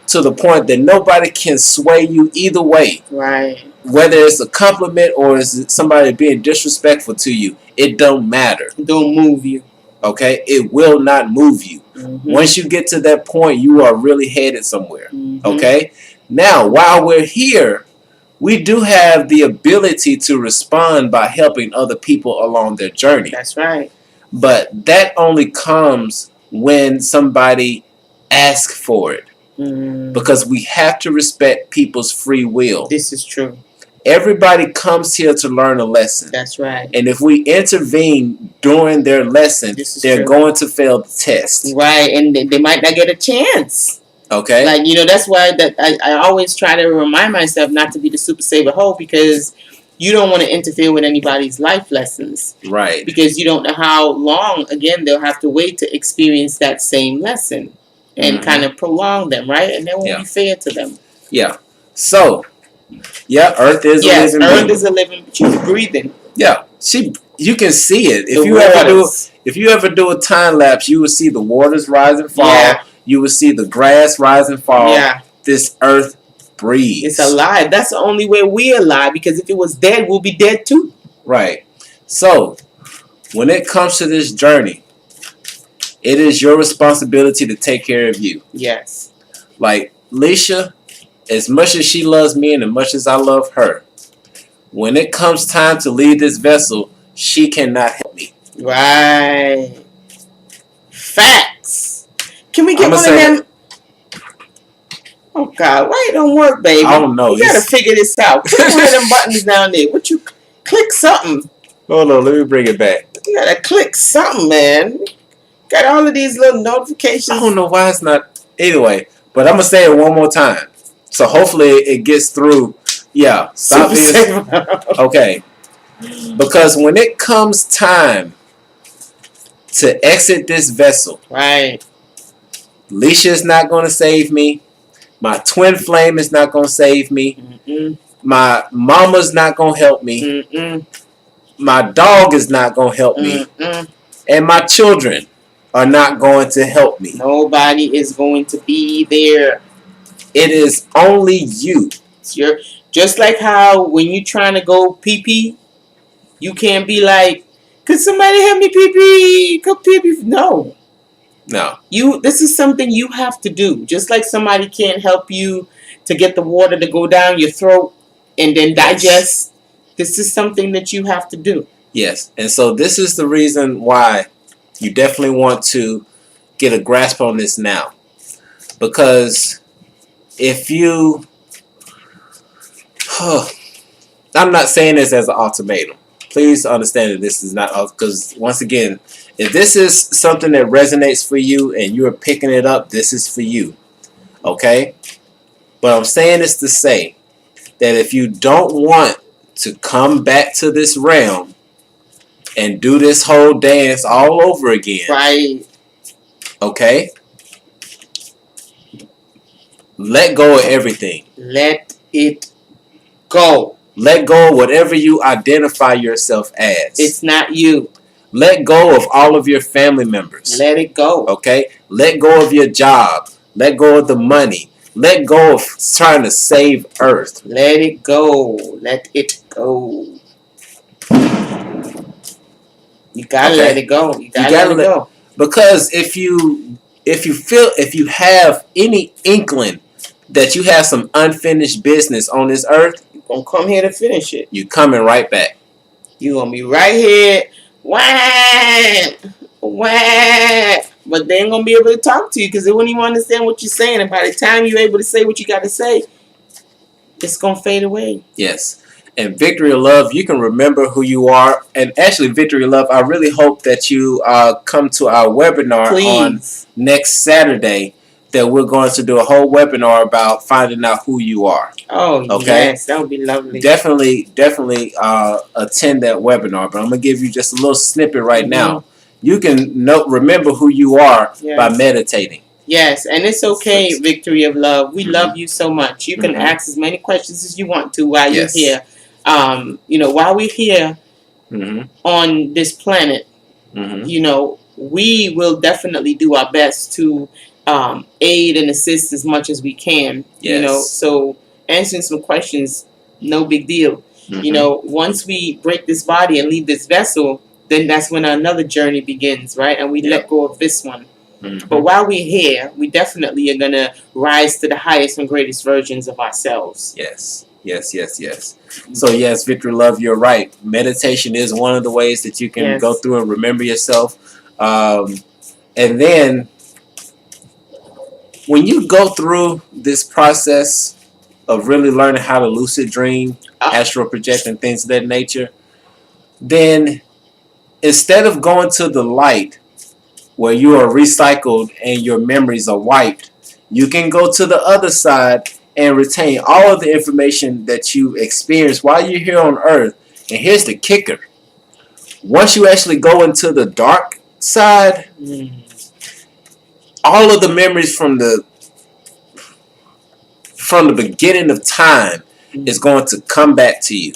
To the point that nobody can sway you either way. Right. Whether it's a compliment or is somebody being disrespectful to you, it don't matter. It don't move you. Okay? It will not move you. Once you get to that point, you are really headed somewhere. Okay? Now, while we're here, we do have the ability to respond by helping other people along their journey. That's right. But that only comes when somebody asks for it. Because we have to respect people's free will. This is true. Everybody comes here to learn a lesson. That's right. And if we intervene during their lesson, they're going to fail the test. Right, and they might not get a chance. Okay. Like, that's why I always try to remind myself not to be the super saver hoe, because you don't want to interfere with anybody's life lessons. Right. Because you don't know how long, again, they'll have to wait to experience that same lesson and kind of prolong them, right? And that won't be fair to them. Yeah. So, Earth is a living being. Earth is a living, she's breathing. Yeah. You can see it. If you ever do a time lapse, you will see the waters rise and fall. Yeah. You will see the grass rise and fall. Yeah. This earth breathes. It's alive. That's the only way we're alive, because if it was dead, we'll be dead too. Right. So, when it comes to this journey, it is your responsibility to take care of you. Yes. Like, Leisha, as much as she loves me and as much as I love her, when it comes time to leave this vessel, she cannot help me. Right. Facts. Can we get one of them? Oh, God. Why it don't work, baby? I don't know. You got to figure this out. Click one of them buttons down there. Click something. Hold on. Let me bring it back. You got to click something, man. Got all of these little notifications. I don't know why it's not. Anyway, but I'm going to say it one more time. So hopefully it gets through. Yeah. Stop this. Okay. Because when it comes time to exit this vessel. Right. Leisha is not going to save me. My twin flame is not going to save me. My mama's not going to help me. My dog is not going to help me. And my children are not going to help me. Nobody is going to be there. It is only you. Just like how when you're trying to go pee-pee, you can't be like, could somebody help me pee-pee? Go pee-pee. No. This is something you have to do. Just like somebody can't help you to get the water to go down your throat and then digest. This is something that you have to do. Yes. And so this is the reason why you definitely want to get a grasp on this now. Because if you... I'm not saying this as an ultimatum. Please understand that this is not... Because once again, if this is something that resonates for you and you're picking it up, this is for you. Okay? But I'm saying this to say that if you don't want to come back to this realm and do this whole dance all over again. Right. Okay? Let go of everything. Let it go. Let go of whatever you identify yourself as. It's not you. Let go of all of your family members. Let it go. Okay? Let go of your job. Let go of the money. Let go of trying to save Earth. Let it go. Let it go. You gotta let it go. You gotta let it go. Because if you have any inkling that you have some unfinished business on this earth, you're gonna come here to finish it. You're coming right back. You're gonna be right here. Wah! Wah! But they ain't gonna be able to talk to you because they wouldn't even understand what you're saying. And by the time you're able to say what you gotta say, it's gonna fade away. Yes. And Victory of Love, you can remember who you are. And actually, Victory of Love, I really hope that you come to our webinar on next Saturday. That we're going to do a whole webinar about finding out who you are. Oh, okay? Yes, that would be lovely. Definitely attend that webinar. But I'm going to give you just a little snippet right now. You can remember who you are by meditating. Yes, and it's okay, Victory of Love. We love you so much. You can ask as many questions as you want to while you're here. While we're here on this planet, we will definitely do our best to aid and assist as much as we can. So answering some questions, no big deal. Once we break this body and leave this vessel, then that's when another journey begins, right? And we let go of this one. But while we're here, we definitely are going to rise to the highest and greatest versions of ourselves. Yes. So yes, Victory Love, you're right. Meditation is one of the ways that you can go through and remember yourself. And then when you go through this process of really learning how to lucid dream, astral project, and things of that nature, then instead of going to the light where you are recycled and your memories are wiped, you can go to the other side and retain all of the information that you experienced while you're here on Earth. And here's the kicker. Once you actually go into the dark side, all of the memories from the beginning of time is going to come back to you.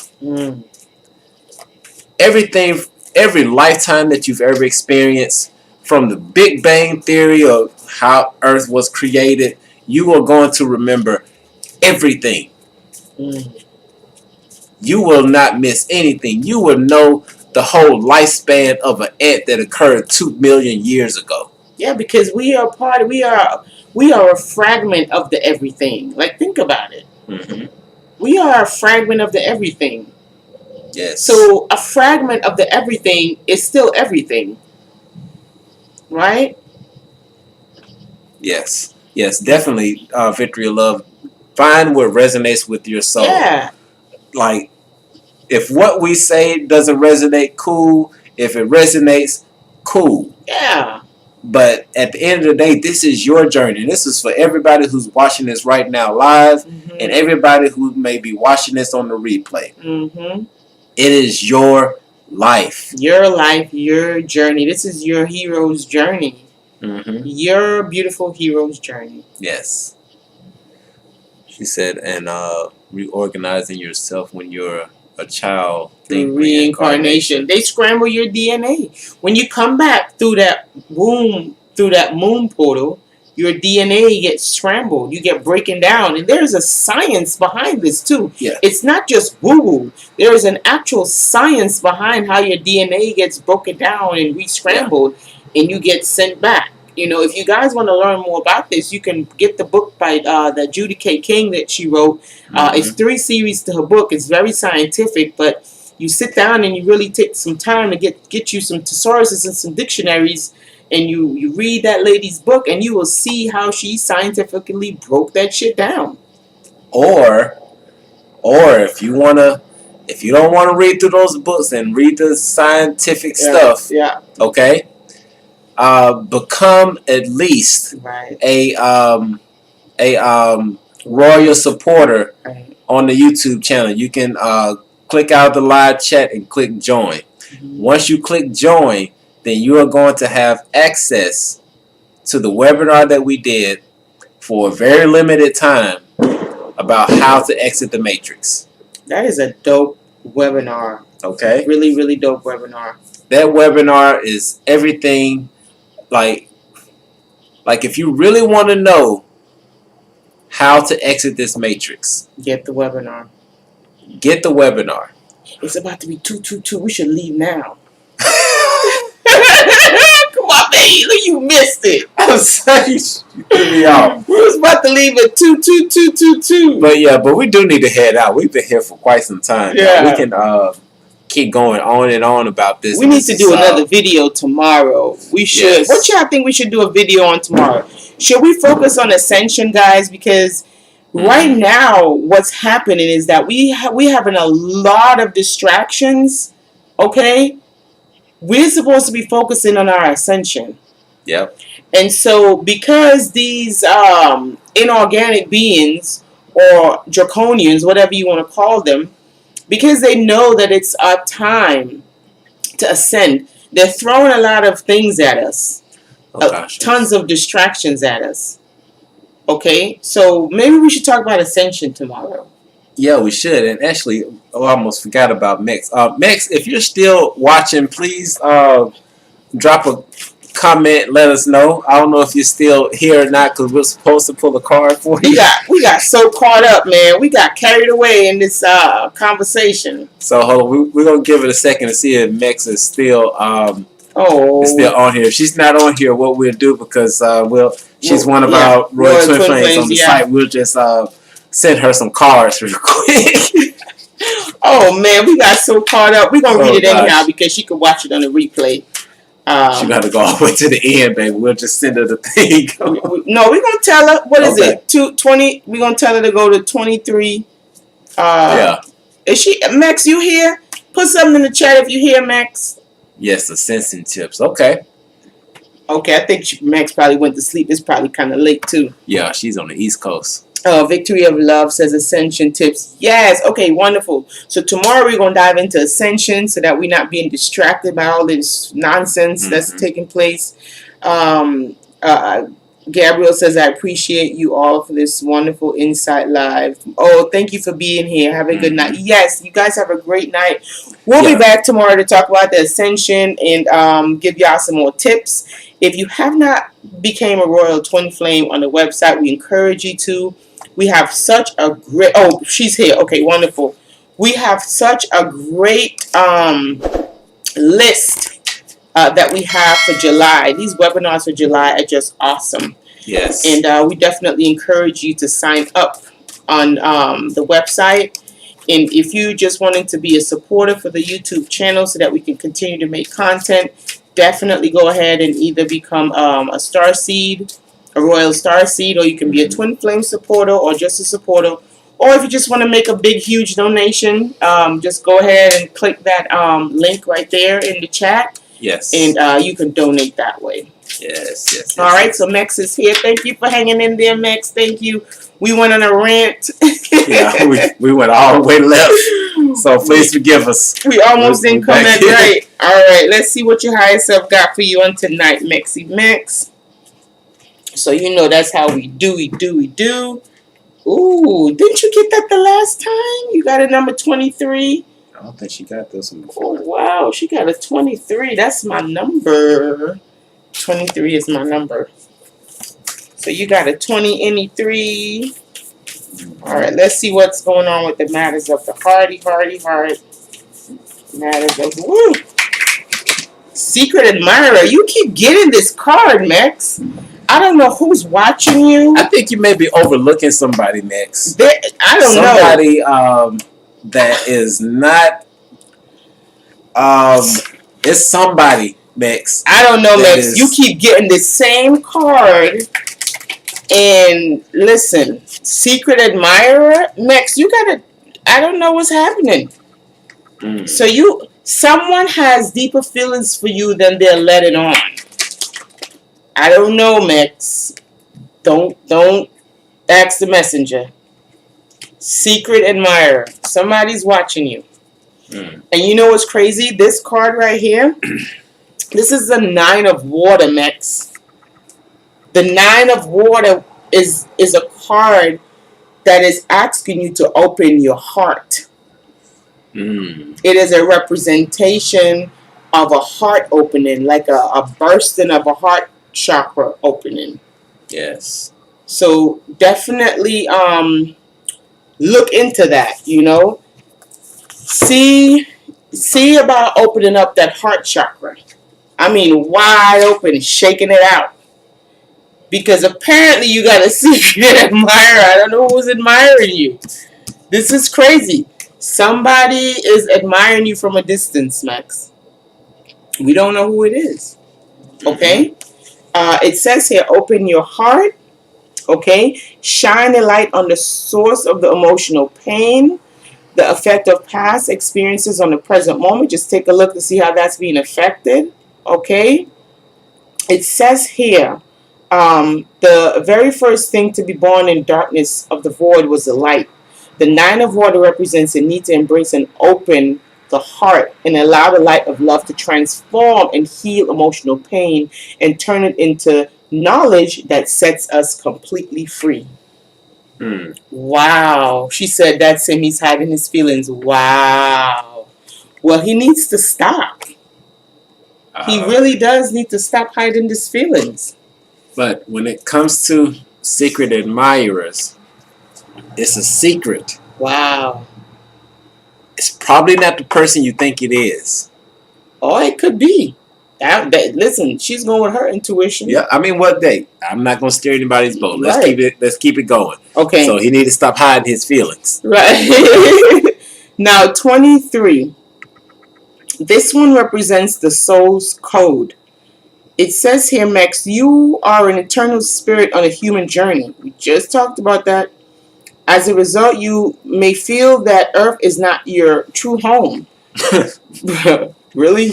Every lifetime that you've ever experienced, from the Big Bang Theory of how Earth was created, you are going to remember everything. You will not miss anything. You will know the whole lifespan of an ant that occurred 2 million years ago. Yeah, because we are a fragment of the everything. Like, think about it. We are a fragment of the everything. Yes. So a fragment of the everything is still everything. Right? Yes, definitely. Victory of Love. Find what resonates with your soul. Yeah. Like, if what we say doesn't resonate, cool. If it resonates, cool. Yeah. But at the end of the day, this is your journey. This is for everybody who's watching this right now live, and everybody who may be watching this on the replay. It is your life. Your life, your journey. This is your hero's journey. Your beautiful hero's journey. Yes. She said, and reorganizing yourself when you're a child. Reincarnation. They scramble your DNA. When you come back through that moon portal, your DNA gets scrambled. You get breaking down. And there's a science behind this too. Yeah. It's not just woo-woo. There is an actual science behind how your DNA gets broken down and re-scrambled, and you get sent back. If you guys want to learn more about this, you can get the book by the Judy K. King that she wrote. It's 3 series to her book. It's very scientific, but you sit down and you really take some time to get you some thesauruses and some dictionaries, and you read that lady's book, and you will see how she scientifically broke that shit down. Or if you don't want to read through those books and read the scientific stuff, okay, become at least a royal supporter on the YouTube channel. You can click out the live chat and click join. Once you click join, then you are going to have access to the webinar that we did for a very limited time about how to exit the matrix. That is a dope webinar. Okay. Really, really dope webinar. That webinar is everything. Like if you really want to know how to exit this matrix, get the webinar. Get the webinar. It's about to be 2:22. We should leave now. Come on, baby. Look, you missed it. I'm sorry. You threw me off. We was about to leave at 2:22. But we do need to head out. We've been here for quite some time. Yeah. We can keep going on and on about this. We need to do another video tomorrow. We should. Yes. What y'all think we should do a video on tomorrow? Should we focus on ascension, guys? Because Right now, what's happening is that we having a lot of distractions. Okay, we're supposed to be focusing on our ascension. Yep. And so, because these inorganic beings or draconians, whatever you want to call them, because they know that it's our time to ascend, they're throwing a lot of things at us, tons of distractions at us. Okay, so maybe we should talk about ascension tomorrow. Yeah, we should. And actually, I almost forgot about Max. Max, if you're still watching, please drop a comment. Let us know. I don't know if you're still here or not because we're supposed to pull a card for you. We got so caught up, man. We got carried away in this conversation. So hold on. We're gonna give it a second to see if Max is still is still on here. If she's not on here, what we'll do, because she's one of our Royal Twin Flames on the site. We'll just send her some cards real quick. Oh man, we got so caught up. We're gonna read it anyhow because she could watch it on the replay. She got to go all the way to the end, baby. We'll just send her the thing. No, we're gonna tell her what is it? 20. We're gonna tell her to go to 23. Yeah. Is she Max? You here? Put something in the chat if you hear, Max. Yes, the sensing tips. Okay. Okay, I think Max probably went to sleep. It's probably kind of late too. Yeah, she's on the East Coast. Victory of Love says ascension tips. Yes, okay, wonderful. So tomorrow we're going to dive into ascension so that we're not being distracted by all this nonsense that's taking place. Gabriel says, I appreciate you all for this wonderful Insight Live. Oh, thank you for being here. Have a good night. Yes, you guys have a great night. We'll be back tomorrow to talk about the ascension and give y'all some more tips. If you have not became a Royal Twin Flame on the website, we encourage you to. We have such a great... Oh, she's here. Okay, wonderful. We have such a great list that we have for July. These webinars for July are just awesome. Yes. And we definitely encourage you to sign up on the website. And if you just wanted to be a supporter for the YouTube channel so that we can continue to make content, definitely go ahead and either become a Star Seed, a Royal Star Seed, or you can be a Twin Flame supporter or just a supporter. Or if you just want to make a big, huge donation, just go ahead and click that link right there in the chat. Yes. And you can donate that way. Yes. All right, so Max is here. Thank you for hanging in there, Max. Thank you. We went on a rant. Yeah, we went all the way left. So please forgive us. We almost didn't come at right. All right, let's see what your higher self got for you on tonight, Maxie Max. So you know that's how we do. Ooh, didn't you get that the last time? You got a number 23. I don't think she got this one before. Oh, wow, she got a 23. That's my number. 23 is my number. So you got a 20 any 3. All right, let's see what's going on with the matters of the heart. Matters of woo. Secret admirer. You keep getting this card, Max. I don't know who's watching you. I think you may be overlooking somebody, Max. I don't know. Somebody that is not. It's somebody, Max. I don't know, Max. You keep getting the same card. And listen, secret admirer, Max. You gotta. I don't know what's happening. So someone has deeper feelings for you than they're letting on. I don't know, Max. Don't ask the messenger. Secret admirer. Somebody's watching you. And you know what's crazy? This card right here. This is the 9 of water, Max. The 9 of water is a card that is asking you to open your heart. It is a representation of a heart opening, like a bursting of a heart chakra opening. Yes. So definitely look into that, you know. See about opening up that heart chakra. I mean, wide open, shaking it out. Because apparently you got a secret admirer. I don't know who's admiring you. This is crazy. Somebody is admiring you from a distance, Max. We don't know who it is. Okay? It says here, open your heart. Okay? Shine a light on the source of the emotional pain, the effect of past experiences on the present moment. Just take a look to see how that's being affected. Okay? It says here, the very first thing to be born in darkness of the void was the light. The nine of water represents a need to embrace and open the heart and allow the light of love to transform and heal emotional pain and turn it into knowledge that sets us completely free. Wow. She said that's him. He's hiding his feelings. Wow. Well, he needs to stop. He really does need to stop hiding his feelings. But when it comes to secret admirers, it's a secret. Wow. It's probably not the person you think it is. Oh, it could be. Listen, she's going with her intuition. Yeah, I mean, what day? I'm not gonna steer anybody's boat. Let's keep it going. Okay. So he need to stop hiding his feelings. Right. Now 23. This one represents the soul's code. It says here, Max, you are an eternal spirit on a human journey. We just talked about that. As a result, you may feel that Earth is not your true home. Really?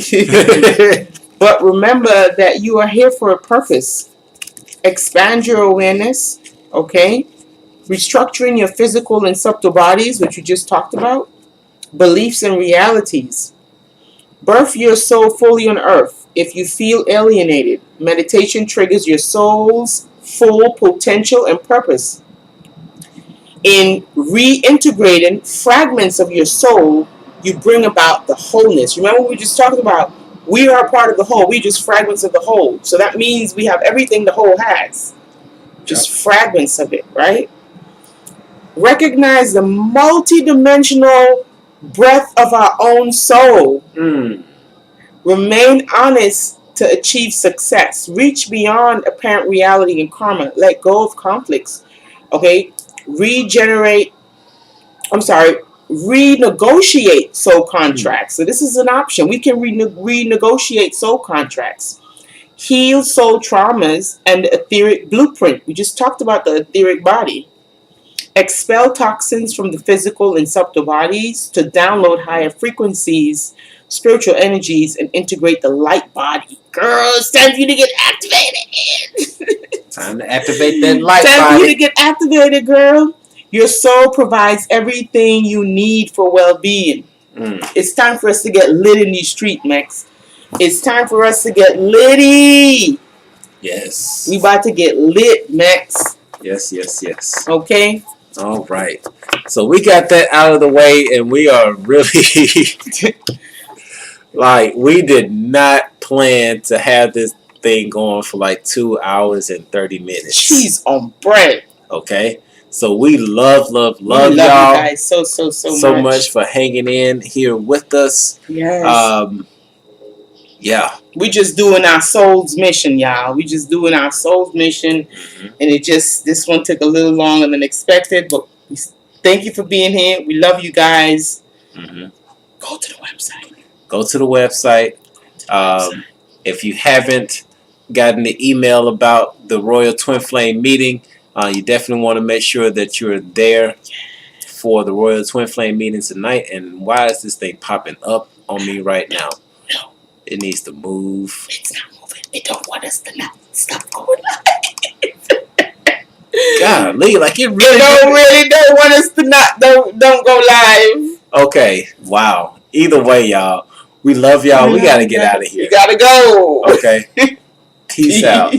But remember that you are here for a purpose. Expand your awareness, okay? Restructuring your physical and subtle bodies, which we just talked about. Beliefs and realities. Birth your soul fully on earth. If you feel alienated, meditation triggers your soul's full potential and purpose. In reintegrating fragments of your soul, you bring about the wholeness. Remember we just talked about, we are a part of the whole. We're just fragments of the whole. So that means we have everything the whole has. Just fragments of it, right? Recognize the multidimensional breath of our own soul. Remain honest to achieve success. Reach beyond apparent reality and karma. Let go of conflicts. Okay? Renegotiate soul contracts. So this is an option. We can renegotiate soul contracts. Heal soul traumas and the etheric blueprint. We just talked about the etheric body. Expel toxins from the physical and subtle bodies to download higher frequencies, spiritual energies, and integrate the light body. Girl, it's time for you to get activated. Time to activate that light body. Time for you to get activated, girl. Your soul provides everything you need for well-being. It's time for us to get lit in these streets, Max. It's time for us to get litty. Yes. We about to get lit, Max. Yes. Okay? All right. So we got that out of the way, and we are really like, we did not plan to have this thing going for like 2 hours and 30 minutes. Cheese on bread. Okay? So we love y'all. We love you guys so much for hanging in here with us. Yes. Yeah. We just doing our soul's mission, y'all. We just doing our soul's mission. And this one took a little longer than expected, but we thank you for being here. We love you guys. Go to the website. Go to the website. If you haven't gotten the email about the Royal Twin Flame meeting, you definitely want to make sure that you're there for the Royal Twin Flame meeting tonight. And why is this thing popping up on me right now? No. It needs to move. It's not moving. It don't want us to not stop going live. Golly, like it really don't want us to not don't go live. Okay, wow. Either way, y'all, we love y'all. We gotta get out of here. We gotta go. Okay. Peace out.